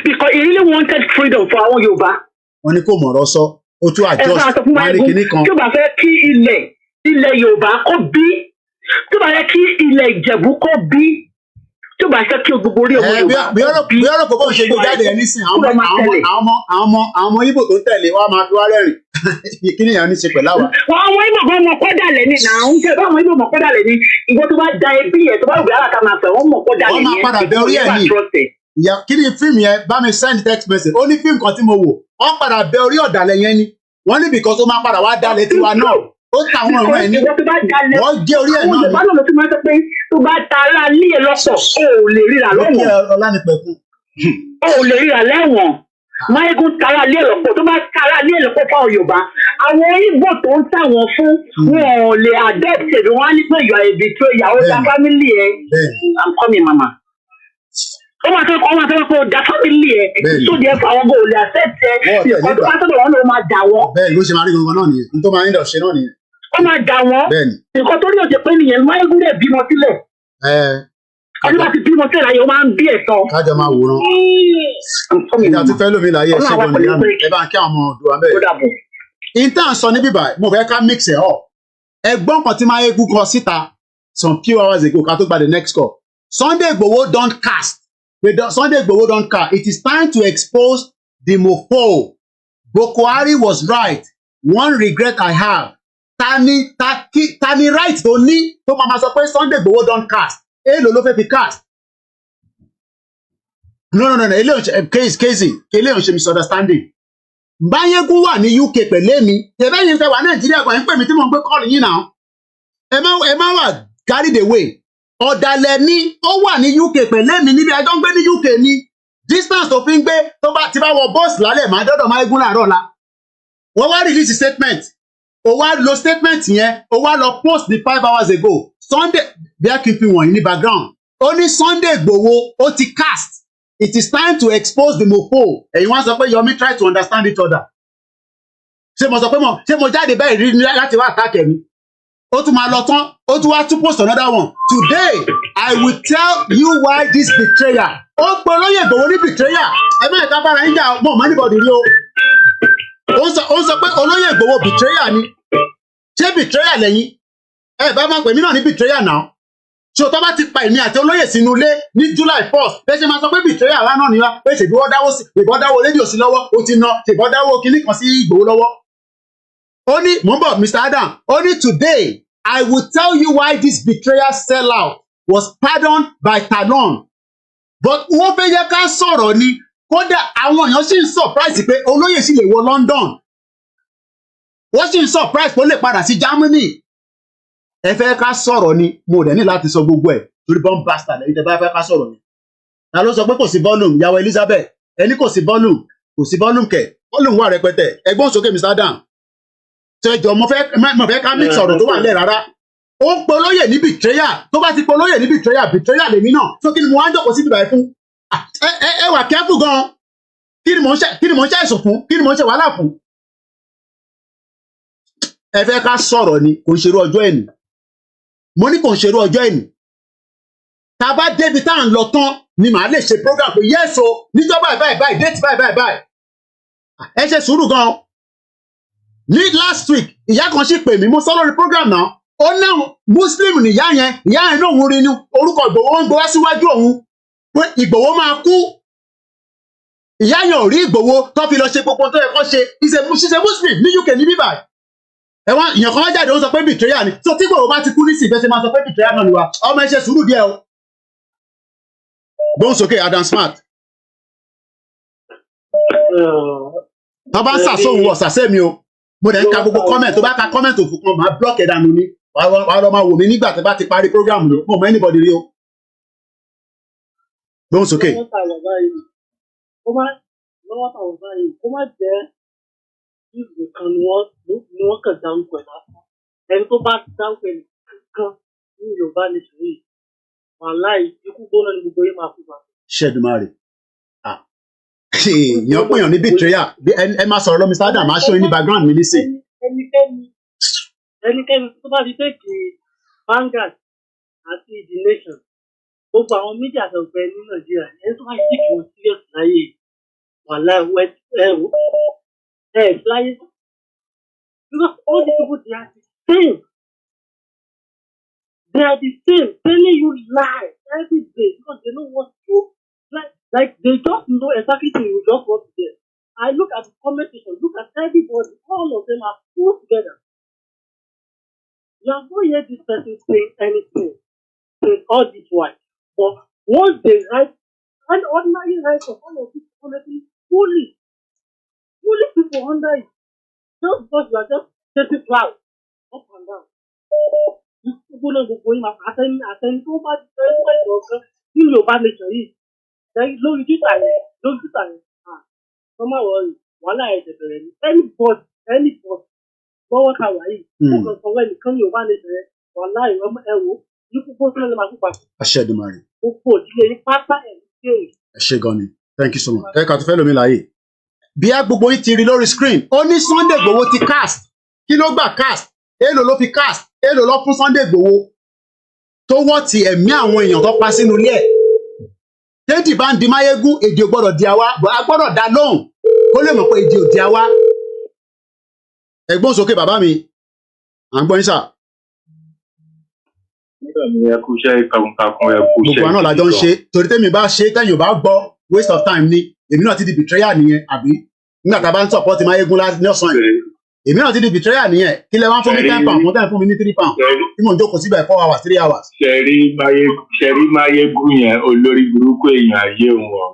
Because he really wanted freedom for àwọn Yorùbá.
Wọ́n ní kò mọ̀rọ̀ sọ ó tún àjọ wọ́n ní kinní kan.
Tí ó bá fẹ́ kí ilẹ̀ Yorùbá kó bí tí ó bá fẹ́ kí ilẹ̀ Ìjẹ̀bú kó bí tí ó bá fẹ́ kí gbogbo orí ọmọ Yorùbá
bí ọ̀rọ̀ kò bọ́ ṣe gbé jáde ẹ̀ nísìn àwọn ọmọ Ìgbò tó tẹ̀lé wa máa fi wá rẹ́rìn kí ni ìyá ní ṣe pẹ̀lú àwa.
Àwọn Ìgbò kan mọ̀ kọ́dà lẹ́ni náà ń ṣe báwọn Ìgbò mọ̀ kọ́dà lẹ́ni ìgbó tó bá da ẹbí ẹ̀ tó bá rò bí aláta máa fẹ́ wọ́n mọ̀ kọ́dà lẹ́ni
wọ́n máa padà bẹ orí ẹ̀ ní ìyá kí ni fíìmù yẹn bá mi send text message ó ní fíìmù kan tí mo wò wọ́n padà bẹ orí ọ̀dàlẹ̀ yẹn ni wọ́n ní bìkan tó máa padà wá dalẹ̀ tiwa náà ó ta àwọn ọ̀rọ̀ ẹ̀ ní wọ́n gé orí ẹ̀ náà ní.
àwọn Yorùbá náà ló ti máa ń sọ pé tó bá ta ara lé ẹ lọ́pọ̀ o ò lè ríra lọ́wọ́n. o ò lè ríra lẹ́wọ̀n. Máyégún tara lé ẹ lọ́pọ̀ tó bá tara lé ẹ lọ́pọ̀ fáwọn Yorùbá. Àwọn Ìgbò tó ń tà wọ́n fún wọn ò lè adopt ẹ̀ bí wọ́n á ní pé ìyá èbìtú ìyàwó ta family ẹ̀. I'm coming mama. Ó máa tó pé o da family ẹ̀ tó di ẹ̀fọ́ àwọn gòlè accept ẹ̀ ìkọ́ tó bá tó lọ́wọ́ ló máa dà wọ́n.
Bẹ́ẹ̀ ló ṣe máa rí gbogbo náà nìyẹn nítorí máa ń dọ̀ ṣe náà nìyẹn.
Ó máa dà wọ́n nǹkan tó rí òjò pé nìyẹn Máyégún lè bímọ sílẹ̀. Ọdún bá ti bímọ sílẹ̀ láyé ó máa ń bí ẹ̀tọ́.
Kájọ máa wòran. Ìgbà tí fẹ́ lómi láyé ẹ̀ṣẹ́ gbọ́n nìyá mi ẹ bá ń kí àwọn ọmọ ọdún wa bẹ́ẹ̀. Intan sọ ní bíbá mo fẹ́ ká mix ẹ̀ up. Ẹgbọ́n kan tí Máyégún kọ síta some few hours ago ká tó gba the next call. Sunday Igboho don cast. Sunday Igboho don cast. It is time to expose the mofo. Boko Haram was right. One regret I have. Tani right tó ní tó máa sọ pé Sunday Igboho don cast. Èló ló fẹ́ fi cast. No. Eléyìí ṣe misunderstanding. Máyégún wà ní UK pẹ̀lẹ́ mi. Tẹ̀bẹ́ yìí ń fẹ́ wà Nàìjíríà kan ń pè mí tí mo ń gbé kọ́ọ̀lù yín náà. Ẹ má wà carried away. Ọ̀dàlẹ̀ ni ó wà ní UK pẹ̀lẹ́ mi níbi àjọ ń gbé ní UK ni. Distance tó fi ń gbé tó bá ti bá wọ bọ́ọ̀sì lálẹ́ máa dọ́dọ̀ Máyégún láàárọ̀ la. Wọ́n wá release statement. Ó wá lo statement yẹn. Ó wá lọ post ní 5 hours ago. Sunday bí a kì í fi wọ̀nyí ní background. Ó ní Sunday Igboho ó ti cast. It is time to expose the mofo. Ẹ̀yin wá sọ pé Yomi try to understand each other. Ṣé mo sọ pé ṣé mo jáde báyìí rí láti wá attack ẹ̀mí? Ó tún máa lọ tán. Ó tún wá tún post another one. Today I will tell you why this betrayal. Ó pe olóyè Igboho ní betrayal. Ẹ má ẹ̀ka bára yín jà mọ́ anybody rí o. Ó sọ pé olóyè Igboho betrayal ni. Ṣé betrayal lẹ́yìn? Ẹ bá máa pè mí náà ní betrayal náà. Ṣé o tọ́ bá ti pa èmi àti olóyè sínú ilé ní July 4th bẹ́ẹ̀ ṣe máa sọ pé betrayal wa náà ni wá pé ṣèbí wọ́n dáwó rédíò sí lọ́wọ́ ó ti ná ṣèbí wọ́n dáwó kinní kan sí Ìgbòho lọ́wọ́. Ó ní mò ń bọ̀ Mr. Adam ó ní today I will tell you why this betrayal sellout was pardoned by Talon. But wọ́n fẹ́ yẹ ká sọ̀rọ̀ ni kódà àwọn èèyàn sì ń surprise pé olóyè sì lè wọ London. Wọ́n sì ń surprise pé ó lè padà sí Germany. Ẹ fẹ́ ká sọ̀rọ̀ ni mo dẹ̀ ní láti sọ gbogbo ẹ̀ torí bomb bastard lẹ́yìn tẹ́ bá fẹ́ ká sọ̀rọ̀ ni. Ta ló sọ pé kò sí volume ìyàwó Elizabeth ẹni kò sí volume kẹ̀ volume wà rẹpẹtẹ ẹgbọ́n sókè Mr. Adam. Ṣé ẹjọ́ mo fẹ́ ká mix ọ̀rọ̀ tó wà nílẹ̀ rárá. Ó ń pe olóyè ní betrayal tó bá ti pe olóyè ní betrayal lèmi náà tó kí ni mo wá ń jókòó sí ibìbàyí fún. Ẹ wà careful gan. Kí ni mo ń ṣe àìsàn fún kí ni mo ń ṣe wàhálà fún. Ẹ fẹ́ ká sọ̀rọ̀ ni kò ń ṣerú ọjọ́ ẹ̀nì. Mo ní kò ń ṣerú ọjọ́ ẹ̀nì. Tá a bá débi tá à ń lọ tán ni màá lè ṣe program pé yes o níjọba báyìí date báyìí. Ẹ ṣe sùúrù gan. Ní last week ìyá kan sì pè mí mo sọ lórí program náà ó náà Muslim nìyá yẹn náà òun rí ní orúkọ Ìgbòho ń gbé wá síwájú òun pé Ìgbòho máa kú. Ìyá yẹn ò rí Ìgbòho tó fi lọ ṣe gbogbo tó yẹ kó ṣe ṣiṣẹ́ Muslim ní UK ní bíbáyìí. Ẹ̀wọ̀n ìyàn kan wá jáde ó sọ pé betrayal ni so tí Ìgbòho bá ti kú ní ìbẹ́sẹ̀ máa sọ pé betrayal náà ni wa ọmọ ẹ ṣe sùúrù díẹ̀ o. Gbóhùn sókè Adam Smart. Wọ́n bá ń sàsóhun wọ̀ sàsẹ́ mi o mo dẹ̀ ń ka gbogbo comment tó bá ka comment òfin kan máa block ẹ̀ dànù ni wàá lọ máa wò mí nígbà tí bá ti parí program ni mo mọ anybody rí o. Gbóhùn sókè.
Kó má jẹ́ ìgbè kan ni wọ́n kàn dáhùn pẹ̀lú àpá ẹni tó bá dáhùn pẹ̀lú kankan ní Yorùbá nation yìí wàláì ikú gbóná ni gbogbo yìí máa kú bá.
Ṣẹ́dùmarè èèyàn pèèyàn ní betrayal ẹ máa sọ̀rọ̀ lọ́mí sádà máa ṣọ́ ní background mi nísìn.
ẹnikẹ́ni tó bá ti tẹ́kì Vanguard àti the nation gbogbo àwọn mídíà tó gbẹ ní Nàìjíríà ẹni tó bá ti tẹ́kì wọn serious láyé wàláì láyé because all the people they are the same. They are the same, telling you lies every day because they know what to like they just know exactly what you just want to get. I look at the comment section, look at everybody, all of them are full together. You have not heard this person saying anything since all this while. But once they write, and ordinary write of all of this honestly fully people under it. Just because you are just getting cloud. up and down. Gbogbo náà gbogbo yín máa àtẹni tó bá ti fẹ́ fún ẹ̀sìn ọ̀kan nínú Yorùbá nation yìí. Lórí Twitter yẹn, wọ́n máa wọ̀ rí wàhálà ẹ̀jẹ̀ bẹ̀rẹ̀ ní anybody lọ́wọ́ ká wà yìí. Ó kàn sọ wẹ́ẹ̀ nìkan ní Yorùbá nation yẹn wàhálà ẹ̀wò ní púpọ̀ tó lè máa kópa.
Aṣẹ́dùmarè.
Gbogbo òdílé yín pátá ẹ̀ ní kéèrè.
Ẹ ṣé gan ni. Thank you so much. Ẹ kà tó fẹ́ lómi láàyè. Bí a gbogbo yín ti rí lórí screen, ó ní Sunday Igboho ti cast. Kí ló gbà cast? Èló ló fi cast? Èló ló fún Sunday Igboho? Tó wọ́ ti ẹ̀mí àwọn èèyàn tó pa sínú ilé ẹ̀. Téèdì bá ń di Máyégún, èdè ò gbọ́dọ̀ di àwa, a gbọ́dọ̀ dá lóhùn. Kó lè mọ̀ pé èdè ò di àwa. Ẹ̀gbọ́n sókè bàbá mi, à ń gbọ́ yín sà. Gbogbo àná làjọ ń ṣe, torí tèmi bá ṣe tẹ́yìn ò bá gbọ́, waste of time ni. Èmi náà ti di betrayal nìyẹn, àbí? Nígbà tá a bá ń support Máyégún ní ọ̀sán yìí. Èmi náà ti di betrayal nìyẹn. Kí lẹ wá ń fún mi 10 pounds, mo tẹ́ ń fún mi ní 3 pounds. Tí mò ń jókòó síbẹ̀ 4 hours, 3 hours.
Ṣẹ̀rí Máyégún yẹn olórí burúkú èèyàn ayé wọn.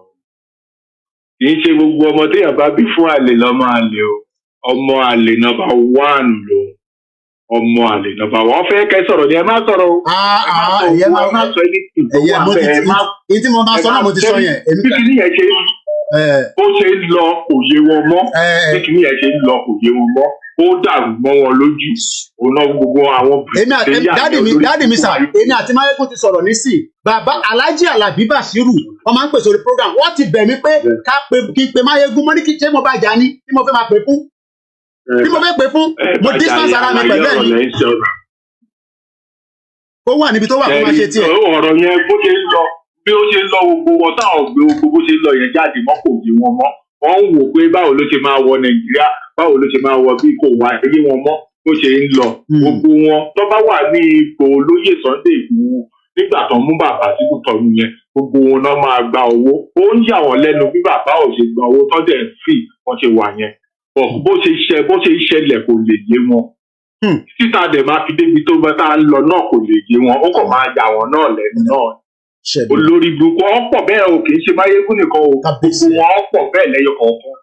Kì í ṣe gbogbo ọmọ téèyàn bá bí fún àlè lọ́mọ àlè o. Ọmọ àlè nọ́mbà 1 lò. Ọmọ àlè nọ́mbà 1. Wọ́n fẹ́ kẹ́ sọ̀rọ̀ ni ẹ má sọ̀rọ̀ o. Ẹ má sọ ẹni tí tó wà bẹ́ẹ̀.
Èyí tí mo bá sọ náà mo ti sọ yẹn.
Bí kìíní yẹn ṣe ó ṣe ń lọ kò yé wọn mọ́. Bí kìíní yẹn ṣe ń lọ kò yé wọn mọ́. Ó dàrú mọ́ wọn lójú. Òun náà gbogbo àwọn
dáàdì mi sà, èmi àti Máyégún ti sọ̀rọ̀ nísì. Bàbá Alhaji Alabi Bashiru, wọ́n máa ń pèsè orí program. Wọ́n ti bẹ̀ mí pé kí n pe Máyégún, mo ní kí ṣé mo bá jà ní tí mo fẹ́ máa pè fún. Bí mo fẹ́ pè fún, mo distance ara mi pẹ̀lú ẹ̀yìn. Ó wà níbi tó wà kó máa ṣe tiẹ̀.
Ọ̀rọ̀ yẹn bó ṣe ń lọ, bí ó ṣe ń lọ gbogbo wọn táwọn gbé gbogbo bó ṣe ń lọ yẹn jáde mọ́ kò yé wọn mọ́. Wọ́n ń wò pé báwo ló ṣe máa wọ Nàìjíríà, báwo ló ṣe máa wọ bí kò wá ayé wọn mọ́ bó ṣe ń lọ. Gbogbo wọn tó bá wà ní ipò olóyè Sunday Igboho nígbà tó ń mú bàbá síkú tọ̀nù yẹn, gbogbo wọn náà máa gba owó. Ó ń yà wọ́n lẹ́nu bí bàbá ò ṣe gba owó tó dẹ̀ ń fi wọ́n ṣe wà yẹn. Bó ṣe ṣẹlẹ̀ kò lè yé wọn. Títà dẹ̀ máa fi débi tó bá tá a ń lọ náà kò lè yé wọn. Ó kàn máa yà wọ́n náà lẹ́nu náà. Olórí burúkú ọ̀pọ̀ bẹ́ẹ̀ o kì í ṣe Máyégún nìkan o. Gbogbo wọn ọ̀pọ̀ bẹ́ẹ̀ lẹ́yọ kọ̀ọ̀kan.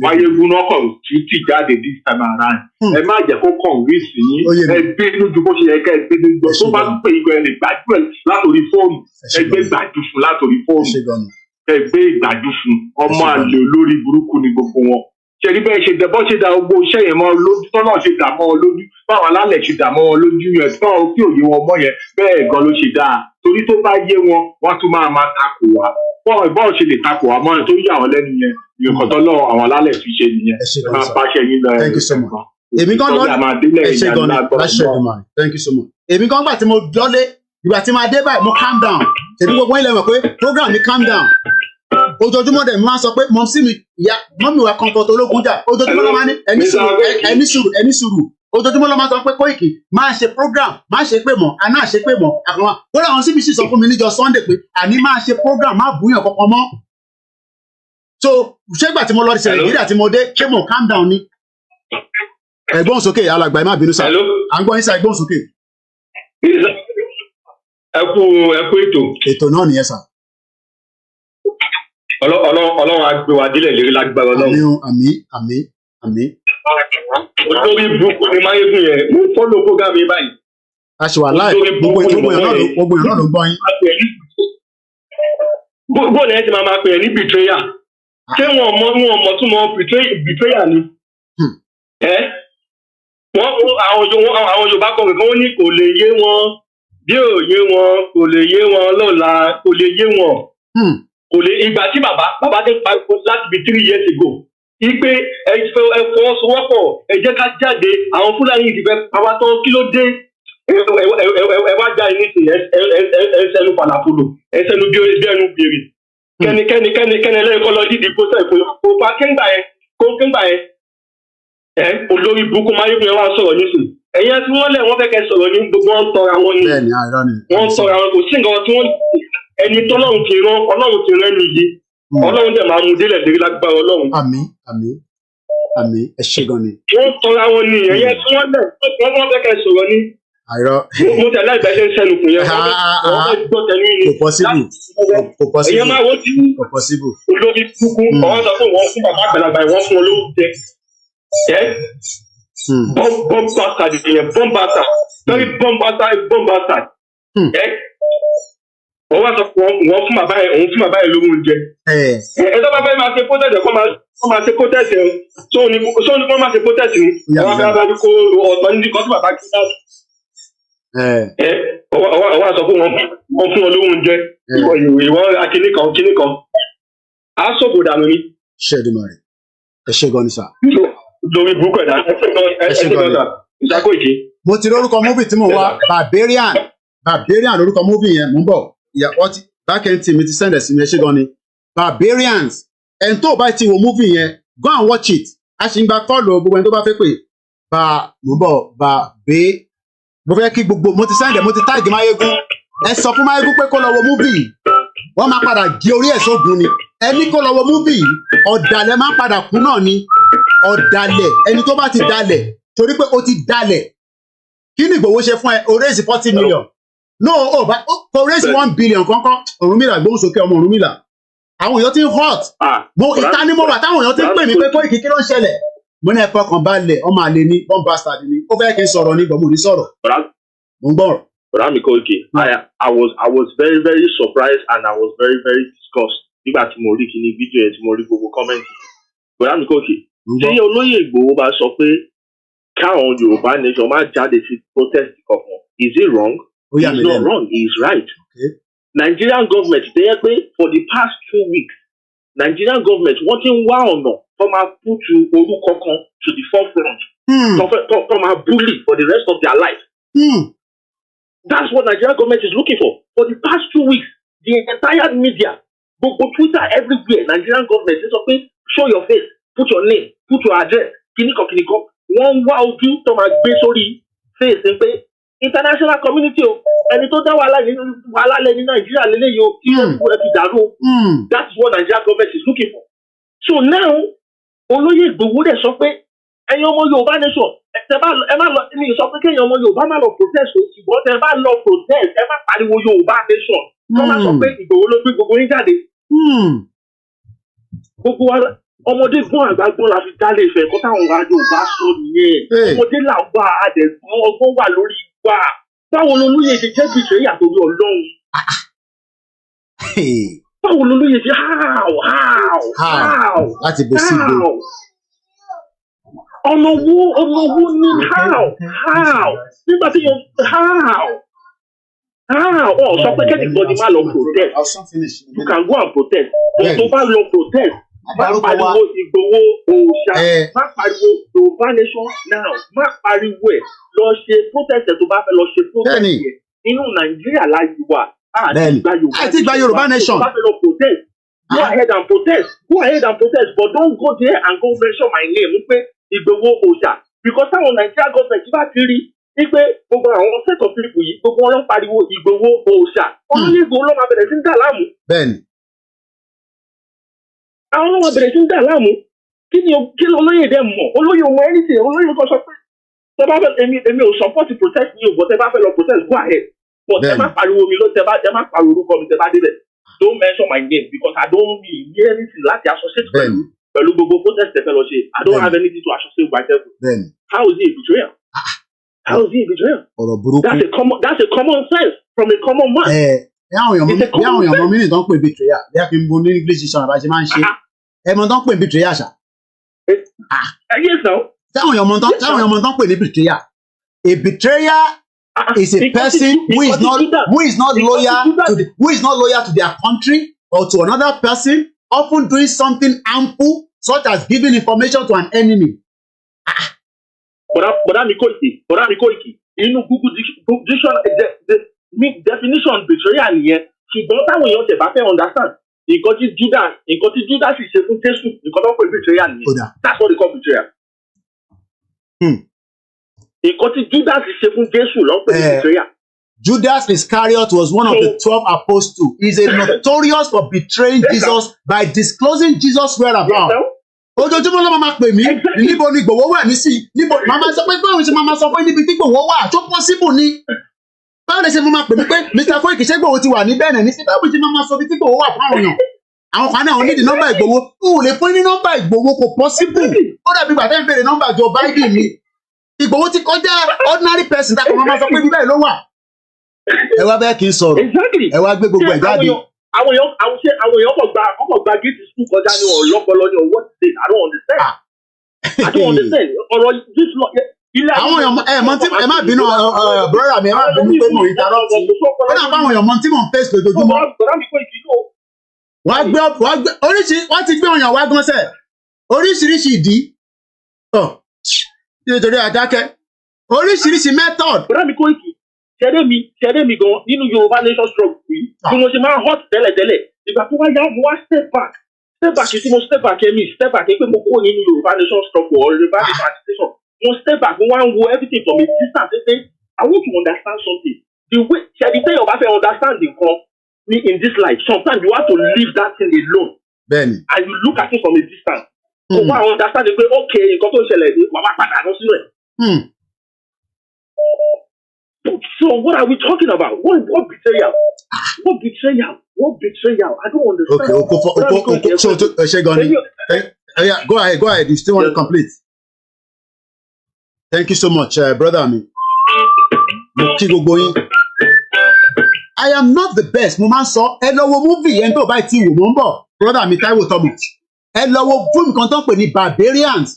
Máyégún náà kàn títí jáde this time around. Ẹ má jẹ́ kó convince yín. Ẹ bínú ju bó ṣe yẹ ká ẹ bínú jọ. Tó bá ń pè ìgbà ẹ lè gbàjú ẹ látòrí fóònù. Ẹ gbé gbàjú fún látòrí fóònù. Ẹ gbé ìgbàjú fún. Ọmọ àlè olórí burúkú ni gbogbo wọn. Ṣèrí bẹ́ẹ̀ ṣe dẹ̀bọ́ ṣe da gbogbo iṣẹ́ yẹn mọ́ lójú tọ́nà ṣe dà mọ́ ọ lójú báwọn alálẹ̀ ṣe dà mọ́ ọ lójú yẹn tán kí òye wọn mọ́ yẹn bẹ́ẹ̀ gan ló ṣe dáa torí tó bá yé wọn wọ́n tún máa takò wá bọ́ọ̀ ṣe lè takò wá mọ́ ẹ tó yà wọ́n lẹ́nu yẹn ìyókàn tọ́lọ́ àwọn alálẹ̀ fi ṣe nìyẹn ẹ máa báṣẹ yín lọ
èmi kan lọ ẹ ṣe gan ni láṣẹ ìdùnnú thank you so much èmi kan gbà tí mo lọlé ìgbà tí máa dé báyìí mo calm down ṣèbí gbogbo ilẹ̀ mọ̀ pé program mi calm down ojoojúmọ́ dẹ̀ máa sọ pé mọ̀mísí mi ìyá mọ́mí wa comfort ológun jà ojoojúmọ́ ló máa ní ẹni sùúrù ojoojúmọ́ ló máa sọ pé Koiki máa ṣe program máa ṣe pé mọ̀ àná ṣe pé mọ̀ àkànwá wọ́n làwọn CBC sọ fún mi níjọ́ Sunday pé àní máa ṣe program má bùyàn kankan mọ́ so ṣégbà tí mo lọ sí Nàìjíríà tí mo dé ṣé mo calm down ni ẹ̀gbọ́n sókè alàgbà ẹ má bínú sá à ń gbọ́ yín sá ẹ̀gbọ́n sókè.
ẹ kú ètò
náà nìyẹn sá.
Ọlọ́run á gbé wa délẹ̀ lérí lágbára Ọlọ́run.
Àmín.
Olórí burúkú ni Máyégún yẹn mo fọ́lọ̀ program yìí báyìí.
A ṣe wà láì gbogbo èèyàn náà ló gbọ́ yín.
Bó lẹ́yìn tí máa pè é ní betrayal. Ṣé wọn mọ̀ tún mọ̀ betrayal ni? Àwọn Yorùbá kan kìkan wọ́n ní kò lè yé wọn bí ò yé wọn kò lè yé wọn lọ́la kò lè yé wọn. Kò lè ìgbà tí bàbá ti ń pariwo láti bí 3 years ago ipe ẹ fọwọ́sowọ́pọ̀ ẹ jẹ́ ká jáde àwọn Fúlàní ti fẹ́ pàwá tán kí ló dé ẹ wá já ẹni sìn ẹ sẹnu falafolo ẹ sẹnu bí ẹnu bèrè kẹ́ni ẹlẹ́yìn lọ dídì kó sẹ́yìn kó pa kéńgbà yẹn olórí burúkú Máyégún yẹn wá sọ̀rọ̀ nísìn ẹ̀yìn tí wọ́n lẹ̀ wọ́n fẹ́ kẹ́ sọ̀rọ̀ ní gbogbo wọn tọra wọn ni wọ́n tọra wọn kò sí nǹkan tí wọ́n ẹni tọ́lọ́run ti rán Ọlọ́run ti rán nìyí Ọlọ́run dẹ̀ máa mú délẹ̀ dérí lágbára Ọlọ́run.
Àmín ẹ ṣé gan ni.
Wọ́n tọ́ra wọn ni ẹ̀yẹ tí wọ́n lẹ̀ wọ́n fẹ́ kẹ́ sọ̀rọ̀ ní. Mo tẹ̀lé ìgbẹ́sẹ̀ sẹ́nu kù yẹn wọ́n fẹ́ gbọ́ tẹ̀lé ní.
Kò possible.
Ẹ̀yẹ máa wọ́n ti olórí kúkú ọ̀wọ́n sọ fún wọn fún bàbá àgbàlagbà ìwọ́n fún olówó jẹ. Bomb bastard ìyẹn bomb bastard very bomb bastard. Wọ́n wá sọ pé wọ́n fún bàbá yẹn òun fún bàbá yẹn lówó oúnjẹ. Ẹ tó bá fẹ́ máa ṣe protest kọ́ máa ṣe protest ẹ̀ tó ní kọ́ máa ṣe protest ni wọ́n fẹ́ bá kó ọ̀tọ̀ níbi kan tí bàbá kí náà. Wọ́n wá sọ pé wọ́n fún ọ lówó oúnjẹ ìwọ́n akíní kan á sọ̀bù dànù ni.
Ṣé ẹ dì mọ̀ rẹ̀? Ẹ ṣe gan ni sà.
Lórí burúkú ẹ̀dá ẹ ṣe gan ni ìṣàkó ìké.
Mo ti lórúkọ múbì tí mo wá Barbarian lórúkọ múbì yẹn mú bọ̀. Ìyàwó ti bákẹ́ntì mi ti sẹ́ndẹ̀ sí mi ẹ ṣe gan ni. Barbarians ẹni tó bá ti wo múbì yẹn go and watch it. A ṣì ń gba kọ́ọ̀lù gbogbo ẹni tó bá fẹ́ pè mú bọ̀ mo fẹ́ kí gbogbo mo ti sẹ́ndẹ̀ mo ti táàgì Máyégún. Ẹ sọ fún Máyégún pé kó lọ wo múbì yìí. Wọ́n máa padà gé orí ẹ̀ sógun ni. Ẹni kó lọ wo múbì yìí ọ̀dàlẹ̀ máa padà kú náà ni. Ọ̀dàlẹ̀ ẹni tó bá ti dalẹ̀ torí pé ó ti dalẹ̀. Kí ni Ìgbòho ṣe fún ẹ? O raise 40 million. No, kò raise 1 billion kankan. Ọ̀rúnmìlà gbóhùn sókè ọmọ Ọ̀rúnmìlà. Àwọn èèyàn ti ń hot. Ìtanimọ̀wà táwọn èèyàn ti ń pè mí pé Koiki kí ló ń ṣẹlẹ̀. Mo ní ẹ fọkàn balẹ̀ ọmọ àlè ni bomb bastard ni. Ó fẹ́ kí n sọ̀rọ̀ ní gbọ̀mù ní sọ̀rọ̀. Mo ń gbọ́.
Bọ̀dá mi Koiki, I was very very surprised and I was very very disgusted nígbà tí mo rí kíní fídíò yẹn tí mo rí gbogbo kọ́mẹ́ǹtì. Bọ̀dá mi Koiki, tí olóyè Ìgbòho bá sọ pé káwọn Yorùbá nation máa jáde sí protest kankan, is it wrong? It's not wrong, he is right. Nigerian government dey yẹ pé for the past 2 weeks, Nigerian government wọ́n ti ń wá ọ̀nà tó máa put orúkọ kan to the forefront tó máa bully for the rest of their life. That's what Nigerian government is looking for. For the past 2 weeks, the entire media, gbogbo Twitter everywhere, Nigerian government is saying, show your face, put your name, put your address, kìnìkan. Wọ́n wá ojú tó máa gbé sórí face ń pé international community o, ẹni tó dá wàhálà lẹ́ni Nàìjíríà lélẹ́yìí o, kí wọ́n ti dàrú. That's what Nigerian government is looking for. So now, olóyè Ìgbòho dẹ̀ sọ pé ẹ̀yin ọmọ Yorùbá nation ẹ má lọ ní sọ pé kéèyàn ọmọ Yorùbá má lọ protest o ṣùgbọ́n tẹ bá lọ protest ẹ má pariwo Yorùbá nation kọ́ má sọ pé Ìgbòho ló gbé gbogbo yín jáde. Gbogbo wa ọmọdé gbọ́n àgbà gbọ́n la fi dálé Ifẹ̀ kó táwọn wa Yorùbá sọ nìyẹn. Ọmọdé là wà àdẹ̀gbọ́n ọgbọ́n wà lórí wa. Báwo lolóyè ṣe jẹ́ bìtẹ́ yàtọ̀ bí Ọlọ́run? Báwo lolóyè ṣe how?
Láti bẹ̀ sí ìgbò.
ọ̀nà wo ni how nígbà tí yẹn how ọ̀ sọ pé kẹ́nìbọ̀dì má lọ protest you can go and protest but tó bá lọ protest má pariwo Ìgbòho òòṣà má pariwo Yorùbá nation now má pariwo ẹ̀ lọ ṣe protest ẹ̀ tó bá fẹ́ lọ ṣe protest ẹ̀ inú Nàìjíríà láyé wa àti gba Yorùbá nation tó bá fẹ́ lọ protest go ahead and protest but don't go there and go mention my name wípé Ìgbòho òòṣà because táwọn Nigeria government bá ti rí wípé gbogbo àwọn set of people yìí gbogbo wọn ló ń pariwo Ìgbòho òòṣà olóyè Ìgbòho ló máa bẹ̀rẹ̀ sí ń dà láàmú.
Bẹ́ẹ̀ni.
Àwọn ló máa bẹ̀rẹ̀ sí ń dà láàmú kí olóyè dẹ̀ mọ̀ olóyè ọmọ anything olóyè kan sọ pé tẹ bá fẹ́ èmi ò support protest ní o but tẹ bá fẹ́ lọ protest go ahead but ẹ má pariwo mi ló ẹ má pariwo orúkọ mi tẹ bá débẹ̀ don't mention my name because I don't need anything láti associate pẹ̀lú gbogbo protest tẹ fẹ́ lọ ṣe I don't have anything to associate myself with. How is it a betrayal? How is it a betrayal?
Ọ̀rọ̀ burúkú.
That's a common sense from a common man.
Bí àwọn èèyàn mọ mínì tó ń pè betrayal bí a fi ń bo ní English sọ̀rọ̀ bá ṣe máa ń ṣe ẹ mọ tó ń pè betrayal ṣá.
Yes now.
Táwọn èèyàn mọ tó ń pè ní betrayal. A betrayer is a person who is not loyal to their country or to another person, often doing something harmful such as giving information to an enemy.
Bọ̀dá mi Koiki inú Google definition betrayal nìyẹn ṣùgbọ́n táwọn èèyàn tẹ̀ bá fẹ́ understand nǹkan tí Judas ṣe fún Jésù nǹkan tó ń pè betrayal nìyẹn that's what they call betrayal. Nǹkan tí Judas ṣe fún Jésù ló ń pè betrayal.
Judas Iscariot was one of the 12 apostles. He's a notorious for betraying Jesus by disclosing Jesus' whereabouts. Ojoojúmọ́ ló máa pè mí níbo ni Ìgbòho wà ní sí níbo màmá sọ pé báwo ṣe máa sọ pé níbi tí Ìgbòho wà tó possible ni báwo ṣe máa pè mí pé Mr. Koiki ṣé Ìgbòho ti wà ní bẹ́ẹ̀ ní sí báwo ṣe máa sọ bí tí Ìgbòho wà fún àwọn èèyàn àwọn kan náà wọ́n nídìí nọ́mbà Ìgbòho n ò lè fún ní nọ́mbà Ìgbòho kò possible ó dàbí gbàtẹ́ ń bèrè nọ́mbà Joe Biden ni Ìgbòho ti kọjá ordinary person tá a kò máa sọ pé bíbẹ̀ ló wà. Ẹ wá bẹ́ẹ̀ kì í sọ̀rọ̀. Ẹ wá gbé gbogbo ẹ̀ jáde.
Àwọn èèyàn kò gba gate school kọjá ní ọ̀lọ́pọ̀lọ́ ní ọwọ́ ti I don't understand. I don't understand. Ọ̀rọ̀ this law.
Àwọn èèyàn mọ tí ẹ má bínú brother mi ẹ má bínú pé mo interrupt yín. Ó dà báwọn èèyàn mọ tí mò ń face lójoojúmọ́. Wọ́n ti gbé òyàn wá gan sẹ̀. Oríṣiríṣi ìdí. Nítorí àdákẹ́. Oríṣiríṣi method.
Bọ́dá mi kó ìkì. Ṣẹ̀dẹ̀ mi gan nínú Yorùbá nation struggle yìí. Bí mo ṣe máa ń hot tẹ́lẹ̀tẹ́lẹ̀. Ìgbà tó wá yá mo wá step back tí mo step back pé mo kó nínú Yorùbá nation struggle or Yorùbá nation agitation. Mo step back mo wá ń wo everything from a distance say I want to understand something. The way ṣẹ̀dí tẹ́yọ̀ bá fẹ́ understand nǹkan ní in this life sometimes you have to leave that thing alone.
Bẹ́ẹ̀ni.
And you look at it from a distance. So wá understand pé okay nǹkan tó ń ṣẹlẹ̀ ní wàá padà lọ sínú ẹ̀. So what are we talking about? What betrayal? What betrayal? What betrayal? I don't understand.
Okay. So, go ahead. You still want to complete? Thank you so much, brother. I am not the best. Mo máa ń sọ ẹ lọ wo movie ẹni tó bá ti wò mo ń bọ̀ brother mi Táíwò Thomas. Ẹ lọ wo fíìmù kan tó ń pè ní Barbarians.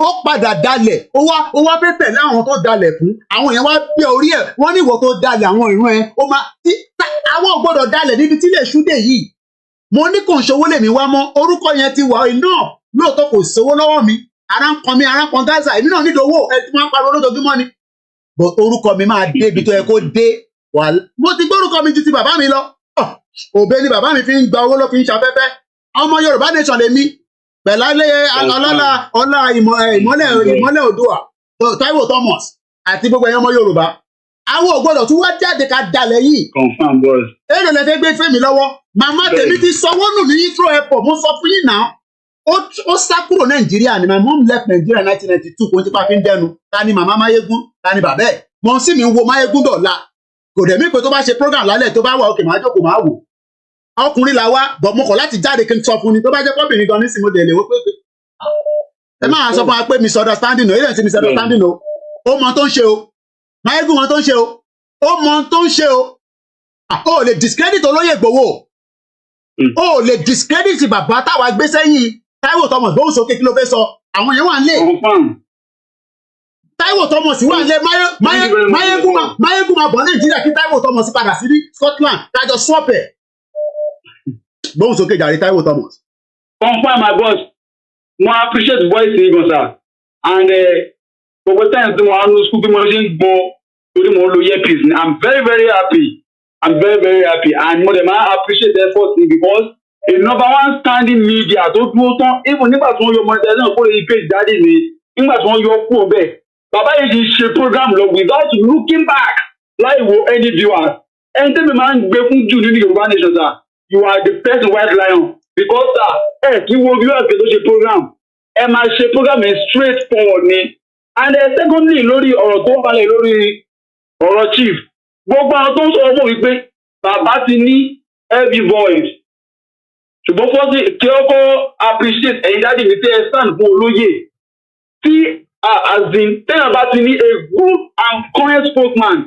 Ó padà dalẹ̀ ó wá fẹ́ tẹ̀lé àwọn tó dalẹ̀ fún àwọn èèyàn wá gbé orí ẹ̀ wọ́n ní ìwọ tó dalẹ̀ àwọn ìran ẹ̀ ó máa àwọn ò gbọ́dọ̀ dalẹ̀ níbi tí lè ṣúdè yìí mo ní kò ń ṣòwò lèmi wá mọ́ orúkọ yẹn ti wà iná lóòótọ́ kò sówó lọ́wọ́ mi ara ń kan Gaza èmi náà nílò owó ẹ ti máa ń pariwo lójoojúmọ́ ni but orúkọ mi máa dé ibi tó yẹ kó dé wà mo ti gbórúkọ mi ju ti bàbá mi lọ òbẹ ni bàbá mi fi ń gba owó ló fi ń ṣafẹ́fẹ́ ọmọ Yorùbá nation lèmi pẹ̀láyé ọlá ìmọ́lẹ̀ Oòduà Táíwò Thomas àti gbogbo ẹ̀yàn ọmọ Yorùbá àwọn ògbọ́dọ̀ tún wá jáde ká dalẹ̀ yìí.
Confirm boss.
Èrè lẹ́fẹ̀ẹ́ gbé fẹ́mi lọ́wọ́ màmá tèmi ti sanwó nù ní Heathrow airport mo sọ fún yín náà ó sá kúrò Nàìjíríà ni my mom left Nigeria 1992 kò ní tipa fi ń dẹnu ta ni màmá Máyégún ta ni bàbá ẹ̀ mo sì mi wo Máyégún dọ̀la kò dẹ̀ mí pé tó bá ṣe program lálẹ́ tó bá wà òkè máa jókòó máa wò ọkùnrin la wá bọ̀ mo kọ̀ láti jáde kí n sọ fún ni tó bá jẹ́ pọ́bìnrin gan nísìnyí mo dẹ̀ lè wó pé ẹ máa sọ fún wa pé misunderstanding o èyí ti misunderstanding o ó mọ tó ń ṣe o Máyégún mọ tó ń ṣe o ó mọ tó ń ṣe o ó lè discredit olóyè Ìgbòho ó lè discredit bàbá táwa gbé sẹ́yìn Táíwò Thomas gbóhùn sókè kí ló fẹ́ sọ àwọn yẹn wà ń lé Táíwò Thomas wà ń lé Máyégún máa bọ̀ Nàìjíríà kí Táíwò Thomas padà sí Scotland kájọ swap ẹ̀. Gbóhùn sókè jàre Táíwò Thomas.
Confirm my boss. Mo appreciate voice yìí gan sir. And gbogbo times tí mo wá ní school bí mo ṣe ń gbọ́ torí mo lo earpiece ni I'm very very happy. I'm very very happy and mo dey ma appreciate the effort because a number one standing media tó dúró tán even nígbà tí wọ́n yọ monetization kó lè page jáde ni nígbà tí wọ́n yọ kúrò bẹ́ẹ̀. Bàbá yìí ti ṣe program lọ without looking back láì wo any viewers. Ẹni tẹ́mi máa ń gbé fún jù nínú Yorùbá nation sir. You are the first white lion because kí wo viewers tó ṣe program ẹ máa ṣe program straight forward ni and secondly lórí ọ̀rọ̀ tó balẹ̀ lórí ọ̀rọ̀ chief gbogbo àwọn tó ń sọ ọmọ wípé bàbá ti ní heavy voice ṣùgbọ́n fọ́sí kí ó kọ́ appreciate ẹ̀yin dáàdì mi tí ẹ stand fún olóyè tí tẹ́yàn bá ti ní a good and current spokesman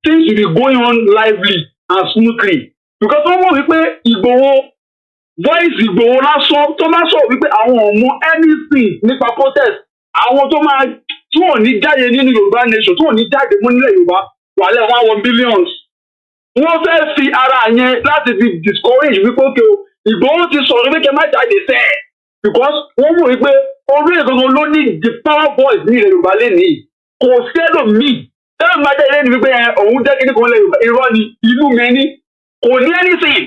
things will be going on lively and smoothly. Because wọ́n mọ̀ wípé Ìgbòho voice Ìgbòho lásán tó máa sọ wípé àwọn ò mọ anything nípa protest àwọn tó máa tí wọ́n ní jáde nínú Yorùbá nation tí wọ́n ní jáde mọ́ nílẹ̀ Yorùbá wà lẹ́wọ̀n àwọn billions. Wọ́n fẹ́ fi ara yẹn láti fi discourage wípé ókè o Ìgbòho ti sọ̀rọ̀ wípé má jáde sẹ́ because wọ́n mọ̀ wípé orí ìgbòho ló ní the power voice ní ilẹ̀ Yorùbá lẹ́nìí kò sẹ́lòmíì tẹ́lẹ̀ máa jáde lẹ́nu wípé òun jẹ́ kíní kan lẹ̀ Yorùbá irọ́ ni ìlú mẹ́ni kò ní anything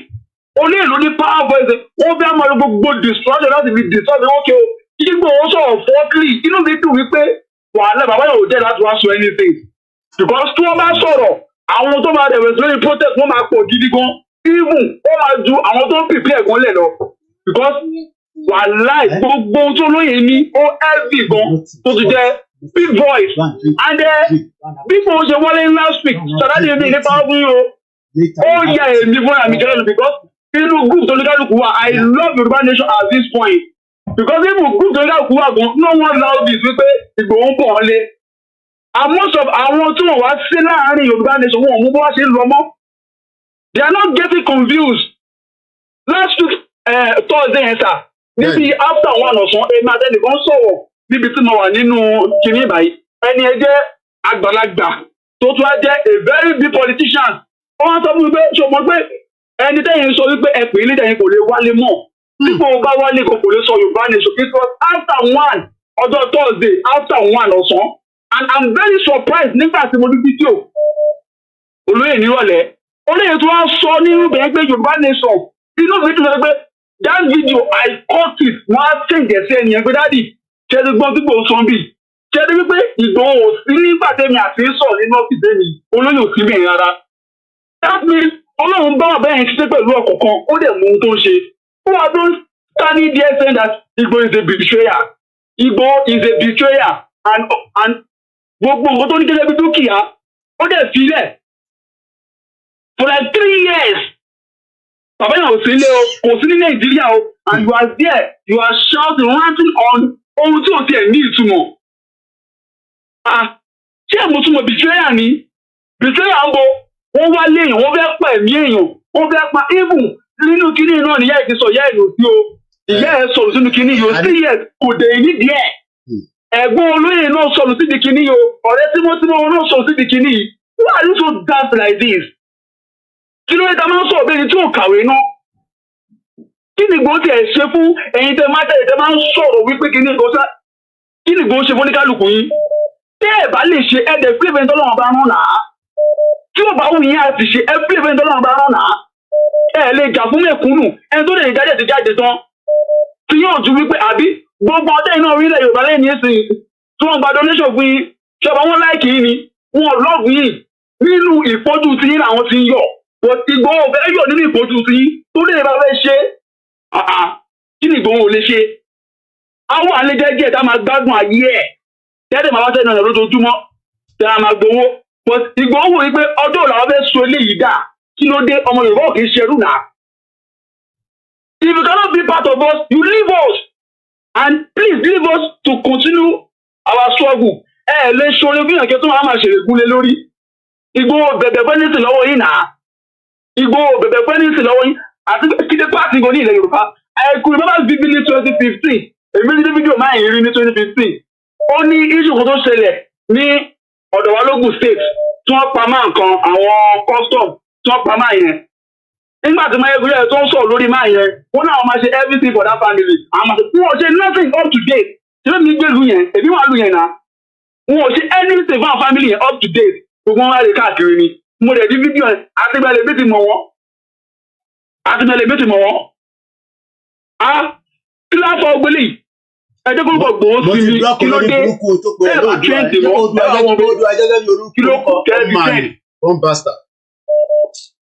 oní ìlú ní power voice wọ́n fẹ́ máa lo gbogbo destruction láti fi destroy ókè o Ìgbòho sọ̀rọ̀ fọ́ọ̀kìlì inú mi dùn wípé wàhálà bàbá yóò jẹ́ láti wá sọ anything because tí wọ́n bá sọ̀rọ̀ àwọn tó máa dẹ̀wẹ̀ lórí protest wọ́n máa pọ̀ gidi gan even wọ́n máa ju àwọn tó ń prepare ẹ̀gbọ́n lẹ̀ lọ because wàhálà gbogbo tó lóye ní ó heavy gan tó ti jẹ́ big voice and bí mo ṣe wọlé last week sàdáde mi nípa ọdún yìí ó yẹ èmi fúnra mi kẹrẹ́nu because inú group tó ní kálukú wa I love Yorùbá nation at this point because even group tó ní kálukú wa gan no one allow this wípé Ìgbòho ń pọ̀ ọ́lé
and most of àwọn tí wọ́n wá sí láàárín Yorùbá nation wọn ò mú bó wá ṣe ń lọ mọ́. They are not getting confused. Last week Thursday yẹn sà níbi after one ọ̀sán èmi àtẹnìkan sọ̀rọ̀ níbi tí mo wà nínú kìnìún báyìí ẹni ẹ jẹ́ àgbàlagbà tó tún á jẹ́ a very big politician. Wọ́n sọ fún mi pé ṣùgbọ́n pé ẹni tẹ́yìn sọ wípé ẹ pè é nídẹ̀yìn kò lè wálé mọ́. Nígbà wo bá wálé kò lè sọ Yorùbá nation because after one ọjọ́ Thursday after one ọ̀sán and I'm very surprised nígbà tí mo ní fídíò olóyè nírọ̀lẹ́ olóyè tó wá sọ nínú bẹ̀rẹ̀ pé Yorùbá nation inú mi dùn sọ pé that video I caught it wọ́n á ṣèǹjẹ̀ sí ẹnìyẹn pé dádì ṣẹ́ni gbọ́n tí kò sọ bí ṣẹ́ni wípé Ìgbòho ò sí nígbà tẹ́mi àti sọ̀ nínú ọ́fíìsì mi olóyè ò sí bẹ̀rẹ̀ rárá. That means Ọlọ́run bá wà bẹ́ẹ̀ ṣiṣẹ́ pẹ̀lú ọ̀kọ̀ọ̀kan ó dẹ̀ mú ohun tó ń ṣe. Who are those standing there saying that Igboho is a betrayer? Igboho is a betrayer and gbogbo nǹkan tó ní gẹ́gẹ́ bí dúkìá ó dẹ̀ filẹ̀ for like 3 years. Bàbá yẹn ò sí ilé o, kò sí ní Nàìjíríà o, and you are there, you are shouting, ranting on ohun tí ò tiẹ̀ ní ìtumọ̀. Ṣé àmọ̀túnmọ̀ betrayer ni? Betrayer ń bo wọ́n wá léèyàn, wọ́n fẹ́ pa ẹ̀mí èèyàn, wọ́n fẹ́ pa even nínú kinní náà ni ìyá ẹ̀ ti sọ ìyá ẹ̀ lò sí o. Ìyá ẹ̀ sọ̀rọ̀ sínú kinní yìí o, 3 years kò dé nídìí ẹ̀. Ẹ̀gbọ́n olóyè náà sọ̀rọ̀ síbi kinní yìí o, ọ̀rẹ́ tímọ́tímọ́ náà sọ̀rọ̀ síbi kinní yìí. Why are you so daft like this? Kí ló dé ta máa ń sọ̀rọ̀ bẹ́ẹ̀ ni tí ò kàwé náà? Kí ni Ìgbòho tiẹ̀ ṣe fún ẹ̀yin tẹ́ máa tẹ̀lé tẹ́ máa ń sọ̀rọ̀ wípé kí ni Ìgbòho ṣe fún oníkálukú yín? Tẹ́ ẹ̀ bá lè ṣe ẹ̀dẹ̀ fún ìbẹ̀ntọ́ lọ́wọ́ bá rán náà. Tí ó bá wù yín àti ṣe ẹ fún ìbẹ̀ntọ́ lọ́wọ́ bá rán náà. Ẹ lè jà fún mẹ̀kúnnù ẹni tó lè jáde ti jáde tán. Tí yóò ju wípé àbí gbogbo ọdẹ iná orílẹ̀ Yorùbá lẹ́yìn ẹ̀sìn tí wọ́n gba donation fún yín ṣọba wọn láìkì yín ni wọn lọ́ọ̀bù yín nínú ìfojú tí yín làwọn ti ń yọ̀. Ìgbòho fẹ́ yọ̀ nínú ìfojú tí yín tó lè bá fẹ́ ṣe kí ni Ìgbòho lè ṣe? Àwọn àlejẹ́jẹ́ tá máa gbádùn ayé ẹ̀ tẹ́lẹ̀ máa wá sẹ́nu ọ̀nà lójoojúmọ́ tẹ́ a máa gbowó. Ìgbòho wò wípé ọjọ́ làwọn fẹ́ so eléyìí dà kí ló dé ọmọ Yorùbá ò kì í ṣerú náà. If you cannot be part of us, you leave us and please leave us to continue our struggle. Ẹ lè ṣoore bí ìyànjẹ tó máa ṣèrègùn lé lórí. Ìgbòho bẹ̀bẹ̀ fẹ́ nísìn lọ́wọ́ yín náà. Ìgbòho bẹ̀bẹ̀ fẹ́ nísìn lọ́wọ́ yín àti kíkẹ́ pàtì gan ní ilẹ̀ Yorùbá. I could remember vividly 2015. Èmi ní fídíò máa ń rí ní 2015. Ó ní issue kan tó ṣẹlẹ̀ ní ọ̀dọ̀ wa lógùn state tí wọ́n pa máa nǹkan àwọn custom tí wọ́n pa máa yẹn. Nígbà tí máa yẹ tó ń sọ̀rọ̀ lórí máa yẹn wọ́n náà máa ṣe everything for that family. Àmọ́ wọ́n ṣe nothing up to date. Ṣé mi gbé lu yẹn? Èmi wà lu yẹn náà. Wọ́n ṣe anything for our family yẹn up to date. Gbogbo wọn wá lè káàkiri ni. Mo dẹ̀ di fídíò yẹn àtìgbàlẹ̀ bí ti mọ̀ wọ́n. Àtìgbàlẹ̀ bí ti mọ̀ wọ́n. Kí ló fọ gbélé yìí? Ẹjọ́ kó gbọ́ gbòó sí mi kí ló dé? Ẹ bá trend mọ́ kí ló kọ̀ kẹ́rì trend.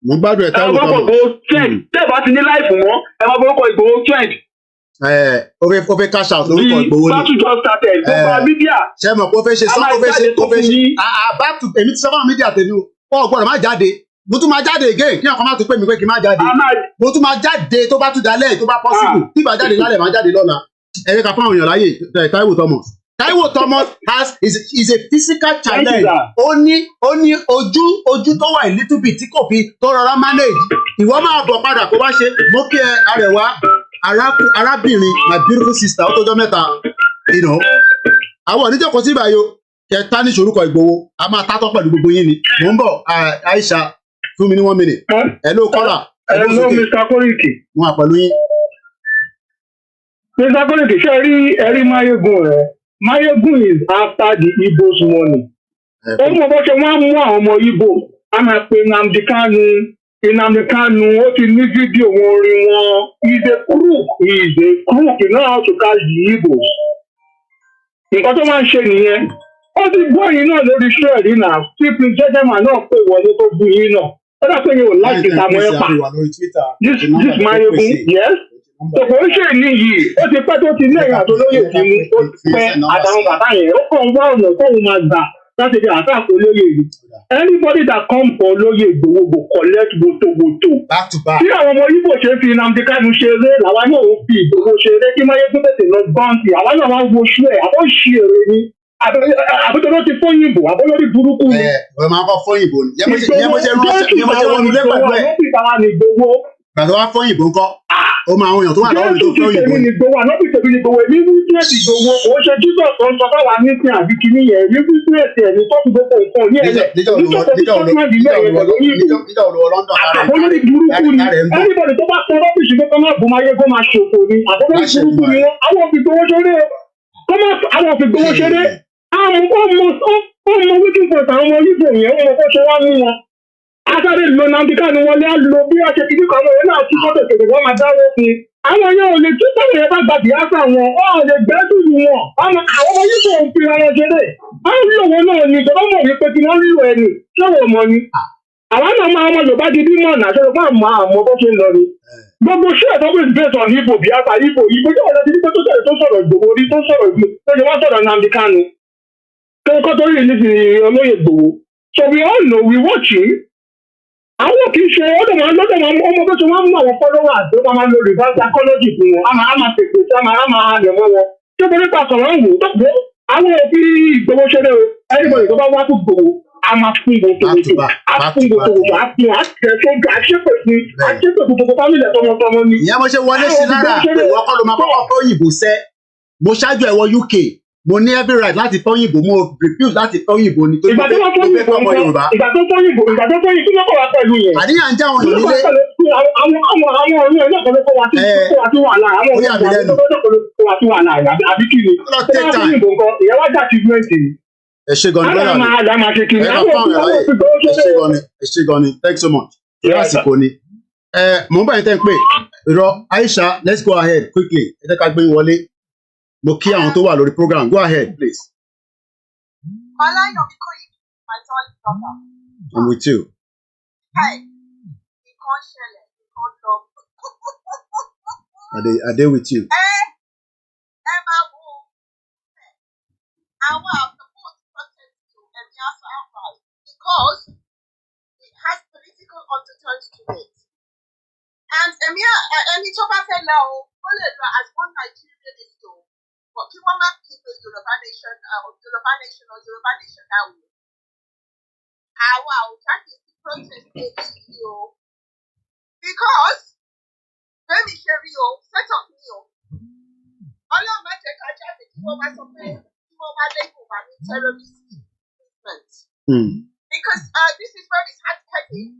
Mo gbádùn ẹ̀ táwọn
ọmọ. Ẹ bá gbọ́ trend. Tẹ́ ẹ bá ti ní láìpù mọ́, ẹ máa gbọ́ Ìgbòho trend.
Ó fẹ́ cash out lórúkọ Ìgbòho ni.
Back to just started. Gbogbo mídíà.
Ṣé mo kó fẹ́ ṣe sọ́n kó fẹ́ ṣe back to èmi ti sọ fún mídíà tèmi o gbọ́dọ̀ má jáde mo tún máa jáde again kí ọkàn má tún pè mí pé kí n má jáde mo tún máa jáde tó bá tún dalẹ̀ tó bá possible tí bá jáde lálẹ́ máa jáde lọ́la ẹ̀rẹ́ ká fún àwọn èèyàn láyè Taiwo Thomas is a physical challenge ó ní ojú tó wà a little bit tí kò fi tó rọra manage ìwọ máa bọ̀ padà kó bá ṣe mo kí ẹ Arẹwà arábìnrin my beautiful sister ó tọ́jọ́ mẹ́ta àwọn oníjókòó sí ìbáyọ kẹta ní ìṣorúkọ Ìgbòho a máa tátọ́ pẹ̀lú gbogbo yín ni mò ń bọ̀ Aisha fún mi ní 1 minute hello caller
hello Mr. Koriki
wọn àpẹ̀lú yín.
Mr. Koriki ṣe ẹ̀rí Mayegun rẹ̀ Mayegun is after the Igbo's money. Ó mọ̀ bó ṣe wọ́n mú àwọn ọmọ Igbo a máa pe Nnamdi Kanu ó ti ní fídíò wọn rí wọn is a crook you know how to catch the Igbos. Nǹkan tó máa ń ṣe nìyẹn. Ó ti gbọ́ yín náà lórí iṣẹ́ ẹ̀rí náà tí Prince Jẹ́jẹ́mà náà pè wọlé tó bu yín náà. Ó dà pé yín ò láti ìtààmú ẹ̀ pa. This Mayegun yes. Òkò ń ṣe ní yìí ó ti pẹ́ tó ti ní ẹ̀yà tó lóye tí mú ó pẹ́ àtàwọn bàbá yẹn ó kàn wá ọ̀nà tóun máa gbà láti fi àtàkùn olóyè yìí. Anybody that come for olóyè Ìgbòho go collect voto.
Back to back.
Tí àwọn ọmọ Igbo ṣe fi Nnamdi Kanu ṣeré làwa náà ó fi Ìgbòho ṣeré kí Mayegun tètè lọ báńkì àwa náà máa ń wo ṣú ẹ̀ àbọ̀ ṣí èrè ni àbújá ló ti fóyìn bò àbólórí burúkú ni.
Ẹ máa kọ́ fún ìbò ni. Yẹ mo ṣe wọnú lé pẹ̀lú ẹ̀. Gbàtọ́ wá fún ìbò ńkọ́. Ó máa ń yàn tó wà lọ́wọ́ mi tó fún ìbò.
Jésù ti Igboho ànábì tèmi ni Igboho èmi wíṣírẹ́sì Igboho òun ṣe Jesus tó ń sọ fáwa nísìn àbí kìíní yẹn èmi wíṣírẹ́sì ẹ̀ ní tọ́kù gbogbo nǹkan ní ẹ̀lẹ̀.
Níjọ́ olùwọ́ London
àbólórí burúkú ni anybody tó bá sọ rọ́bìṣì pé kọ́ máa bù máa yẹ kó máa ṣòfò ni àbólórí burúkú ni àwọn òfin gbowó ṣeré àwọn òfin gbowó ṣeré ọmọ wíkìn fún àwọn ọmọ yìí yẹn ọmọ kó ṣe wá mú wọn. Asáré lo Nàìjíríà ni wọlé á lo bí wọ́n ṣe ti dínkù àwọn èèyàn náà tí fọ́tò kèdè wọ́n máa dáwọ́ sí i. Àwọn yẹn ò lè tún sọ̀rọ̀ yẹn bá gba bìásà wọn, wọn ò lè gbẹ́dùn ní wọn. Àwọn ọmọ yìí kò ń fi ara ṣeré. Wọ́n lò wọn náà ni ìjọba mọ̀ wípé tí wọ́n lò ẹni ṣé wọ́n mọ̀ ni. Àwọn náà máa ọmọ Yorùbá di bí mọ̀nà ṣe fún àmọ́ bó ṣe ń lọ ni. Gbogbo ṣé ẹ̀tọ́ pé based on Igbo bìásà Igbo jẹ́ ọ̀rẹ́ ti ní pé tó sọ̀rọ̀ Igboho rí tó sọ̀rọ̀ Igbo tó ṣe wá sọ̀rọ̀ Nnamdi Kanu. Kẹ́kọ́ tó rí ní ti olóyè Igboho. So we all know we watching. Àwọn kì í ṣe ọdún máa ọmọ tó ti wọ́n mú àwọn followers tó máa lo reverse psychology fún wọn a máa tètè sí a máa lè mọ́ wọn tó bọ́ nípa sọ̀rọ̀ ń wò tó gbó àwọn òfin Igboho ṣeré o anybody tó bá wá fún Igboho a máa fún gbogbo a fún àṣepè fún gbogbo family tọmọtọmọ ni.
Ìyá mo ṣe wọlé sí lára ìwọ kọ́ ló máa kọ́kọ́ fẹ́ òyìnbó sẹ́ mo ṣáájú ẹ̀wọ̀ UK mo ní every right láti fẹ́ òyìnbó mo refuse láti fẹ́ òyìnbó ni tó fẹ́ fọmọ Yorùbá.
ìgbà tó fẹ́ òyìnbó kí ló kọ́ wa pẹ̀lú yẹn.
àníyàn ń já wọn nílé.
àwọn ọ̀run ẹ̀ náà kọ́ ló kọ́ wa sí wàhálà àwọn ọ̀run ẹ̀ náà kọ́ ló kọ́ wa sí wàhálà àbí kí ni. tí wọ́n fẹ́ òyìnbó nǹkan ìyẹn wá jà sí twenty.
ẹ ṣe gan ni bọ́lá mi ẹ ṣe gan ni thanks so much. ìyá àsìkò ni mo ń bá yín tẹ́ ń pè irọ́ Aisha let's go ahead quickly ẹ jẹ́ ká gbé yín wọlé. Mo kí àwọn tó wà lórí program. Go ahead, please.
Ọláyọ̀mí Kóyèkí, my darling brother.
I'm with you.
Hey, nǹkan ṣẹlẹ̀, nǹkan lọ.
Are they with you?
Ẹ máa wo àwọn support protest to ẹ̀mí àṣà outright because it has political undertones to it. And ẹ̀mí tó bá fẹ́ lọ ó lè lọ as one Nigerian is to. But kí wọ́n má kí pé Yorùbá nation náà wò. Àwa ò jáde sí protest èyí o. Because bẹ́ẹ̀ni ṣe rí o, set up ní o. Ọlọ́run má jẹ́ ká jáde kí wọ́n wá sọ pé kí wọ́n wá lẹ́kọ̀ọ́ wà ní terrorist movement. Because this is where it's hard heading.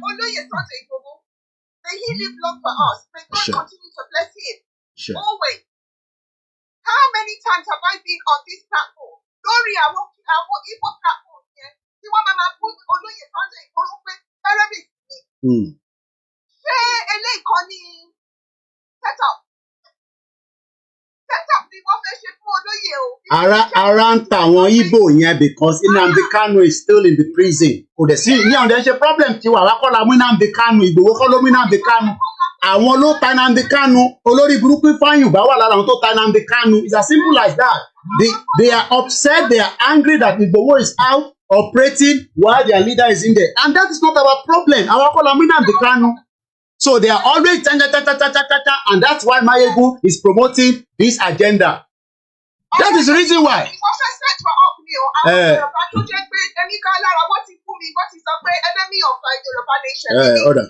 Olóyè Sunday Igboho, may he live long for us. May God continue to bless him.
Sure.
Always. How many times have I been on this platform? Lórí àwọn Igbo platform yẹn tí wọ́n máa bú olóyè Sunday Igboho pé terrorist ni. Ṣé eléyìí kan ní setup ni wọ́n fẹ́ ṣe fún olóyè o?
Ara ń ta àwọn Igbo yẹn because Nnamdi Kanu is still in the prison. Kò dẹ̀ sí ní ọ̀dẹ̀ ṣe problem tiwa wá kọ́ la mú Nnamdi Kanu Igboho kọ́ ló mú Nnamdi Kanu. Àwọn ló ta Nnamdi Kanu olórí burúkú Ifeanyi bá wà lára àwọn tó ta Nnamdi Kanu. It's as simple as that. They are upset, they are angry that Igboho is out operating while their leader is in there. And that is not our problem. Àwọn kọ́ la mú Nnamdi Kanu. So they are always and that's why Mayegun is promoting this agenda. That is the reason why.
Wọ́n fẹ́ set wa up ni o. Àwọn Yorùbá tó jẹ́ pé ẹ̀mí kan lára wọ́n ti fún mi, wọ́n ti sọ pé enemy of Yorùbá nation.
Order.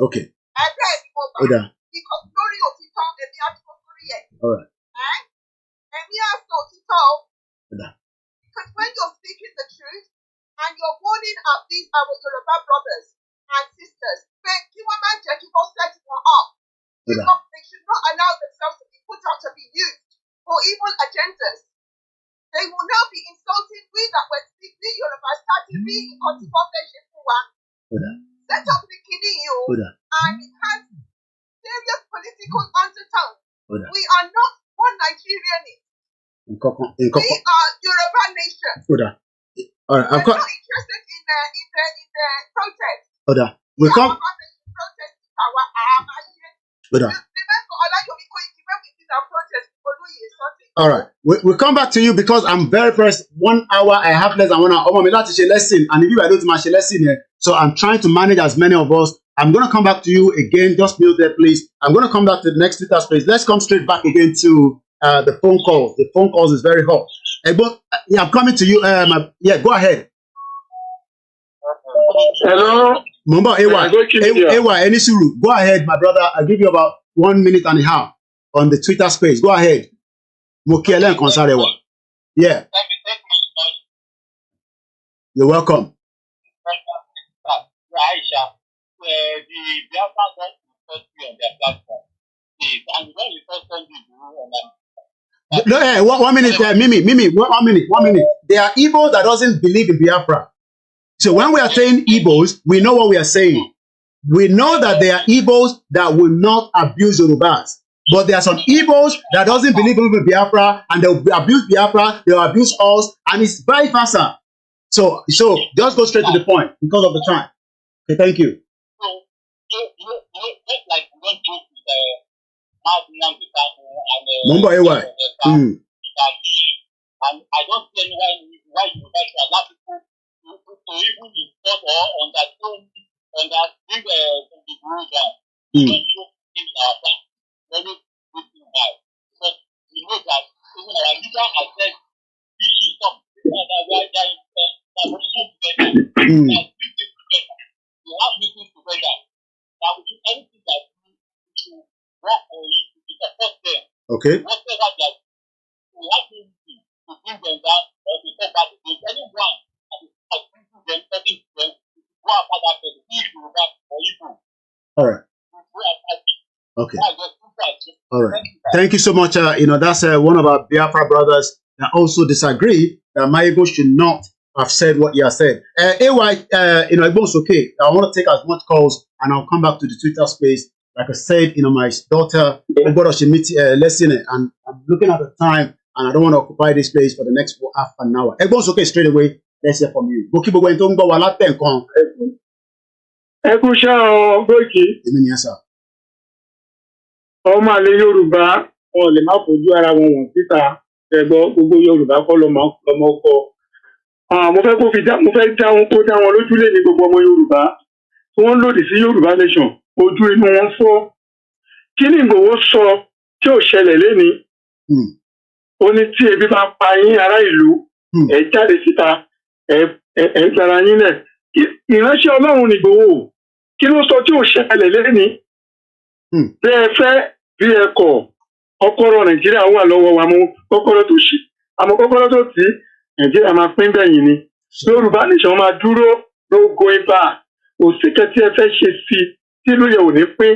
Okay.
Ẹgbẹ́ ni mo gbà.
Order.
Lórí òtítọ́, èmi á tó lórí ẹ̀.
All right.
Èmi á sọ òtítọ́ o.
Order.
Because when you're speaking the truth and you're warning out these our Yoruba brothers and sisters, pé kí wọ́n má jẹ́ kí wọ́n set wọn up. They should not allow themselves to be put out to be used for evil agendas. They will now be insulting we that were speaking Yoruba starting me in controversy for one. Set up the kidney and it has serious political undertones. We are not one Nigerian. We are Yoruba nation.
All right,
we're not interested in the protest.
We come. All right, we come back to you because I'm very pressed. 1 hour, I have less than 1 hour. Oh, my last lesson, and if you are doing my lesson here, so I'm trying to manage as many of us. I'm going to come back to you again. Just mute there, please. I'm going to come back to the next speaker's place. Let's come straight back again to the phone calls. The phone calls is very hot. But yeah, I'm coming to you. Yeah, go ahead.
Hello.
Mumba, Ewa, Enisuru, go ahead, my brother. I'll give you about 1 minute and a half on the Twitter space. Go ahead. Mokiele and Konsarewa. Yeah. You're welcome. No, hey, 1 minute, Mimi, 1 minute, 1 minute. There are Igbos that doesn't believe in Biafra. So when we are saying Igbos, we know what we are saying. We know that there are Igbos that will not abuse Yorubas. But there are some Igbos that doesn't believe in Biafra, and they'll abuse Biafra, they'll abuse us, and it's vice versa. So just go straight to the point because of the time. Okay, thank you. Mumba Ewa.
And I don't see why you guys allow people to even report or understand the group down. Don't show things our back. Very good thing why. But we know that even our leader has said we should stop. We have meetings together. That we do anything that we should work on it to support them.
Okay.
Whatever that we have to bring them down or to talk about it. Anyone that is bringing them, talking to them, go after that person, if you back or evil.
All right. Okay. All right. Thank you so much. That's one of our Biafra brothers that also disagree that Mayego should not have said what he has said. It's okay. I want to take as much calls and I'll come back to the Twitter space. Like I said, my daughter, listening, and I'm looking at the time and I don't want to occupy this place for the next half an hour. It's okay, straight away. Let's hear from you.
Ọmọ àlè Yorùbá wọn lè má fojú ara wọn wọ̀n síta ẹgbọ́ gbogbo Yorùbá kọ́ lọ́mọ ọkọ. Mo fẹ́ dá wọn lójúlé ní gbogbo ọmọ Yorùbá tí wọ́n lòdì sí Yorùbá nation ojú inú wọn fọ́. Kí ni Ìgbòho sọ tí ò ṣẹlẹ̀ lénìí? Ó ní tí ebi bá pa yín ará ìlú ẹ jáde síta ẹ gbára yín lẹ̀. Ìránṣẹ́ Ọlọ́run ni Ìgbòho. Kí ló sọ tí ò ṣẹlẹ̀ lénìí? Bí ẹ fẹ́ bí ẹ kọ̀ kọ́kọ́rọ́ Nàìjíríà wà lọ́wọ́ wa mú kọ́kọ́rọ́ tó ṣì àmọ́ kọ́kọ́rọ́ tó tí Nàìjíríà máa pín bẹ́yìn ni. Yorùbá nation máa dúró no going back. Òsìkẹ́ tí ẹ fẹ́ ṣe sí tí ìlú yẹn ò ní pín.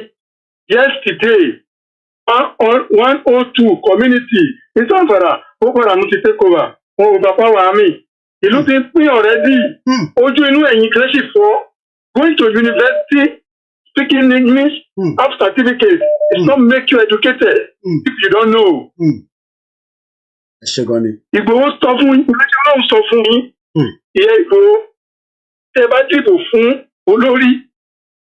Yesterday 102 community in Zamfara Boko Haram ti take over wọn ò bá power army. Ìlú ti pín already. Ojú inú ẹ̀yìn kan sì fọ́. Going to university speaking English, have certificate, it's not make you educated if you don't know. Ìgbòho sọ fún yín, ìrẹsì Ọlọ́run sọ fún yín. Ìyẹn Ìgbòho tẹ́ bá dìbò fún olórí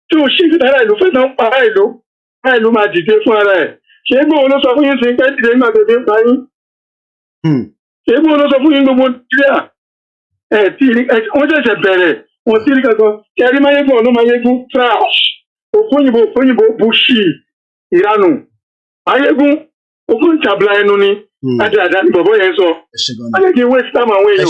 tí ò ṣe ìdára ìlú fẹ́ náà para ìlú máa dìde fún ara ẹ̀. Ṣé Ìgbòho ló sọ fún yín sí pé dìde nígbà tó dé ń pa yín? Ṣé Ìgbòho ló sọ fún yín gbogbo Nàìjíríà? Wọ́n ṣẹ̀ṣẹ̀ bẹ̀rẹ̀ wọ́n ti rí kankan kẹrí Máyégún ọ̀nà Máyégún trash. Òfóyìnbó bushi ìranù Máyégún ogún ìjàbla ẹnu ni àdáadáa ni bọ̀bọ̀ yẹn sọ. Máyégún waste time àwọn èèyàn.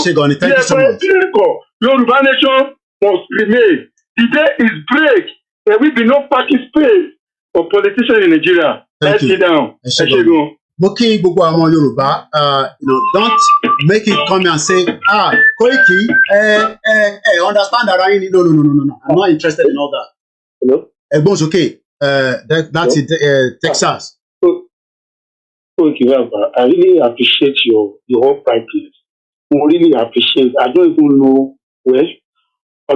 Yorùbá nation must remain. The day is break. There will be no party space for politicians in Nigeria. Let's sit down.
Mo kí gbogbo àwọn Yorùbá, don't make it come and say, Koiki, understand that no. I'm not interested in all that.
Hello?
It's okay. That's it, Texas.
Okay, I really appreciate your uprightness. I really appreciate. I don't even know where. I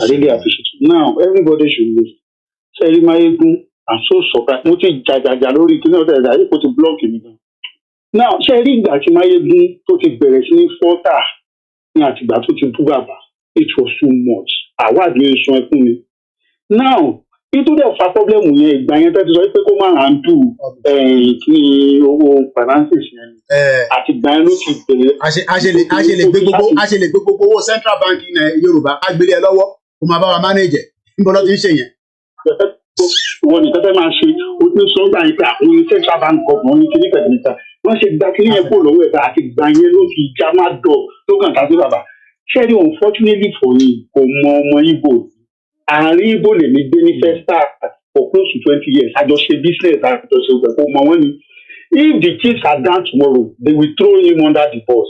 really appreciate it. Now, everybody should listen. Say, I'm so surprised. Mo ti jajaja lórí kí ni ọ̀dọ̀ ẹ̀dá yìí kò ti block mi gan. Now, ṣé rí ìgbà tí Máyégún tó ti bẹ̀rẹ̀ sí ní fọ́tà ní àtìgbà tó ti bú bàbá? It was too much. Àwa àdúgbò sọ ẹkún mi. Now, nítorí ọ̀fà pọ́blẹ́mù yẹn ìgbà yẹn tẹ́tí sọ pé kó máa handle ní owó finances yẹn. Àtìgbà yẹn ló ti bẹ̀rẹ̀. A ṣe lè gbé gbogbo owó central bank ní Yorùbá á gbélé ẹ lọ́wọ́ kó máa bá wa manage ẹ̀. Níbo ló ti ń ṣe yẹn? wọn nìkan fẹ́ máa ṣe ojú sọ́gbà yìí pé àwọn central bank government ní kíní kẹ̀kẹ́ wọ́n ṣe gba kíní yẹn kó lọ́wọ́ ẹ̀ka àti gbà yẹn ló fi já má dọ̀ tó kàn tá sí bàbá ṣẹ́ni unfortunately for you kò mọ ọmọ Igbo àárín Igbo lèmi gbé ní first start for close to 20 years àjọṣe business àjọṣe ògbẹ̀ kò mọ wọn ni if the chiefs are down tomorrow they will throw him under the bus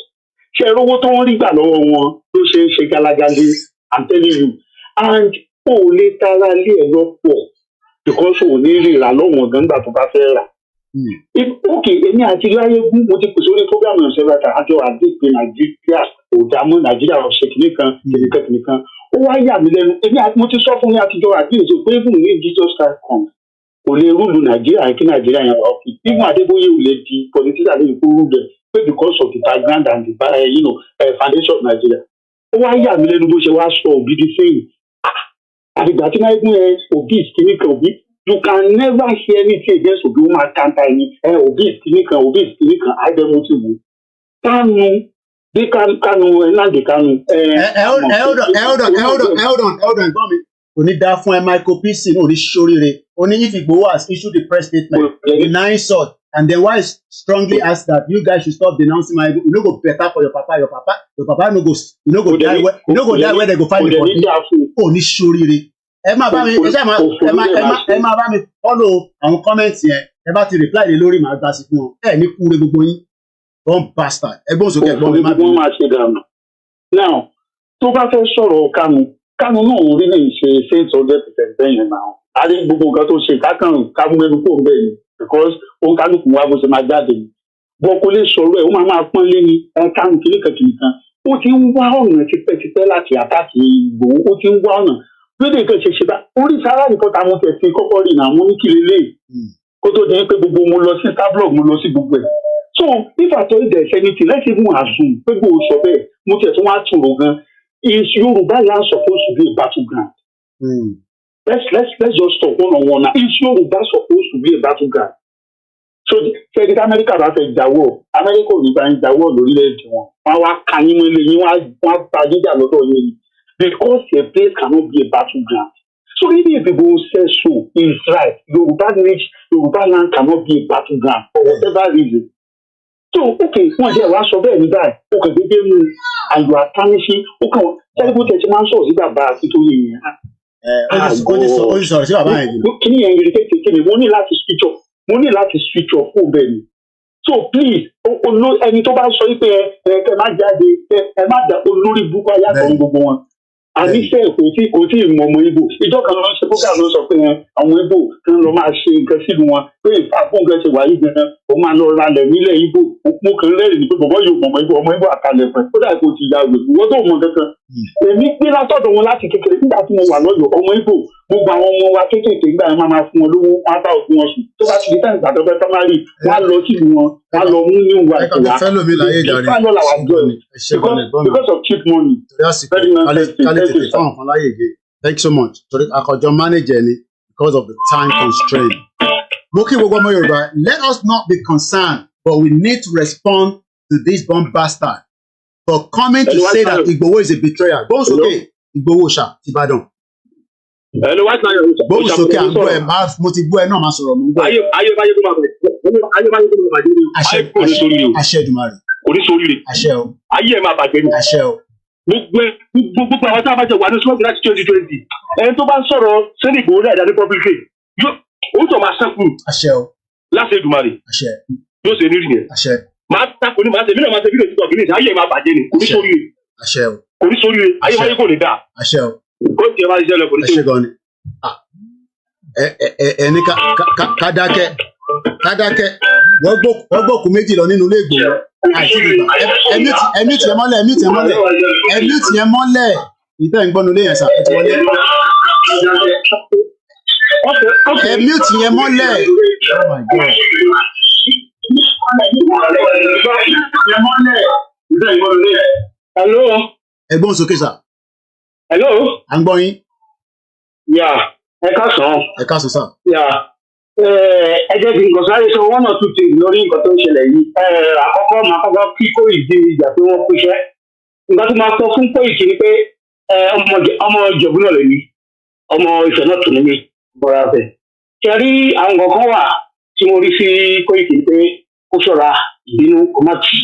ṣe owó tó ń rí gbà lọ́wọ́ wọn tó ṣe ń ṣe galagale I'm telling you and o lè tara lé ẹ lọ́pọ̀ because o ní rí ìrà lọ́wọ́n gan gbà tó bá fẹ́ rà. ok èmi àti láyégún mo ti pèsè orí program ọ̀sẹ̀ rẹ̀ àjọ àdéhùn Nàìjíríà kò dààmú Nàìjíríà ọ̀sẹ̀ kìnìkan ó wá yà mí lẹ́nu èmi àti mo ti sọ fún mi àtijọ́ àdéhùn pé even if Jesus Christ comes kò lè rúlu Nàìjíríà kí Nàìjíríà yẹn wà òkè even Adébóyè ò lè di politician lẹ́yìn kó rúlu ẹ̀ pé because of the background and the foundation of Nigeria ó wá yà mí lẹ́nu bó ṣe wá sọ òbí di sẹ́yìn àdìgbà tí náà gún òbí ìkíníkan òbí you can never hear anything against òbí ó máa kanta ẹni òbí ìkíníkan àìdẹ́mọ́tìwò Kánú bí Kánú Nnamdi Kánú.
hold on gbọ́n mi kò ní dáa fún ẹ Michael PC ní oríṣiríire ó ní if Igboho has issued the press statement denying salt and then why strongly ask that you guys should stop denouncing my Igbo you no go better for your papa no go die where they go find you for you oníṣiríire ẹ máa bá mi ẹ máa bá mi follow àwọn comments yẹn ẹ bá ti reply lé lórí màá gbà sí fún wọn ẹ ní kúre gbogbo yín don bastard ẹgbọn sókè ẹ̀gbọ́n mi má bí.
now tó bá fẹ́ sọ̀rọ̀ Kánú náà ò rí lè ṣe 600% bẹ́yẹn náà a rí gbogbo nǹkan tó ṣe kámúmẹ́nu kò ń bẹ̀ ni because ó ń kálukú wa bó ṣe máa jáde ni bọ́ kó lè sọ̀rọ̀ ẹ̀ ó máa pọ́n lé ní Kánú kìnìkan ó ti ń wá ọ̀nà tipẹ́tipẹ́ láti àtàkì Ìgbòho ó ti ń wá ọ̀nà lóde nǹkan ṣe bá orí sára nìkan táwọn tẹ̀ sí kọ́kọ́ rí náà mo ní kí lélẹ̀ kó tó di pé gbogbo mo lọ sí starblog mo lọ sí gbogbo ẹ̀ so if I tell you there is anything let's even assume pé gbòó sọ bẹ́ẹ̀ mo tẹ̀ tún wá tòrò gan is Yorùbá land supposed to be a battleground let's just talk one on one now is Yorùbá supposed to be a battleground so ṣẹ́ni tí Amẹ́ríkà bá fẹ́ jáwọ́ Amẹ́ríkà ò ní bá ń jáwọ́ lórílẹ̀‐èdè wọn wọ́n wá ka yín mọ́lẹ̀ yín wọ́n á pa jíjà lọ́dọ̀ yín ni because a place cannot be a battleground so even if people say so is right Yorùbá land cannot be a battleground for whatever reason so okay wọ́n jẹ́ wàá sọ bẹ́ẹ̀ ní báyìí ó kàn déédéé mú and you are tarnishing ó kàn tẹ́lifù tẹ̀sí máa ń sọ̀rọ̀ sí bàbá Akíntóyè yẹn.
ó ní sọ̀rọ̀ sí bàbá yẹn.
kí ni yẹn ń rí kékeré mo ní láti switch off fún bẹ́ẹ̀ ni so please ẹni tó bá sọ pé ẹ má jáde ẹ má jà olórí búkọ ayàtọ̀ gbogbo wọn àníṣe kò tí ì mọ ọmọ Igbo ìjọ kan lọ ṣe búkà ló sọ pé àwọn Igbo kan lọ máa ṣe nǹkan sílùú wọn pé ìfàkùnkàn ṣe wáyé gan-an ó máa lọ ralẹ̀ nílẹ̀ Igbo mo kàn rẹ́rìn ní pé bọ̀bọ̀ yóò mọ ọmọ Igbo àkàlẹ̀ fún ẹ ó dà kó ti ya wèé ìwọ́n tó mọ kankan èmi gbé látọ̀dọ̀ wọn láti kékeré nígbà tí mo wà lọ́yọ̀ ọmọ Igbo gbogbo àwọn ọmọ wa kéékèèké nígbà yẹn máa fún wọn lówó wọn á bá òkú wọn sùn tó bá ti di táyì gbàdọ́gbẹ́ sámárì wọn á lọ sílùú wọn wọn á lọ mú ní ìwà ìwà because of cheap money.
Thank you so much. So àkànjọ manager ni because of the time constraint. Mo kí gbogbo ọmọ Yorùbá, let us not be concerned, but we need to respond to this bomb bastard for coming to say that Igboho is a betrayal. Gbóhùn sókè Igboho ṣá Ìbàdàn. Gbóhùn sókè à ń gbọ́ ẹ̀ mo ti gbọ́ ẹ náà máa sọ̀rọ̀ mo ń gbọ́ ẹ. Àṣẹ Èdùmàrè. Àṣẹ o.
Ayé ẹ̀ máa bàjẹ́ ni.
Àṣẹ o.
Gbogbo àwọn tí a bá jẹ wà ní sọ́ọ̀bù láti 2020 ẹni tó bá ń sọ̀rọ̀ sẹ́ni Ìgbòho náà ìdáni publicly ó tọ̀ máa sẹ́kù láti Èdùmàrè yóò ṣe ní ìrìn ẹ̀ máa tako ní máa ṣe mílíọ̀nù máa ṣe fídíò títọ̀ kìíní ayé máa bàjẹ́ ni kò ní sóríire ayé wáyé kò ní dáa kó tiẹ̀ máa ṣiṣẹ́ lọ kò ní sóríire.
Ẹni kádákẹ́ wọ́n gbókùn méjì lọ nínú ilé Ìgbòho àti ìgbà ẹmí tiẹ̀ mọ́lẹ̀ ìtẹ́ ń gbọ́nu ilé yẹn sà ẹ ti wọlé ẹmí tiẹ̀ mọ́lẹ̀ oh my God.
Hello.
Ẹgbọ́n sókè sà.
Hello.
À ń gbọ́ yín.
Ẹ káàsán.
Ẹ káàsán sà.
Ẹ jẹ́ kí n kàn sáré sọ one or two things lórí nǹkan tó ń ṣẹlẹ̀ yìí. Àkọ́kọ́ máa kọ́kọ́ kí Kóìkì ìjà pé wọ́n pèsè. Nǹkan tó máa sọ fún Kóìkì ni pé ọmọ Ìjẹ̀bú náà lè ní. Ọmọ Ifẹ̀ náà tún ní.
bọ́ra bẹ̀. ṣe rí àwọn kankan wà tí mo rí sí Koiki pé kó ṣọ́ra ìbínú kó má tì í.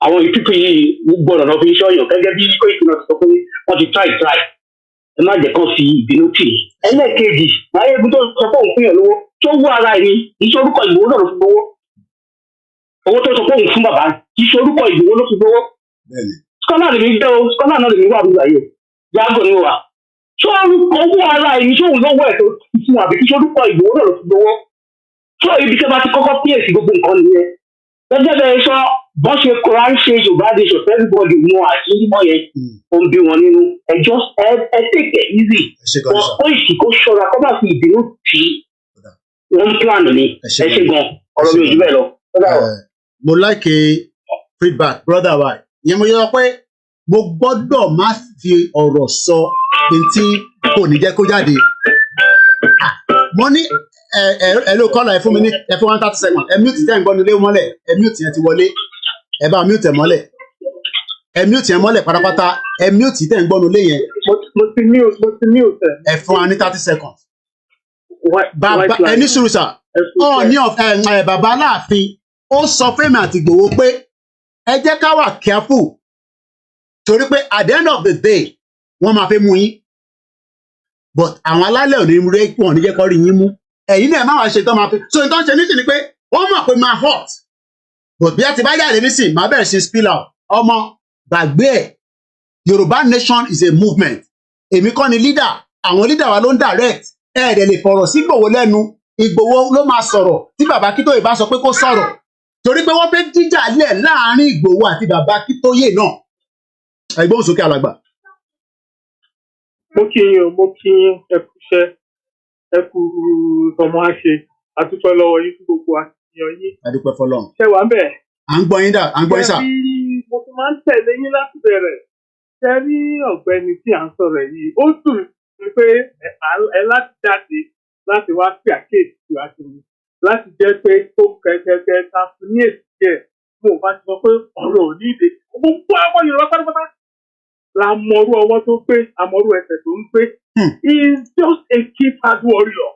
àwọn ìpípé yìí gbọ́dọ̀ lọ fi ṣọ́yàn gẹ́gẹ́ bí Koiki náà ti sọ pé wọ́n ti try ẹ má jẹ́ kán fi ìbínú tì í. ẹlẹ́ẹ̀kejì láyé ibi tó sọ pé òun fún yàn lówó tó wú ara ẹni iṣẹ́ orúkọ Ìgbòho náà ló fi gbowó. owó tó sọ pé òun fún bàbá iṣẹ́ orúkọ Ìgbòho ló fi gbowó. skọ́nà lè mi jẹ́ o skọ́nà náà lè mi wà nígbà yìí jágò ni wà. tó owó ara ẹni tó òun lọ́wọ́ ẹ̀ tó fún àbí iṣẹ́ orúkọ Ìgbòho náà ló fi gbowó. tó ibi tí a bá ti kọ́kọ́ píyèsí gbogbo nǹkan nìyẹn. gẹ́gẹ́ bẹ́ẹ̀ sọ bọ́n ṣe kóra ń ṣe Yorùbá nation everybody mọ àṣírímọ̀ yẹn ó ń bí wọn nínú ẹ just ẹ take it easy wọn ó ìsì kó ṣọ́ra kó má fi ìbínú tì í wọn plan ni ẹ ṣe gan ọ̀rọ̀ mi ò jù bẹ́ẹ̀ lọ.
mo like feedback brother wa ìyẹn mo yọ pé mo gbọ́dọ̀ má fi ọ̀rọ̀ sọ tí kò ní jẹ́ kó jáde mo ní ẹ ló kọ́lá ẹ fún mi ní ẹ fún 130 seconds ẹ mute tẹ́ ń gbọ́nu lé mọ́lẹ̀ ẹ mute yẹn ti wọlé ẹ bá mute mọ́lẹ̀ ẹ mute yẹn mọ́lẹ̀ pátápátá ẹ mute tẹ́ ń gbọ́nu lé yẹn.
mo ti mute
ẹ fún wa ní 30 seconds. bàbá ẹ ní sùúrù sà Ọọ̀ni bàbá Aláàfin ó sọ fẹ́mi àti Ìgbòho pé ẹ jẹ́ ká wà careful torí pé at the end of the day wọ́n máa fẹ́ mú yín but àwọn alálẹ̀ ò ní rẹ́ pọ̀ ní jẹ́ kó rí yín mú ẹ̀yin náà má wàá ṣe tán máa fi so nǹkan ṣe nísìnyí pé wọ́n mọ̀ pé máa hot but bí a ti bá jáde nísìnyí máa bẹ̀rẹ̀ sí spill out ọmọ gbàgbé ẹ̀ Yorùbá nation is a movement èmi kọ́ ni leader àwọn leader wa ló ń direct ẹ̀ẹ́dẹ̀ lè fọ̀rọ̀ sí Ìgbòho lẹ́nu Ìgbòho ló máa sọ̀rọ̀ tí bàbá Akíntóyè bá sọ pé kó sọ̀rọ̀ torí pé wọ́n fẹ́ jíjà lẹ̀ láàrin Ìgbòho àti bàbá Akíntóyè náà ẹgbọ́n sókè alàgbà.
mo kí yín ẹ kú iṣẹ́ ẹ kú tọmọ àṣe àtúntò lọ́wọ́ yín fún gbogbo àtìyàn yín.
adúpẹ́ fọ́lọ́run.
ṣé wàá bẹ̀.
à ń gbọ́ yín sà.
mo ti máa ń tẹ̀lé yín láti bẹ̀rẹ̀ ṣe rí ọ̀gbẹ́ni tí à ń sọ̀rọ̀ yìí ó dùn mí pé ẹ láti jáde láti wá pè àkéèsì àti mi láti jẹ́ pé tó kẹ̀kẹ́ ta fún ní èsì díẹ̀ mo bá ti sọ pé ọ̀rọ̀ ò ní ìdè gbogbo àwọn Yorùbá pátápátá la mọrú ọwọ́ tó gbé àmọrú ẹsẹ̀ tó ń gbé. He is just a keypad warrior.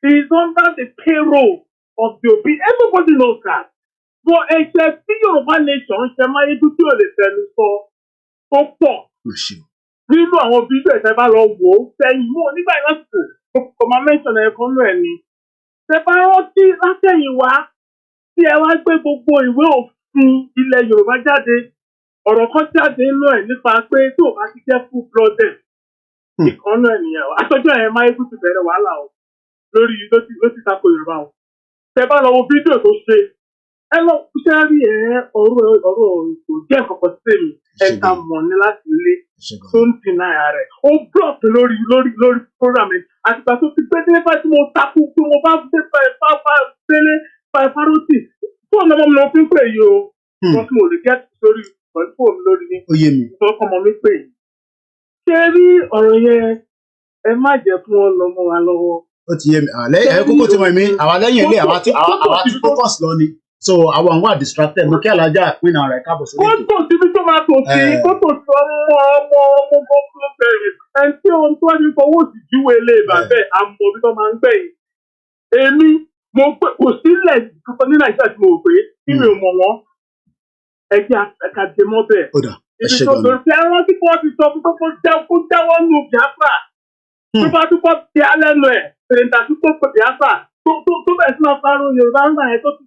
He is under the payroll of the Obi. Everybody knows that. But ẹ̀ṣẹ̀ tí Yorùbá nation ṣe máa yéjú tí ò lè fẹnu sọ tó pọ̀. Nínú àwọn fídíò ẹ̀ṣẹ̀ bá lọ wò ó sẹ́yìn mú nígbà ìlọ́sìkò kò máa mẹ́sàn-án ẹ̀kan náà ẹ̀ ni. Ṣé bá rántí látẹ̀yìn wá tí ẹ wá gbé gbogbo ìwé òfin ilẹ̀ Yorùbá jáde? Ọ̀rọ̀ kan jáde nínú ẹ̀ nípa pé tó o bá ti jẹ́ full blooded ìkànnà ènìyàn àtọ́jọ́ ẹ̀ máa ń ti bẹ̀rẹ̀ wàhálà o lórí ló ti tako Yorùbá o. Tẹ bá lọ wo fídíò tó ṣe ẹ lọ ṣe rí ọ̀rọ̀ kò jẹ́ kọ̀kọ́ sí mi ẹ ta mọ̀ ní láti ilé tó ń deny rẹ̀ ó block lórí program ẹ̀ àtìgbà tó ti gbé délé báyìí tí mo takú tí mo bá dé délé fárótì fóònù ọmọ mi lọ fi ń pè yìí o wọ́n tí mo lè gẹ́tì sórí fóònù lórí ní ọmọ mi pè yìí. Ṣé rí ọ̀rọ̀ yẹn ẹ má jẹ́ fún wọn lọ mọ́ wa lọ́wọ́.
Ó ti yé mi ẹ kókó tí mo mi àwa lẹ́yìn ilé àwa tí focus lọ ni so àwọn àwọn wà distracted mo kí alájà pinnu ara ẹ káàbọ̀ sórí ètò.
kótó síbi tó máa tò sí kótó sí ọmọ bẹ̀rẹ̀ ẹni tí ohun tó ní fọwọ́ sí júwe lè bà bẹ́ẹ̀ àmọ́ bí tó máa ń gbẹ̀yìn. Èmi mo pé kò sílẹ̀ kankan ní Nàìjíríà tí mo rò pé kí mi ò mọ̀ wọ́n ẹ̀jẹ̀ àkàdémọ́ bẹ́ẹ̀. Ibi tó lórí pé ẹran tí wọ́n ti sọ kó jáwọ́ nù Biafra tó bá tún kọ́ ti alẹ́ nù ẹ̀ pèrèntà tó kó pè Biafra tó bẹ̀ sínú ọ̀farun Yorùbá ń gbà yẹn tó ti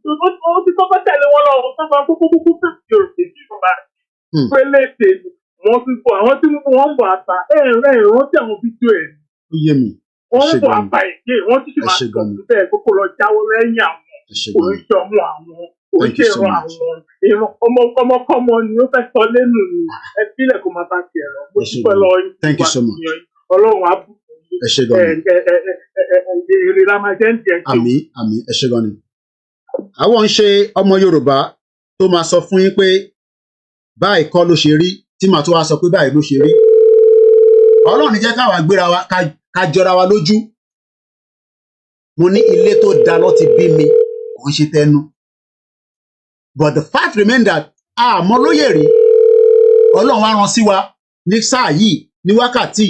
kọ́kọ́ tẹ̀lé wọn lọ tó fà kókó pé Yorùbá ti Yorùbá pé léde wọ́n ti bọ̀ àwọn tí wọ́n ń bọ̀ àpá rántí àwọn fídíò ẹ̀ wọ́n ń bọ̀ àpá èké wọ́n ti sì máa sọ bẹ́ẹ̀ kókó lọ jáwọ́ lẹ́yìn àwọn oríṣiọmọ àwọn oríṣiẹ̀rọ àwọn ìran ọmọkọ́mọ ni ó fẹ́ sọ lẹ́nu ni ẹ sílẹ̀ kó máa bá tiẹ̀ lọ mo dúpẹ́ lọ yín Ọlọ́run á bù èrè la máa jẹ́ ń jẹ́ kí.
àmín ẹ ṣé gan ni. àwọn ń ṣe ọmọ Yorùbá tó máa sọ fún yín pé báyìí kọ́ ló ṣe rí tí màá tó wá sọ pé báyìí ló ṣe rí. Ọlọ́run ní jẹ́ káwa gbéra wa ká jọra wa lójú. mo ní ilé tó da lọ ti bí mi kò ń ṣe tẹnu. But the fact remains that àmọ́ lóye rí Ọlọ́run á rán sí wa ní sáà yìí ní wákàtí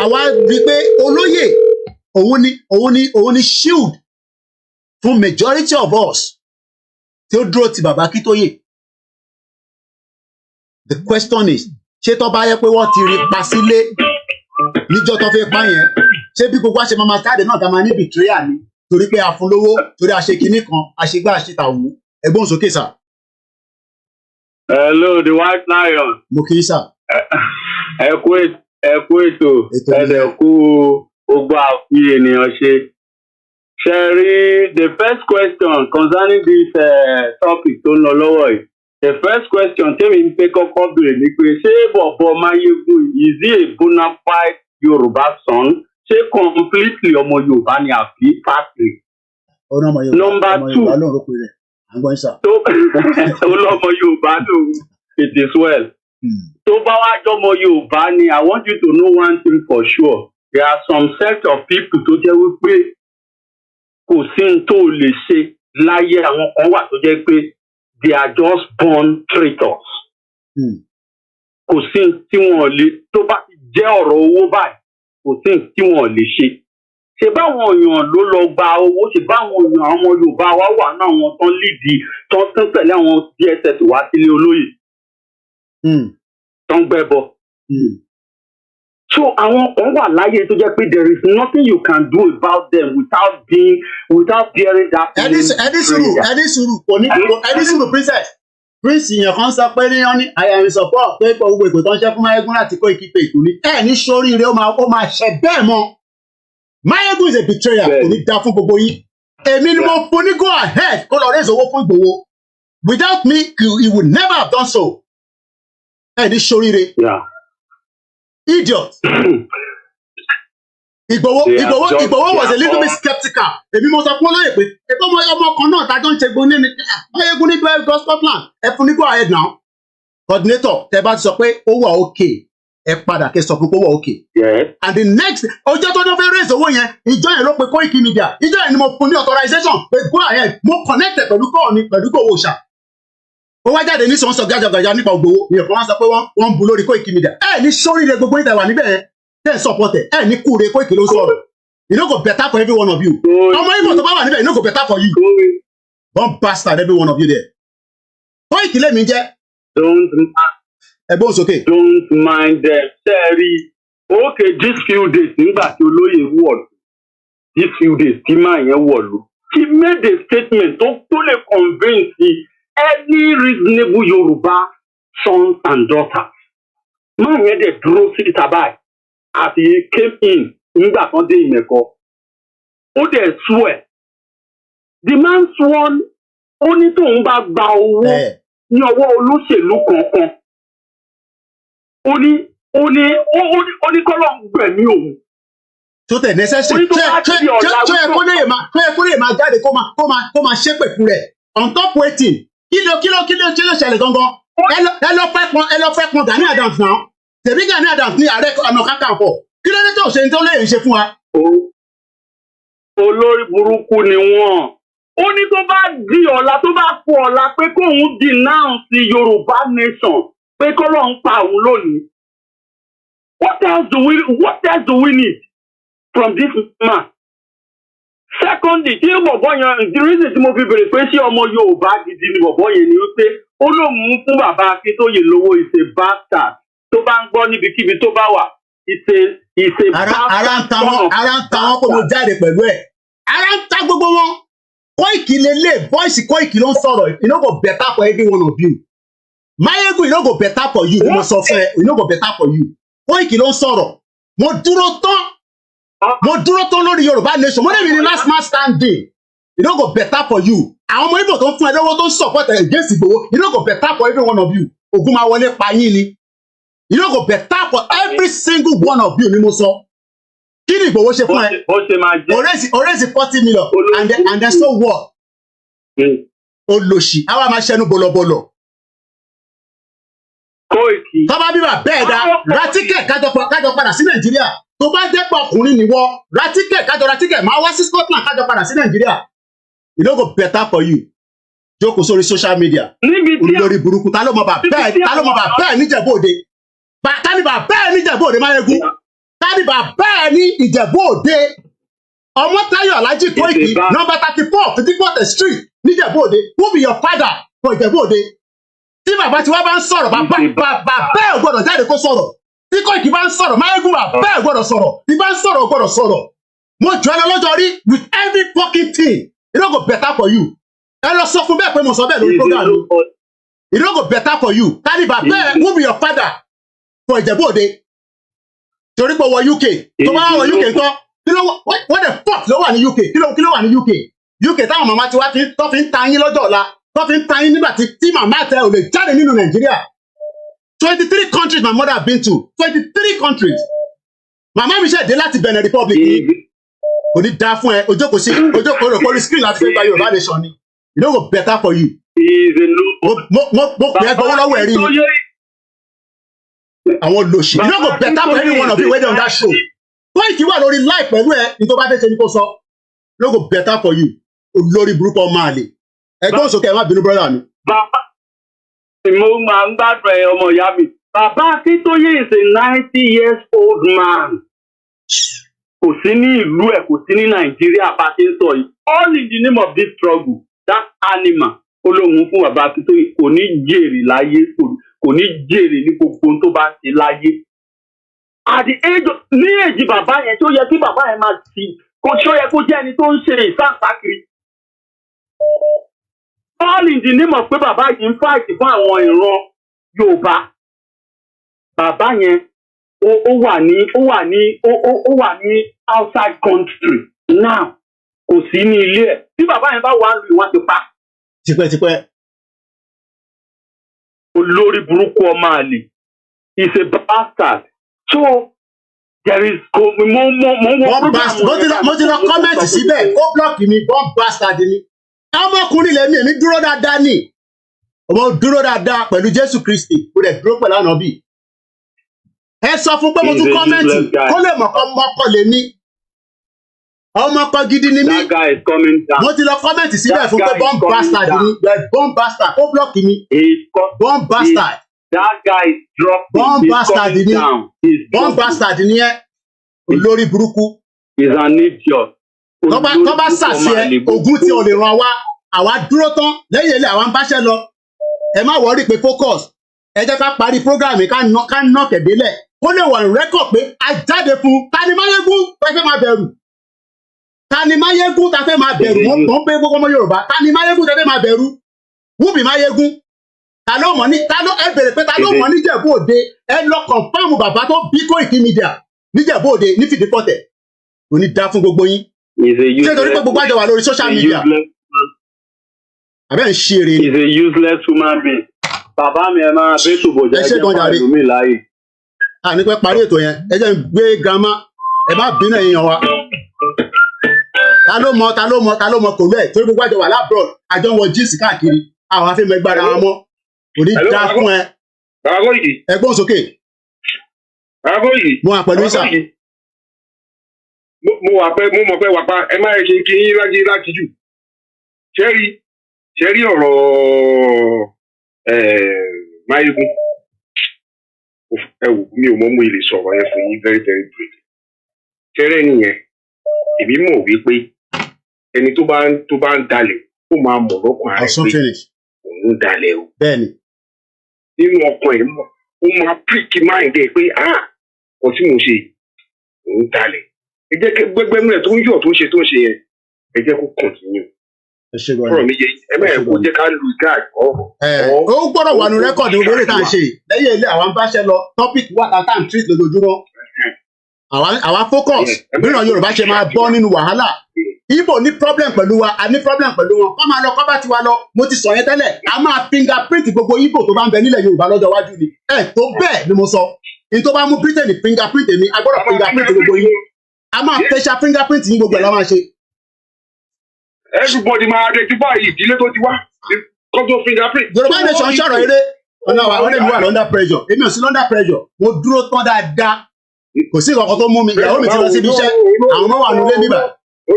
àwa rí pé olóyè òun ni shield fún majority of us tí ó dúró ti bàbá Akíntóyè. The question is, ṣé tó bá yẹ pé wọ́n ti rí pa sílé níjọ́ tó fẹ́ pa yẹn, ṣé bí gbogbo àṣẹ máa jáde náà tá máa ní betrayal ni torí pé a fún lówó, torí a ṣe kinní kan, a ṣe gbá àṣetà òun. Ẹ̀gbọ́n sókè sà.
Hello, the white lion.
Mo kì í sà.
Ẹ kú ètò, ẹ̀dẹ̀ kú gbogbo àfi ènìyàn ṣe. Sherry, the first question concerning this topic tó ń lọ lọ́wọ́ yìí. The first question tẹ́mi ń pé kọ́kọ́ bèrè ni pé ṣé bọ̀bọ̀ Máyégún is he a bona fide Yorùbá son? Ṣé completely ọmọ Yorùbá ni àbí partly? Number two, tó ọlọ́mọ Yorùbá ló it is well. Tó bá wá jọmọ Yorùbá ni I want you to know one thing for sure. There are some set of people tó jẹ́ wípé kò sí n tó lè ṣe láyé, àwọn kan wà tó jẹ́ pé they are just born traitors. Kò sí tí wọ́n lè, tó bá jẹ́ ọ̀rọ̀ owó báyìí, kò sí tí wọ́n lè ṣe. Ṣé báwọn èèyàn ló lọ gba owó, ṣé báwọn èèyàn àwọn ọmọ Yorùbá wa wà náà wọn tán lídìí, tán tẹ̀lé àwọn DSS wá sílé olóyè. Tán gbẹ́bọ. So àwọn kan wà láyé tó jẹ́ pé there is nothing you can do about them without bearing that. Ẹni sùúrù princess. Prince yẹn kan sọ pé ní I am in support pé gbogbo ètò tó ń ṣe fún Máyégún láti kó ìkípe ètò ní. Ẹ ní sóríire ó máa ṣe bẹ́ẹ̀ mọ́. Máyégún is a betrayer, kò ní dá fún gbogbo yín. Èmi ni mo fún ní go ahead kó lọ raise owó fún Igboho. Without me, he would never have done so. Ẹ ní sóríire. Idiot. Igboho was a little bit skeptical. Èmi mo sọ fún olóyè pé ètò ọmọ kan náà tájọ́ ń ṣe gbóni ní Máyégún ní bẹ́ẹ̀ gospel plan. Ẹ fún ní go ahead now. Coordinator tẹ bá ti sọ pé ó wà okay. Ẹ padà kẹ́ sọ fún pé ó wà okay. And the next ọjọ́ tó ní fẹ́ raise owó yẹn, ìjọ yẹn ló pe Koiki Media. Ìjọ yẹn ni mo fún ní authorization pé go ahead. Mo connected pẹ̀lú Igboho ṣá. Ó wá jáde ní sọ̀nsọ̀ gàjàgàjà nípa Igboho. Ìyẹn kan wá sọ pé wọ́n ń bu lórí Koiki Media. Ẹ ní sóríire gbogbo ìtẹ̀ wà níbẹ̀ yẹn. Tẹ́ ẹ̀ support ẹ̀. Ẹ ní kúre Koiki ló sọ̀rọ̀. You no go better for every one of you. Ọmọ Igbo tó bá wà níbẹ̀, you no go better for you. One bastard every one of you there. Koiki lèmi jẹ́. Ẹ̀gbọ́n sókè. Don't mind them. Sẹ́ẹ̀rì, okay, these few days nígbà tí olóyè wọ̀lú, these few days tí máa yẹn wọ̀lú, he made a statement tó lè convince any reasonable Yorùbá sons and daughters. Máa yẹn dẹ̀ dúró sí ìta báyìí as he came in nígbà kan dé ìmẹ̀kọ. Ó dẹ̀ swear. The man sworn ó ní tóun bá gba owó ní ọwọ́ olóṣèlú kankan. Ó ní kọ́lọ́ ń gbẹ̀mí òun.
Tó tẹ̀ necessary. Tó yẹ kó lè máa jáde kó máa ṣépè fún rẹ̀. On top waiting. Kí ló ṣẹlẹ̀ gangan? Ẹ lọ fẹ́ pọn Gani Adams náà. Tẹ̀bí Gani Adams ní ààrẹ ọ̀nà kakanfò. Kí ló dé tó ṣe ní tó lè ṣe fún wa?
Olórí burúkú ni wọ́n. Ó ní tó bá di ọ̀la tó bá kú ọ̀la pé kóun denounce Yorùbá nation pé kọ́lọ́ ń pa òun lónìí. What else do we need from this man? Secondly, tí bọ̀bọ̀ yẹn, the reason tí mo fi bèrè pé ṣé ọmọ Yorùbá gidi ni bọ̀bọ̀ yẹn ni wípé ó lóun fún bàbá Akíntóyè lówó is a bastard. Tó bá ń gbọ́ níbikíbi tó bá wà, it's a bastard.
Ara ń ta wọn kó mo jáde pẹ̀lú ẹ̀. Ara ń ta gbogbo wọn. Koiki lele, voice Koiki ló ń sọ̀rọ̀. You no go better for every one of you. Máyégún, you no go better for you. You must suffer. You no go better for you. Koiki ló ń sọ̀rọ̀. Mo dúró tán lórí Yorùbá nation. Mo dẹ́bi ni last man standing. You no go better for you. Àwọn ọmọ Igbo tó ń fún ẹ lọ́wọ́ tó ń support against Igboho. You no go better for every one of you. Ogun máa wọlé pa yín ni. You no go better for every single one of you ni mo sọ. Kí ni Igboho ṣe fún ẹ? Oresi 40 million and then so what? Olóṣì. Àwa máa ṣẹnu bọ̀lọ̀bọ̀lọ̀.
Koiki.
Tọ́ba bíbà bẹ́ẹ̀ dá ra tíkẹ̀ kájọ padà sí Nàìjíríà. Tó bá dẹ́pọ̀ ọkùnrin nìwọ ra tíkẹ̀ máa wá sí Scotland kájọ padà sí Nàìjíríà. You no go better for you. Jókòó sórí social media. Olórí burúkú ta ló mọ bàbá ẹ̀ níjẹ̀bú òde. Ta ni bàbá ẹ̀ níjẹ̀bú òde Máyégún? Ta tani bàbá ẹ ní Ìjẹ̀bú Òde Ọmọ́táyọ̀ Alhaji Koiki number 34 54th street níjẹ̀bú Òde who be your father for Ìjẹ̀bú Òde tí bàbá tí wọ́n bá ń sọ̀rọ̀ bàbá ẹ̀ ò gbọ́dọ̀ jáde kó sọ̀rọ̀ tí Koiki bá ń sọ̀rọ̀ Máyégún bàbá ẹ̀ ò gbọ́dọ̀ sọ̀rọ̀ tí bá ń sọ̀rọ̀ ò gbọ́dọ̀ sọ̀rọ̀ mo jọ ẹ lọ́jọ́ rí with every fucking thing it no go better for you ẹ lọ sọ fún bẹ́ẹ̀ pé mo sọ bẹ́ẹ̀ lórí program mi it no go better for you tani bàbá ẹ̀ who be your father for Ìjẹ̀bú Òde torí pé wọ UK tó bá wọ UK tán kí ló what the fuck ló wà ní UK kí ló wà ní UK táwọn màmá ti wá tó fi ń ta yín lọ́jọ́ ọ̀la tó fi ń ta yín nígbà tí màmá tẹ ò lè jáde nínú Nàìjíríà 23 countries my mother have been to 23 countries màmá mi ṣe dé láti Benin Republic ni kò ní dáa fún ẹ ojókòó rẹ̀ kórí screen láti fẹ́ gba Yorùbá nation ni it no go better for you mo pè é gbowó lọ́wọ́ ẹ̀rí ni àwọn lòṣì it no go better for any one of you wey dey on that show Koiki wà lórí live pẹ̀lú ẹ ní tó bá fẹ́ ṣe ni kò sọ it no go better for you olórí burúkú ọmọ àlè ẹgbẹ́ òsókè ẹ má bínú brother mi.
bàbá mo máa ń gbàdúrà ẹ ọmọ ìyá mi bàbá Akíntóyè is a 90 years old man kò sí ní ìlú ẹ kò sí ní Nàìjíríà bá ti ń sọ yìí all in the name of this struggle that animal olóhùn fún bàbá Akíntóyè kò ní jèrè láyé kò ní jèrè ní gbogbo tó bá ń ṣe láyé at the age of ní èjì bàbá yẹn tó yẹ kí bàbá yẹn máa ti kò tó yẹ kó jẹ́ ẹni tó ń ṣe ìsáǹsákiri all in the name of pé bàbá yìí ń fight fún àwọn ìran Yorùbá bàbá yẹn ó wà ní outside country now kò sí ní ilé ẹ̀ tí bàbá yẹn bá wà lù wọ́n ti pa.
tipẹ́tipẹ́.
olórí burúkú ọmọ àlè is a bastard so there is
mo ti lọ kọ́mẹ́ǹtì síbẹ̀ ó blọ́ọ̀kì mi bomb bastard ni ọmọkùnrin lẹ́mí èmi dúró dáadáa ni ọmọ dúró dáadáa pẹ̀lú Jésù Kristi kò dẹ̀ dúró pẹ̀lú ànábì ẹ sọ fún pé mo tún kọ́mẹ́ǹtì kó lè mọ̀ kọ́ mọ́kọ́ lè ní ọmọkọ gidi ni mí mo ti lọ kọ́mẹ́ǹtì síbẹ̀ fún pé bomb bastard ni bomb bastard ó blọ́ọ̀kì mi bomb bastard bomb bastard ni bomb bastard ni ẹ olórí burúkú tó bá sàṣẹ ogun tí o lè ràn wá àwa dúró tán lẹ́yìn ilé àwa ń báṣẹ́ lọ ẹ má wọrí pé focus ẹ jẹ́ ká parí program ká ná kẹ̀délẹ̀ kó lè wà ní rẹ́kọ̀ pé a jáde fún Tani Máyégún tá fẹ́ máa bẹ̀rù Tani Máyégún tá fẹ́ máa bẹ̀rù wọ́n pé gbogbo ọmọ Yorùbá Tani Máyégún tá fẹ́ máa bẹ̀rù wúbi Máyégún ta ló ẹ bèrè pé ta ló mọ̀ níjẹ̀bú Òde ẹ lọ kọ̀ǹfàmù bàbá tó bí Koiki Media níjẹ̀bú Òde ní Fìdíkọ̀tẹ̀ kò ní dá fún gbogbo yín ṣé torí pé gbogbo àjọ wà lórí social media abẹ́ ń ṣe eré.
is a useless human being bàbá mi ẹ máa bẹ́ tó bọ̀jà ẹ̀jẹ̀ fún àlùmí láàyè.
a ní pẹ́ parí ètò yẹn ẹ jẹ́ ń gbé grandma ẹ má bínú èèyàn wa ta ló mọ kò rẹ̀ torí gbogbo àjọ wà lábroad àjọ ń wọ jíìsì káàkiri àwọn afẹ́mọ̀ ẹgbàá ara wọn kò ní dá fún ẹ. ẹgbọ́n sókè. mo wà pẹ̀lú ìsà.
mo mọ̀ pé wà pa ẹ má yẹ kí n yín láti jù ṣẹ́rí ọ̀rọ̀ Máyégún ẹ wò mi ò mọ̀ mú ilé sọ̀rọ̀ yẹn fún yín very very brief ṣẹ́rẹ́ nìyẹn èmi mọ̀ wípé ẹni tó bá ń dalẹ̀ ó máa mọ̀ lọ́kàn ara ẹ̀ pé òun ń dalẹ̀ o nínú ọkàn ẹ̀ mọ̀ ó máa prick mind ẹ̀ pé kò tí mo ṣe òun dalẹ̀ ẹ jẹ́ kí gbẹgbẹ́mú ẹ̀ tó ń yọ̀ tó ń ṣe yẹn ẹ jẹ́ kó continue. ọ̀rọ̀ mi yẹ ẹ mẹ́rin kó jẹ́ ká lu ìgbà ẹ̀kọ́.
ó gbọ́dọ̀ wà ní rẹ́kọ̀dì gbogbo eré tá à ń ṣe lẹ́yìn ilé àwọn báṣẹ́ lọ topic wà tá à ń treat lójoojúmọ́ àwa focus nínú Yorùbá ṣe máa bọ́ nínú wàhálà Igbo ní problem pẹ̀lú wa a ní problem pẹ̀lú wọn kọ́ máa lọ kọ́ bá ti wa lọ mo ti sọ yẹn tẹ́lẹ̀ a máa fingerprint gbogbo Igbo tó bá ń bẹ nílẹ̀ Yorùbá lọ́jọ́ iwájú ni tó bẹ́ẹ̀ ni mo sọ ní tó bá mú Britain fingerprint èmi a gbọ́dọ̀ fingerprint gbogbo yín a máa facial fingerprint yín gbogbo ẹ̀ la máa ṣe.
everybody máa identify ìdílé tó ti wá kó tó fingerprint.
Yorùbá nation sọ̀rọ̀ eré ọ̀nà wa ọ̀nà mi wà under pressure èmi ò sí under pressure mo dúró tán dáadáa kò sí ìkọ̀kọ̀ tó mú mi ìyàwó mi ti lọ síbi iṣẹ́ àwọn ọmọ wà nílé bíbà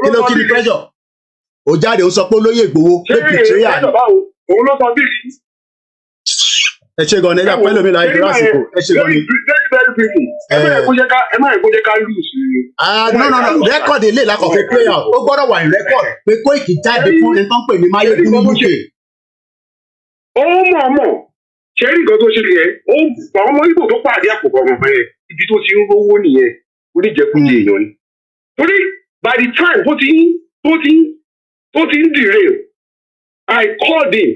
kí ló kí ni pressure ó jáde ó sọ pé olóyè Ìgbòho pé betrayal ni.
òun ló sọ bí.
ẹ ṣe gan ni ẹja pẹ́lú mi láì dúró àsìkò ẹ ṣe gan ni.
very briefly. Ẹ má yẹ kó jẹ́ ká lose.
No. Record ilé la kò fi play out. Ó gbọ́dọ̀ wà ní record pé Koiki jáde fún ẹni tó ń pè ní Máyégún ní UK.
Ó mọ̀ ṣẹ́rí nǹkan tó ṣe yẹ àwọn ọmọ Ìgbò tó pàdé àpòpọ̀ ọmọ yẹn ibi tó ti ń rówó nìyẹn oníjẹkújẹ èèyàn ni. Torí by the time tó ti ń derail I called him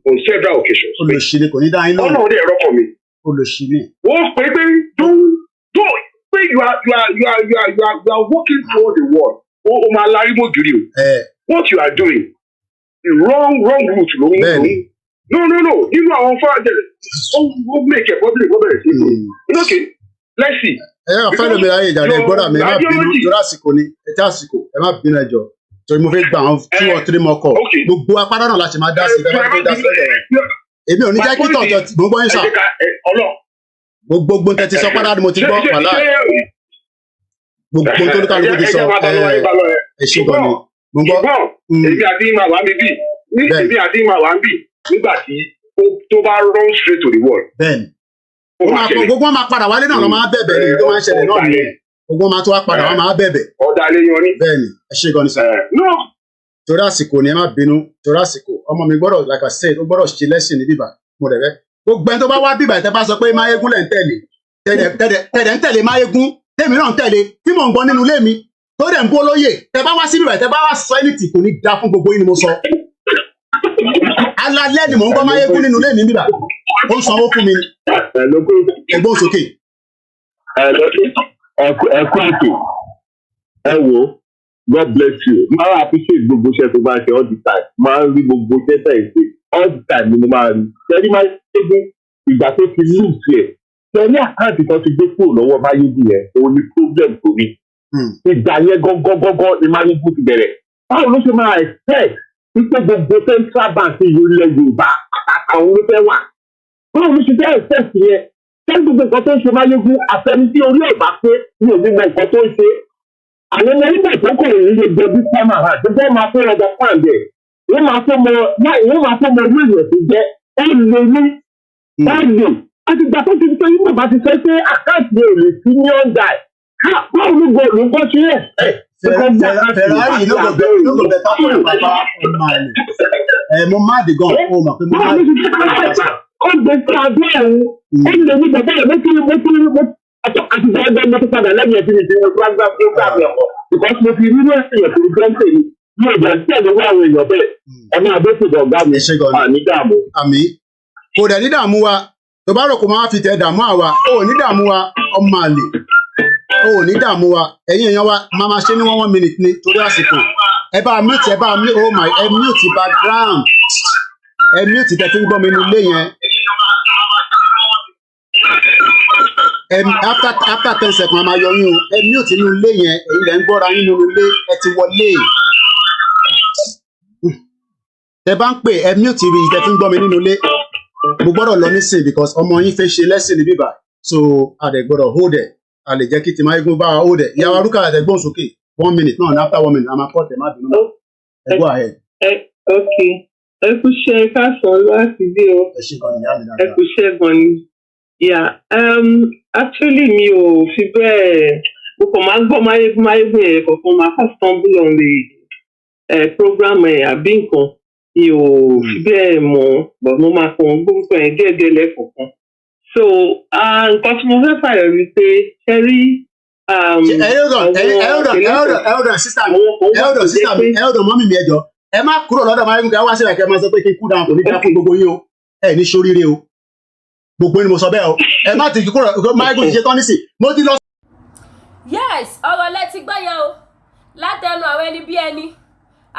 on several occasions.
Olùsíní kò ní dá iná.
Ọ̀nà ọ̀dẹ̀ ẹ̀rọ kan mi.
Olùsíní.
Wọ́n pè pé pé you are working toward the world. O máa larí mọ́ gírí o. What you are doing the wrong route ló ń lò. No. Nínú àwọn fáwọn ó make a public bẹ̀rẹ̀ sí i. Okay, let's see.
Fẹ́lẹ̀ mi láyé ìjà rẹ̀ gbọ́dọ̀ mi ẹ má bínú lórí àsìkò ni ẹ̀tí àsìkò ẹ má bínú ẹjọ́ torí mo fẹ́ gbà àwọn 2 or 3 more call. Gbogbo apádà náà láti máa dá sí i ẹ má dá sí i. Èmi ò ní jẹ́ kí tọ̀tọ̀ mo gbọ́ yín sà. Gbogbo tẹ̀ ti sọ pádà ni mo ti gbọ́ wàhálà. Gbogbo tó ní kálukú ti sọ ẹ ṣe gan ni. Mo gbọ́.
Èmi àti ìmọ̀ àwọn àmì bì nígbà tí tó bá run straight to the wall.
Bẹ́ẹ̀ni. Gbogbo wọn máa padà wálé náà lọ máa bẹ̀bẹ̀ ní tó máa ń ṣẹlẹ̀ náà nìyẹn. Gbogbo wọn máa tó wá padà wọn máa bẹ̀bẹ̀.
Ọ̀dàlẹ̀ yan ni.
Bẹ́ẹ̀ni, ẹ ṣe gan ni sir. Torí àsìkò ni ẹ má bínú, torí àsìkò ọmọ mi gbọ́dọ̀ like I said ó gbọ́dọ̀ ṣe lẹ́sìn ní bíbà mo rẹ̀ bẹ́. Gbogbo ẹni tó bá wá bíbà tẹ́ bá sọ pé Máyégún lẹ̀ ń tẹ̀lé tẹ̀dẹ̀ ń tẹ̀lé Máyégún tèmi náà ń tẹ̀lé tí mò ń gbọ́ nínú ilé mi tó dẹ̀ ń bó lóye tẹ́ bá wá sí bíbà tẹ́ bá wá sọ ẹni tì kò ní da fún gbogbo yín ni mo sọ. Alalẹ́ ni mò ń gbọ́ Máyégún nínú ilé mi bíbà ó ń sanwó fún mi ẹgbọ́n sókè.
Ẹ̀kú ètò ẹ wo God bless you máa appreciate gbogbo iṣẹ́ tó bá ṣe all the time máa ń rí gbogbo iṣẹ́ tẹ̀ ṣe all the time ni mo máa rí ṣẹ́ni Máyégún ìgbà tó ti lù sí ẹ̀ ṣẹ́ni àkáǹtì kan ti gbé kúrò lọ́wọ́ Máyégún yẹn òun ni problem tó ní ìgbà yẹn gángan ni Máyégún ti bẹ̀rẹ̀ báwo ló ṣe máa expect wípé gbogbo central bank ìlú ilẹ̀ Yorùbá àwọn ló fẹ́ wà báwo ló ṣe fẹ́ expect yẹn ṣẹ́ni gbogbo nǹkan tó ń ṣe Máyégún àfẹni tí orí ẹ̀ bá pé ní òbí mọ nǹkan tó ń ṣe àwọn ọmọ nígbà tó kọ̀ ní ilé gbẹ̀bí sámà rà tó bẹ́ẹ̀ máa fẹ́ ọjà fáǹdẹ̀ wọ́n máa fẹ́ mọ orí èèyàn tó jẹ́ ẹ lè ní báyìí àti ìgbà tó ti ń tẹ́yìn bàbá ti fẹ́ pé àkáǹtì ò lè sí ní ọ̀dà báwo ló gbọ́ ló ń bọ́ sí ẹ̀.
Ferrari ló gbọ́ bẹ́ẹ̀ tá fún bàbá ọmọ ẹ̀ mo má dì gan ó mọ̀ pé mo má dì gan.
Ó gbé sí abẹ́ ẹ̀hún ó lè ní bàbá ẹ̀ àti ìgbà ẹgbẹ́ mo ti padà lẹ́yìn ẹ̀sìn ìṣẹ́ ìgbàgbà program ẹ̀kọ́ because mo fi rí ní ẹ̀sìn ẹ̀sìn ìgbàgbà yìí ní ọjà tí ẹ̀ lọ́wọ́ àwọn èèyàn bẹ́ẹ̀ ẹ máa bó ṣèjọ ọ̀gá mi ní dààmú.
Àmì kò dẹ̀ ní dààmú wa tó bá rò kó máa fi tẹ̀ dààmú àwa ó ní dààmú wa ọmọ àlè ó ní dààmú wa ẹ̀yin èèyàn wa máa ṣe ní 1 minute ní torí àsìkò ẹ bá mute oh my ẹ mute background ẹ mute tẹ̀ tí ń gbọ́ mi ní ilé yẹn. After 10 seconds máa yọ yín o ẹ mute nínú ilé yẹn èyí lẹ ń gbọ́ra yín nínú ilé ẹ ti wọlé tẹ bá ń pè ẹ mute rí ìtẹ tí ń gbọ́ mi nínú ilé mo gbọ́dọ̀ lọ nísìn because ọmọ yín fẹ́ ṣe lẹ́sìn ní bíbá so a dẹ̀ gbọ́dọ̀ hold ẹ̀ a lè jẹ́ kí ti Máyégún bá wa hold ẹ̀ ìyàwó arúgbó àtẹ̀gbọ́n sókè 1 minute náà ní after 1 minute a máa pọ̀ tẹ̀ má bínú náà ẹ go ahead.
Ok ẹ kú ṣe káàsán láti dé o ẹ kú ṣe gan ni. Yeah, actually mi ò fi bẹ́ẹ̀ mo kàn máa ń gbọ́ Máyégún yẹn kọ̀ọ̀kan máa kàn stumble on the program àbí nǹkan mi ò fi bẹ́ẹ̀ mọ̀ but mo máa kàn gbórúkọ yẹn díẹ̀díẹ̀ lẹ́ẹ̀kọ̀ọ̀kan. So nǹkan tí mo fẹ́ fàyọ̀ rí pé ṣe rí.
Ẹ̀rọ̀dọ̀ mọ́mí mi ẹjọ́ ẹ má kúrò lọ́dọ̀ Máyégún kí wá sílẹ̀ kí ẹ máa sọ pé kí n kú dáhùn kò ní dá fún gbogbo yín o ẹ ní sóríire o. Gbogbo ni mo sọ bẹ́ẹ̀ o ẹ má ti kúrò Máyégún ti ṣe tán nísì mo ti lọ.
Yes ọ̀rọ̀ lẹ ti gbọ́ yẹn o látẹnu àwọn ẹni bí ẹni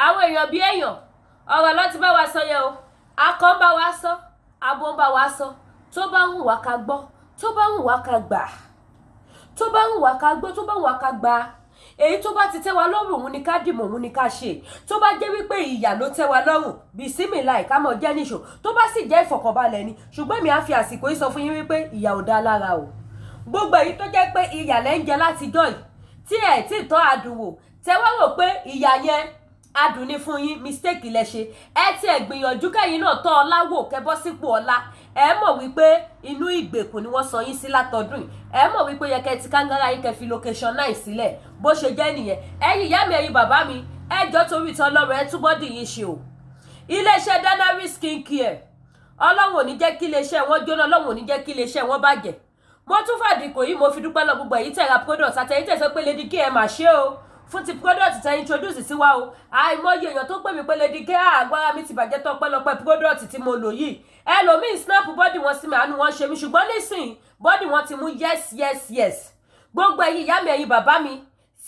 àwọn èèyàn bí èèyàn ọ̀rọ̀ ló ti bá wa sọ yẹn o akọ ń bá wa sọ abo ń bá wa sọ tó bá ń wà ká gbọ́ tó bá ń wà ká gbà tó bá ń wà ká gbọ́ tó bá ń wà ká gbà èyí tó bá ti tẹ́ wa lọ́rùn òun ni ká dìmọ̀ òun ni ká ṣe tó bá jẹ́ wípé ìyà ló tẹ́ wa lọ́rùn bisimilahi ká mọ̀ jẹ́ níṣò tó bá sì jẹ́ ìfọ̀kànbalẹ̀ ni ṣùgbọ́n mi á fi àsìkò yìí sọ fún yín wípé ìyà ò dá lára o gbogbo èyí tó jẹ́ pé ìyà lẹ́ ń jẹ láti jọ́ yìí tí ẹ̀ tí tọ́ adùn wò tẹ́ wá rò pé ìyà yẹn adùn ni fún yín mistake lẹ ṣe ẹ ti ẹ̀ gbìyànjú kẹ́yìn náà tọ́ ọlá wò kẹ́ bọ́ sípò ọlá ẹ mọ̀ wípé inú ìgbèkùn ni wọ́n sọ yín sí látọdún ẹ mọ̀ wípé yẹ kẹ́ ti kángárá yín kẹ́ fi location 9 sílẹ̀ bó ṣe jẹ́ nìyẹn ẹ̀yin ìyá mi ẹ̀yin bàbá mi ẹjọ́ torí ìtàn ọlọ́run ẹ túbọ̀ dì yín ṣe o iléeṣẹ́ Danari skin care ọlọ́run ò ní jẹ́ kí iléeṣẹ́ wọn jóná ọlọ́run ò ní jẹ́ kí iléeṣẹ́ wọn bàjẹ́ mo tún fàdìkò yìí mo fi dúpẹ́ lọ gbogbo èyí tẹ̀ra product àtẹ̀yìn tẹ̀sọ́ pé Lady K ẹ mà ṣe o fún ti product tẹ introduce sí wa o àìmọye èèyàn tó pè mí pé Lady K àgbára mi ti bàjẹ́ tó pẹ́lọpẹ́ product tí mo lò yìí ẹlòmíì snap body wọn sí mi àánú wọn ṣe mí ṣùgbọ́n nísìnyí body wọn ti mú yes gbogbo ẹ̀yin ìyá mi ẹ̀yin bàbá mi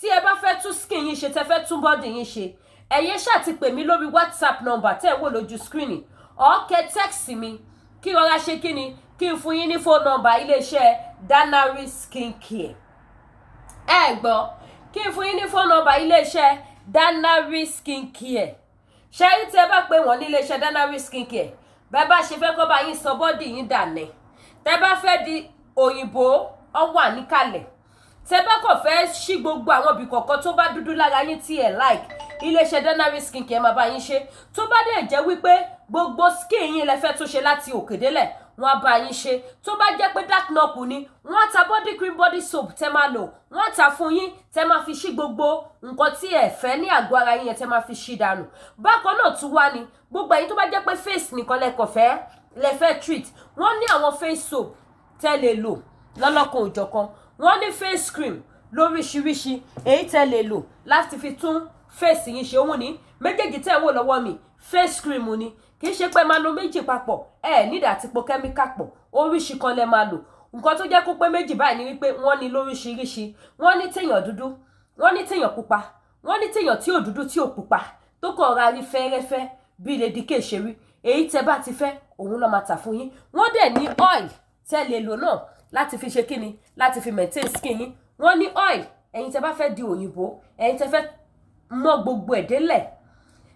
tí ẹ bá fẹ́ tún skin yín ṣe tẹ fẹ́ tún body yín ṣe ẹ̀yin ṣáà ti pè mí lórí WhatsApp number tẹ́ ẹ̀ wò lójú screen ọ̀kẹ́ text mi kí rọra ṣe kí ni kí n fún yín ní phone number iléeṣẹ́ Danari skin care ẹ gbọ́ kí n fún yín ní phone number iléeṣẹ́ Danari skin care ṣe rí tí ẹ bá pè wọ́n ní iléeṣẹ́ Danari skin care bẹ́ẹ̀ bá ṣe fẹ́ kó bá yín sọ bọ́dì yín dànù tẹ́ bá fẹ́ di òyìnbó ọ wà níkàlẹ̀ tẹ́ bá kàn fẹ́ ṣí gbogbo àwọn ibì kọ̀ọ̀kan tó bá dúdú lára yín tí ẹ like iléeṣẹ́ Danari skin care máa bá yín ṣe tó bá dẹ̀ jẹ́ wípé gbogbo skin yín lẹ fẹ́ tún ṣe láti òkè délẹ̀ wọ́n á bá yín ṣe tó bá jẹ́ pé dark knock ni wọ́n á ta body cream body soap tẹ́ máa lò wọ́n á ta fún yín tẹ́ máa fi ṣí gbogbo nǹkan tí ẹ fẹ́ ní àgọ́ ara yín yẹn tẹ́ máa fi ṣí dànù bákan náà tún wá ni gbogbo ẹ̀yin tó bá jẹ́ pé face nìkan lẹ fẹ́ treat wọ́n ní àwọn face soap tẹ́ lè lò lọ́lọ́kan òjọ̀kan wọ́n ní face cream lóríṣiríṣi èyí tẹ́ lè lò láti fi tún face yín ṣe òun ní méjèèjì tẹ́ wò lọ́wọ́ mi face cream ni kì í ṣe pé máa lo méjì papọ̀ nídà àti po kẹ́míkà pọ̀ oríṣi kan lẹ máa lò nǹkan tó jẹ́ kó pé méjì báyìí ni wípé wọ́n ní lóríṣiríṣi wọ́n ní téèyàn dúdú wọ́n ní téèyàn pupa wọ́n ní téèyàn tí ò dúdú tí ò pupa tó kọ̀ ra rí fẹ́rẹ́fẹ́ bí Lady K ṣe rí èyí tẹ́ bá ti fẹ́ òun ló máa tà fún yín wọ́n dẹ̀ ní oil tẹ́ lè lò náà láti fi ṣe kíni láti fi maintain skin yín wọ́n ní oil ẹ̀yin tẹ́ bá fẹ́ di òyìnbó ẹ̀yin tẹ́ fẹ́ mọ́ gbogbo ẹ̀ délẹ̀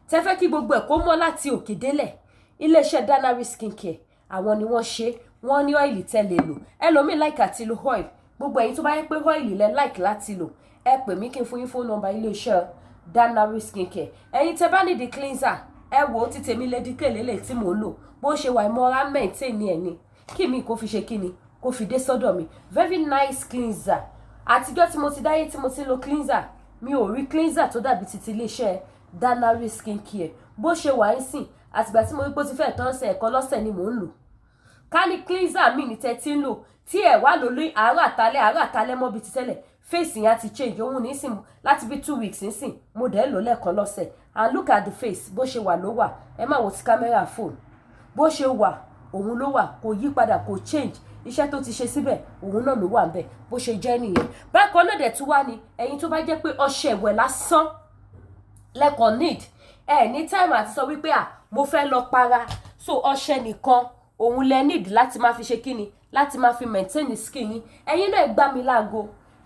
tẹ́ fẹ́ kí gbogbo ẹ̀ kó mọ́ láti òkè délẹ̀ iléeṣẹ́ Danari skin care àwọn ni wọ́n ṣe wọ́n ní ọ́ìlì tẹ́ lè lò ẹlòmíì like àti lo oil gbogbo ẹ̀yin tó bá yẹ pé ọ́ìlì lẹ like láti lò ẹ pè mí kí n fún yín phone number iléeṣẹ́ Danari skin care ẹ̀yin tẹ́ bá need cleanser ẹ wò ó ti tèmi Lady K lélẹ̀ tí mò ń lò bó ṣe wà ìmọ̀ra maintain ní ẹ̀ ni kí mi kò fi ṣe kí ni kò fi dé sọ́dọ̀ mi very nice cleanser àtijọ́ tí mo ti dáyé tí mo ti lo cleanser mi ò rí cleanser tó dàbí titi iléeṣẹ́ Danari skin care bó ṣe wà ń sìn àtìgbà tí mo rí pé ó ti fẹ́ tán ṣe ẹ̀kan lọ́sẹ̀ ni mò ń lò ká ní cleanser mi ní tẹ́tí ń lò tí ẹ̀ wá lò lórí àárọ̀ àtàlẹ́ mọ́ bí ti tẹ́lẹ̀ face yẹn ti change òun nísìn láti bí 2 weeks nísìn mo dẹ̀ lò lẹ́ẹ̀kan lọ́sẹ̀ and look at the face bó ṣe wà ló wà ẹ má wo ti camera phone bó ṣe wà òun ló wà kò yí padà kò change iṣẹ́ tó ti ṣe síbẹ̀ òun náà ló wà ń bẹ̀ bó ṣe jẹ́ nìyẹn bákan náà dẹ̀ tún wá ní ẹ̀yin tó bá jẹ́ pé ọṣẹ ìwẹ̀ lásán lẹ́kọ̀ọ́ need ní time àti sọ wípé mo fẹ́ lọ para so ọṣẹ nìkan òun lẹ need láti máa fi ṣe kíni láti máa fi maintain skin yín ẹ̀yin náà gbá mi láago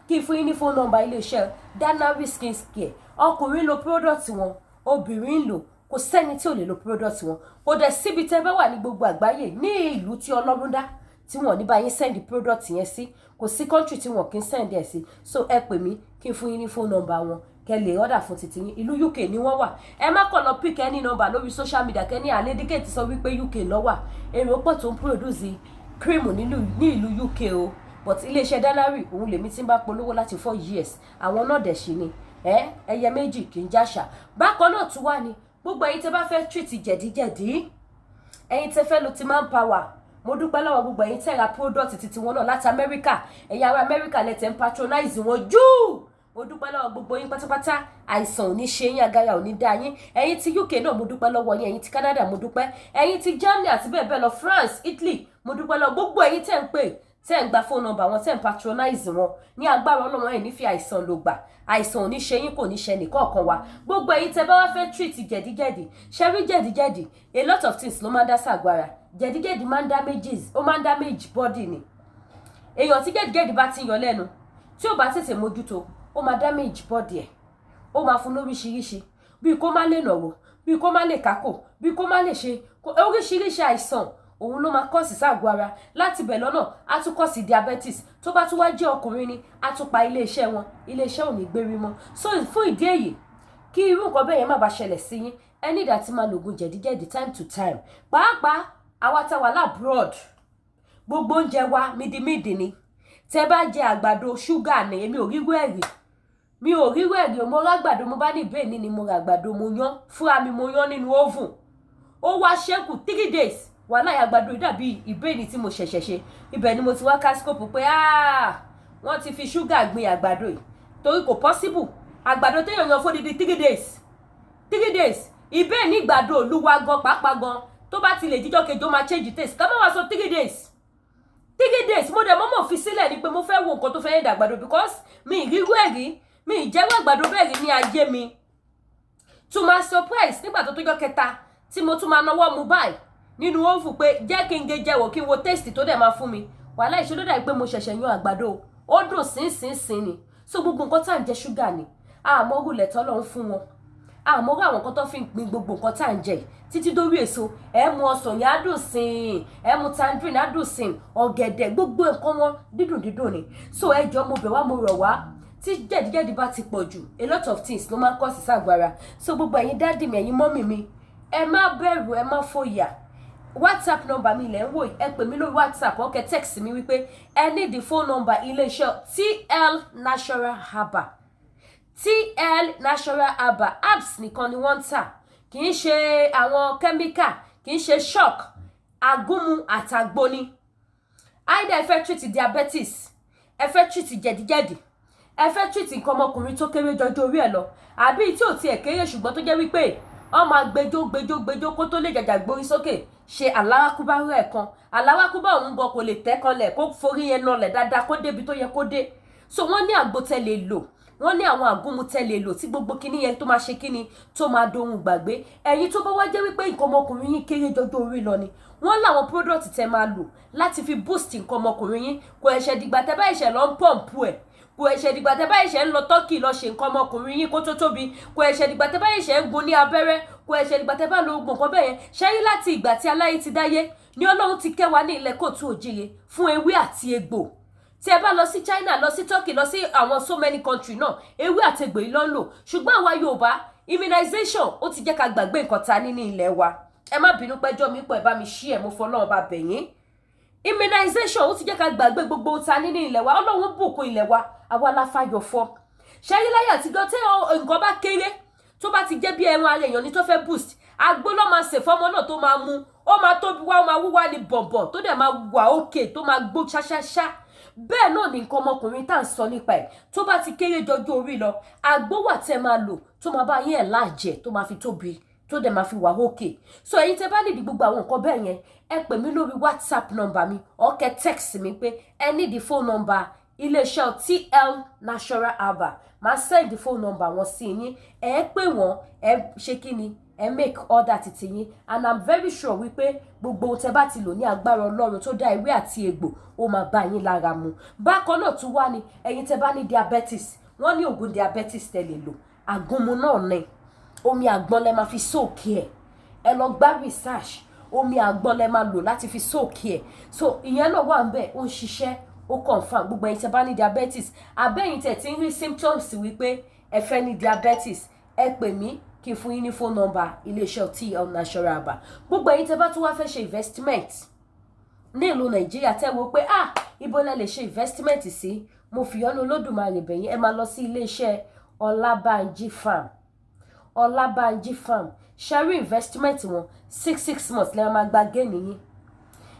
kí n fún yín ní phone number iléeṣẹ́ Danari skin care ọkùnrin lo product wọn obìnrin lò kò sẹ́ni tí ò lè lo product wọn kò dẹ̀ síbi tẹ́ bá wà ní gbogbo àgbáyé ní ìlú tí Ọlọ́run dá tí wọ́n ní bá yín send product yẹn sí kò sí country tí wọ́n kì í send ẹ̀ sí so ẹ pè mí kí n fún yín ní phone number wọn kẹ́ lè order fún titi yín ìlú UK ni wọ́n wà ẹ má kàn lọ pick any number lórí social media kẹ́ ní Lady K ti sọ wípé UK ló wà èrò pọ̀ tó ń produce cream ní ìlú UK o but iléeṣẹ́ Danari òun lèmi tí ń bá polówó láti 4 years àwọn náà dẹ̀ ṣì ni ẹyẹ méjì kì í jáṣà bákan náà tún wá ní gbogbo ẹ̀yin tẹ́ bá fẹ́ treat jẹ̀díjẹ̀dí ẹ̀yin tẹ́ fẹ́ lo ti manpower mo dúpẹ́ lọ́wọ́ gbogbo ẹ̀yin tẹ́ ra product titi wọn náà láti Amẹ́ríkà ẹ̀yin ará Amẹ́ríkà lẹ tẹ́ ń patronize wọn jù mo dúpẹ́ lọ́wọ́ gbogbo yín pátápátá àìsàn ò ní ṣe yín agara ò ní dá yín ẹ̀yin ti UK náà mo dúpẹ́ lọ́wọ́ yín ẹ̀yin ti Canada mo dúpẹ́ ẹ̀yin ti Germany àti bẹ́ẹ̀ bẹ́ẹ̀ lọ France Italy mo dúpẹ́ lọ́wọ́ gbogbo ẹ̀yin tẹ́ ń pè tẹ́ ń gba phone number wọn tẹ́ ń patronize wọn ní agbára Ọlọ́run ẹ̀ ní fi àìsàn lò gbà àìsàn ò ní ṣe yín kò ní ṣe nìkọ̀ọ̀kan wa gbogbo ẹ̀yin tẹ́ bá wá fẹ́ treat jẹ̀díjẹ̀dí ṣẹ́rí jẹ̀díjẹ̀dí a lot of things ló máa ń dá sàgbára jẹ̀díjẹ̀dí máa ń damages ó máa ń damage body ni èèyàn tí jẹ̀díjẹ̀dí bá ti yàn lẹ́nu tí ó bá tètè mójútó ó máa damage body ẹ̀ ó máa fún lóríṣiríṣi bí kò má lè nàwó bí kò má lè kákò bí kò má lè ṣe oríṣiríṣi àìsàn òun ló máa kọ́sì ságọ́ ara láti bẹ̀ lọ́nà á tún kọ́sì diabetes tó bá tún wá jẹ́ ọkùnrin ni á tún pa iléeṣẹ́ wọn iléeṣẹ́ ò ní gbérí mọ́ so fún ìdí èyí kí irú nǹkan bẹ́ẹ̀ yẹn má bàa ṣẹlẹ̀ sí yín ẹ ní ìdá tí máa lògùn jẹ̀díjẹ̀dí time to time pàápàá àwa tá wà lábroad gbogbo oúnjẹ wa mídìmídì ni tẹ́ bá jẹ àgbàdo ṣúgà ni èmi ò ríru ẹ̀rí mi ò ríru ẹ̀rí mo ra àgbàdo mo bá ní bẹ́ẹ̀ ni mo ra àgbàdo mo yan fúnra mi mo yan nínú oven ó wá ṣẹ́kù 3 days wàhálà àgbàdo dàbí ìbéèni tí mo ṣẹ̀ṣẹ̀ ṣe ibẹ̀ ni mo ti wá kásíkòpù pé wọ́n ti fi ṣúgà gbin àgbàdo yìí torí kò possible àgbàdo téèyàn yan fódìdí 3 days ìbéèni ìgbàdo olúwa gan pàápàá gan tó bá ti lè jíjọ́ kejì ó máa change taste ká má wá sọ 3 days mo dẹ̀ mọ́mọ́ fi sílẹ̀ ni pé mo fẹ́ wo nǹkan tó fẹ́ yẹn dàgbàdo because mi ìrírú ẹ̀rí mi ìjẹ́wọ́ àgbàdo bẹ́ẹ̀ rí ní ayé mi to my surprise nígbà tó tójọ́ kẹta tí mo tún máa náwó mu báyìí nínú oven pé jẹ́ kí n gé jẹ́wọ́ kí n wo taste tó dẹ̀ máa fún mi wàhálà ìṣòro dà pé mo ṣẹ̀ṣẹ̀ yan àgbàdo ó dùn sínsìnsìn ni so gbogbo nǹkan tá à ń jẹ ṣúgà ni àmọ́ orúlẹ̀ tọ́lọ́ ń fún wọn àmọ́ orú àwọn nǹkan tó fi ń gbin gbogbo nǹkan tá à ń jẹ títí dórí èso ẹ mu ọsàn yẹn á dùn sín ẹ mu tangerine á dùn sín ọ̀gẹ̀dẹ̀ gbogbo nǹkan wọn dídùn ni so ẹ jọ mo bẹ̀ wá mo rọ̀ wá tí jẹ̀díjẹ̀dí bá ti pọ̀ jù a lot of things ló máa ń kọ́ sí sàgbára so gbogbo ẹ̀yin dádì mi ẹ̀yin mọ́mì mi ẹ má bẹ̀rù ẹ má fòyà WhatsApp number mi lẹ́ ń wò ẹ pè mí lórí WhatsApp ọkẹ́ text mi wípé ẹ ní the phone number iléeṣẹ́ TL Natural Herbal TL Natural Herbal apps nìkan ni wọ́n ń tà kì í ṣe àwọn chemical kì í ṣe shock agúnmu àtàgbóni either ẹ fẹ́ treat diabetes ẹ fẹ́ treat jẹ̀díjẹ̀dí ẹ fẹ́ treat nǹkan ọmọkùnrin tó kéré jọjọ orí ẹ̀ lọ àbí tí ò tiẹ̀ kéré ṣùgbọ́n tó jẹ́ wípé ọmọ gbẹjọ kó tó lè jàjà gbórí sókè ṣe aláwákúbá rẹ̀ kan aláwákúbá òun gan kò lè tẹ́kànlẹ̀ kó forí yẹn nọlẹ̀ dáadáa kó débi tó yẹ kó dé so wọ́n ní àgbo tẹ́ lè lò wọ́n ní àwọn àgúnmu tẹ́ lè lò tí gbogbo kíní yẹn tó máa ṣe kíní tó máa dohun gbàgbé ẹ̀yin tó bá wá jẹ́ wípé nǹkan ọmọkùnrin yín kéré jọjọ orí lọ ni wọ́n láwọn product tẹ́ máa lò láti fi boost nǹkan ọmọkùnrin yín kò ẹ̀ṣẹ̀ dìgbà tẹ́ bá ẹ̀ṣẹ̀ lọ ń pọ̀mpù ẹ̀ kò ẹ̀ṣẹ̀ dìgbà tẹ́ bá ẹ̀ṣẹ̀ ń lọ tọ́kì lọ ṣe nǹkan ọmọkùnrin yín kó tó tóbi kò ẹ̀ṣẹ̀ dìgbà tẹ́ bá ẹ̀ṣẹ̀ ń gun ní abẹ́rẹ́ kò ẹ̀ṣẹ̀ dìgbà tẹ́ bá lo oògùn kan bẹ́ẹ̀ yẹn ṣẹ́rí láti ìgbà tí aláyé ti dáyé ni Ọlọ́run ti kẹ́ wa ní ilẹ̀ kóòtù òjìrè fún ewé àti egbò tí ẹ bá lọ sí China lọ sí Turkey lọ sí àwọn so many country náà ewé àti egbò yìí ló ń lò ṣùgbọ́n àwa Yorùbá immunization ó ti jẹ́ ká gbàgbé nǹkan ta ní ilẹ̀ wa ẹ má bínú pẹ́jọ́ mi pọ̀ ẹ bá mi ṣí ẹ̀ mo fọlọ́run bá bẹ̀ yín immunization ó ti jẹ́ ká gbàgbé gbogbo ta ní ilẹ̀ wa Ọlọ́run bùkún ilẹ̀ wa àwa la fayọ̀ fọ́ ṣẹ́rí láyé àtijọ́ tí nǹkan bá kéré tó bá ti jẹ́ bí ẹran ara èèyàn ní tó fẹ́ boost agbó ló máa ṣe fọ́mọ náà tó máa mu ó máa tóbi wá ó máa wúwá ní bọ̀bọ̀ tó dẹ̀ máa wà òkè tó máa gbó ṣáṣáṣá bẹ́ẹ̀ náà ni nǹkan ọmọkùnrin tá à ń sọ nípa ẹ̀ tó bá ti kéré jọjọ orí lọ agbó wà tẹ́ máa lò tó máa bá yín ẹ̀ láàjẹ̀ tó máa fi tóbi tó dẹ̀ máa fi wà òkè so ẹ̀yin tẹ́ bá nídìí gbogbo àwọn nǹkan bẹ́ẹ̀ yẹn ẹ pè mí lórí WhatsApp number mi ọ̀kẹ́ text mi pé ẹ ní the phone number iléeṣẹ́ TL Natural Herbal máa send the phone number wọn sí yín ẹ pè wọ́n ẹ ṣe kí ni ẹ make order títí yín and I'm very sure wípé gbogbo ohun tẹ́ bá ti lò ní agbára Ọlọ́run tó dá ewé àti egbò ó máa bá yín lára mu bákan náà tún wá ní ẹ̀yin tẹ́ bá ní diabetes wọ́n ní oògùn diabetes tẹ́ lè lò àgúnmu náà ní omi àgbọn lẹ máa fi sóòkè ẹ lọ gbá research omi àgbọn lẹ máa lò láti fi sóòkè so ìyẹn náà wà ń bẹ̀ ó ń ṣiṣẹ́ ó confirm gbogbo ẹ̀yin tẹ́ bá ní diabetes abẹ́yìn tẹ́ ti ń rí symptoms wípé ẹ fẹ́ ní diabetes ẹ pè mí kí n fún yín ní phone number iléeṣẹ́ TL Natural Herbal gbogbo ẹ̀yin tẹ́ bá tún wá fẹ́ ṣe investment ní ìlú Nàìjíríà tẹ́ wo pé ibo lẹ lè ṣe investment sí mo fi ọ̀nà Olódùmarè bẹ̀yìn ẹ máa lọ sí iléeṣẹ́ Ọlábànjí farm ṣẹ́rí investment wọn 6 months lẹ́yìn máa gba gain yín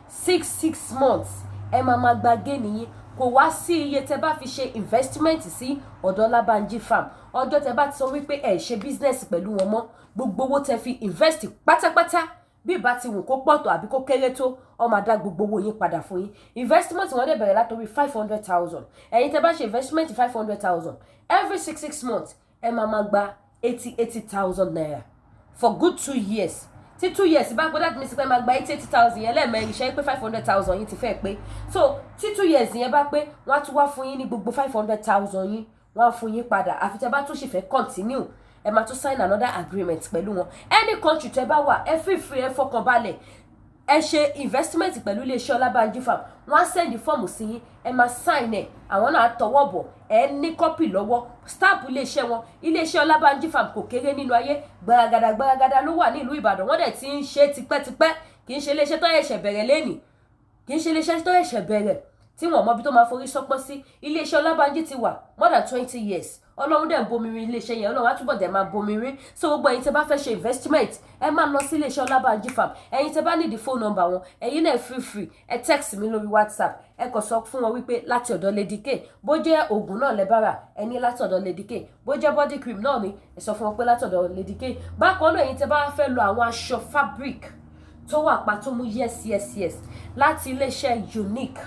6 months ẹ máa gba gain yín kò wá sí iye tẹ́ bá fi ṣe investment sí ọ̀dọ̀ Ọlábànjí farm ọjọ́ tẹ́ bá ti sọ wípé ẹ ṣe business pẹ̀lú wọn mọ́ gbogbo owó tẹ́ fi invest pátápátá bí ìbá ti wù kó pọ̀ tó àbí kó kéré tó ó máa dá gbogbo owó yín padà fún yín investment wọn dẹ̀ bẹ̀rẹ̀ látòrí 500,000 ẹ̀yin tẹ́ bá ṣe investment 500,000 every 6 months ẹ máa gba 80,000 naira for good 2 years tí 2 years bá gbọ́dọ̀ mi sí pé máa gba 80,000 yẹn lẹ́ẹ̀mẹ́rin ṣe pé 500,000 yín ti fẹ́ pé so tí 2 years yẹn bá pé wọ́n á tún wá fún yín ní gbogbo 500,000 yín wọ́n á fún yín padà àfi tẹ́ bá tún sì fẹ́ continue ẹ máa tún sign another agreement pẹ̀lú wọn any country tẹ́ bá wà ẹ feel free ẹ fọkàn balẹ̀ ẹ ṣe investment pẹ̀lú iléeṣẹ́ Ọlábànjí farm wọ́n á send fọ́ọ̀mù sí yín ẹ máa sign ẹ̀ àwọn náà tọwọ́ bọ̀ ẹ ní copy lọ́wọ́ stamp iléeṣẹ́ wọn iléeṣẹ́ Ọlábànjí farm kò kéré nínú ayé gbàràgàdà ló wà ní ìlú Ìbàdàn wọ́n dẹ̀ ti ń ṣe tipẹ́tipẹ́ kì í ṣe iléeṣẹ́ tó ẹ̀ṣẹ̀ bẹ̀rẹ̀ lẹ́nìí kì í ṣe iléeṣẹ́ tó ẹ̀ṣẹ̀ bẹ̀rẹ̀ tí wọ́n mọ bí tó máa forí sọpọ́n sí. Iléeṣẹ́ Ọlábánjí ti wà more than 20 years. Ọlọ́run dẹ̀ ń bomirin iléeṣẹ́ yẹn, Ọlọ́run á túbọ̀ dẹ̀ máa bomirin. So gbogbo ẹ̀yin tẹ́ bá fẹ́ ṣe investment ẹ máa lọ sí iléeṣẹ́ Ọlábánjí farm. Ẹ̀yin tẹ́ bá need the phone number wọn, ẹ̀yin náà free ẹ text mi lórí WhatsApp. Ẹ kàn sọ fún wọn wípé láti ọ̀dọ̀ Lady K. Bó jẹ́ oògùn náà lẹ bá rà, ẹ ní láti ọ̀dọ̀ Lady K. Bó jẹ́ body cream náà ni, ẹ sọ fún wọn pé láti ọ̀dọ̀ Lady K. Bákan náà ẹ̀yin tẹ́ bá fẹ́ lo àwọn aṣọ fabric tó wà pa tó mú yes láti iléeṣẹ́ Unique.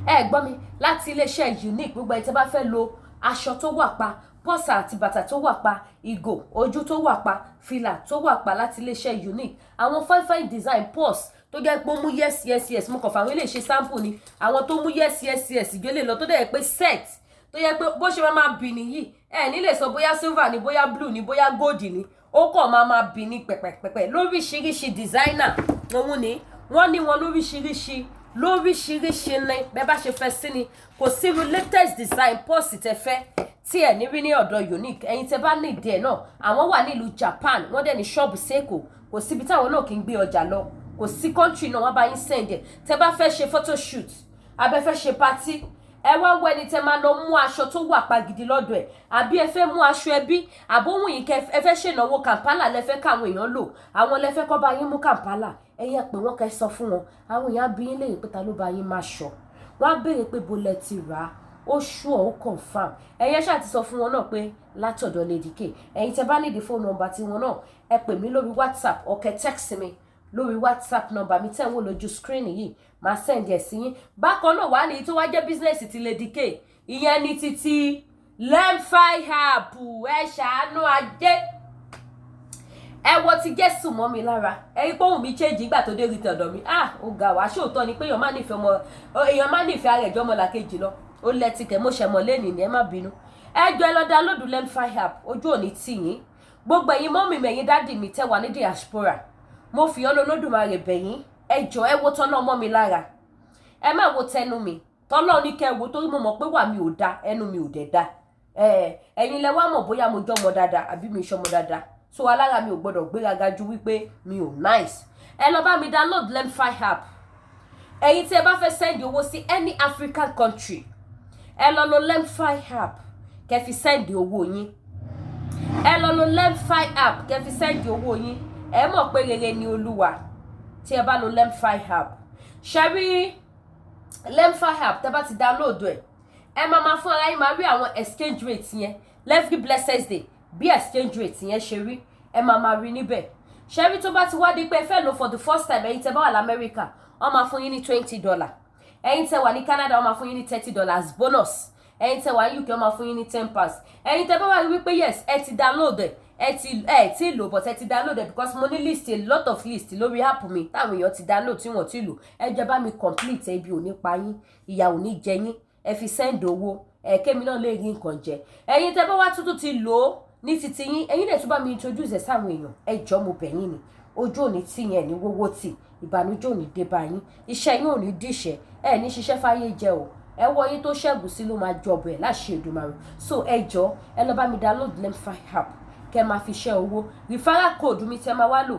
Ẹ gbọ́ mi, láti iléeṣẹ́ Unique, gbogbo ẹ̀yin tẹ́ bá fẹ́ lo aṣọ tó wà pa, pọ́sà àti bàtà tó wà pa, ìgò ojú tó wà pa, fìlà tó wà pa láti iléeṣẹ́ Unique. Àwọn fine design pọ́s tó jẹ́ pé ó mú yes mo kàn fà àwọn ilé ìṣe sample ni. Àwọn tó mú yes ìgbélé lọ tó dẹ̀ pé set tó yẹ pé bó ṣe máa bì nìyí ẹ ní lè sọ bóyá silver ni, bóyá blue ni, bóyá gold ni. Ó kàn máa bì ní pẹ̀pẹ̀pẹ̀pẹ̀ lóríṣiríṣi designer. Òun ni wọ́n ní wọn lóríṣiríṣi ní bẹ́ẹ̀ bá ṣe fẹ́ sí ni. Kò sí latest design pọ́s tẹ́ fẹ́ tí ẹ̀ ní rí ní ọ̀dọ̀ Unique. Ẹ̀yin tẹ́ bá ní ìdí ẹ̀ náà, àwọn wà nílùú Japan, wọ́n dẹ̀ ní ṣọ́ọ̀bù sẹ́kọ̀ọ́. Kò síbi táwọn náà kì í gbé ọjà lọ, kò sí country náà wọ́n bá yín send ẹ̀. Tẹ́ bá fẹ́ ṣe photoshoot, abẹ́ fẹ́ ṣe party, ẹ wá wọ ẹni tẹ́ máa lọ mú aṣọ tó wà pa gidi lọ́dọ̀ ẹ̀, àbí ẹ fẹ́ mú aṣọ ẹbí, àbóhùn yìí ẹ fẹ́ ṣènáwó Kampala lẹ fẹ́ káwọn èèyàn lò, àwọn lẹ fẹ́ kọ́ bá yín mú Kampala, ẹ̀yin pé wọ́n kẹ́ sọ fún wọn, àwọn èèyàn bí yín léyìn pé ta ló bá yín máa ṣọ, wọ́n á béèrè pé bolẹ̀ ti rà á, ó sure ó confirm. Ẹ̀yin ṣáà ti sọ fún wọn náà pé látọ̀dọ̀ Lady K. Ẹ̀yin tẹ́ bá ní the phone number tí wọn náà, ẹ pè mí lórí WhatsApp or kẹ́ text mi lórí WhatsApp number mi tẹ́ ń wò lójú screen yìí, máa send ẹ̀ sí yín. Bákan náà wà ní tó wá jẹ́ business ti Lady K, ìyẹn ní títí Lemfi app. Ẹ ṣàánú ajé, ẹ wo ti Jésù mọ́ mi lára. Ẹ̀yin pohùn mi change ìgbà tó dé rí tọ̀dọ̀ mi. Ó ga wá ṣòótọ́ ni pé èèyàn má nífẹ̀ẹ́ ara ẹ̀jọ́ ọmọlàkejì lọ. Ó lẹ́tí kẹ́ mo ṣẹ̀mọ̀ lẹ́nìí ni ẹ má bínú. Ẹ jọ̀ọ́ ẹ lọ download Lemfi app, ojú òní tì yín. Gbogbo ẹ̀yin mọ́mì mẹ̀yin dádì mi tẹ́ wà ní diaspora, mo fi ọ́nà Olódùmarè bẹ̀yín. Ẹ jọ̀ọ́ ẹ wo tọ́lọ́ mọ́ mi lára, ẹ má wo tẹnu mi. Tọ́lọ́ ní kẹ́ wo torí mo mọ̀ pé wà mí ò da, ẹnu mi ò dẹ̀ da. Ẹ̀yin lẹ wá mọ̀ bóyá mo jọmọ dáadáa àbí mi ṣọmọ dáadáa. So alára mi ò gbọdọ̀ gbéraga ju wípé mi ò nice. Ẹ lọ bá mi download Lemfi app. Ẹ̀yin tí ẹ bá fẹ́ send owó sí any African country, ẹ lọ lo Lemfi app kẹ́ fi send owó yín. Ẹ lọ lo Lemfi app kẹ́ fi send owó yín. Ẹ mọ̀ pé rere ni Olúwa tí ẹ bá lo Lemfi app. Ṣẹ́rí Lemfi app tẹ́ bá ti download ẹ̀, ẹ máa fún ara yín máa rí àwọn exchange rate yẹn every blessed day. Bí exchange rate yẹn ṣe rí, ẹ máa rí níbẹ̀. Ṣẹ́rí tó bá ti wá di pé ẹ fẹ́ lò for the first time, ẹ̀yin tẹ́ bá wà l'Amẹ́ríkà, wọ́n máa fún yín ní $20. Ẹ̀yin tẹ́ wà ní Canada, wọ́n máa fún yín ní $30 bonus. Ẹ̀yin tẹ́ wà ní UK, wọ́n máa fún yín ní £10. Ẹ̀yin tẹ́ bá wà wípé yes ẹ ti download ẹ̀, ẹ ti lò but ẹ ti download ẹ̀ because mo ní list, a lot of list lórí app mi táwọn èèyàn ti download tí wọ́n ti lò. Ẹ jẹ́ bá mi complete, ibi ò ní pa yín, ìyà ò ní jẹ yín. Ẹ fi send owó, kémi náà lè rí nǹkan jẹ. Ẹ̀yin tẹ́ bá wá tútù ti lò ó ní titi yín, ẹ̀yin dẹ̀ tún bá mi introduce ẹ̀ sáwọn èèyàn. Ẹ jọ̀ọ́ mo bẹ̀ yín ni, ojú òní tí yẹn ní wọ́wọ́ tì, ìbànújẹ́ òní dé bá yín, iṣẹ́ yín òní díṣẹ́, ẹ ní ṣiṣẹ́ fáyé jẹ o. Ẹ wọ yín tó ṣẹ́gun sí ló máa jọbọ̀ ẹ̀ láṣẹ Èdùmàrè. So ẹ jọ̀ọ́ ẹ lọ bá mi download Lemfi app kẹ́ máa fi ṣẹ́ owó. Referral code mi tẹ́ máa wá lò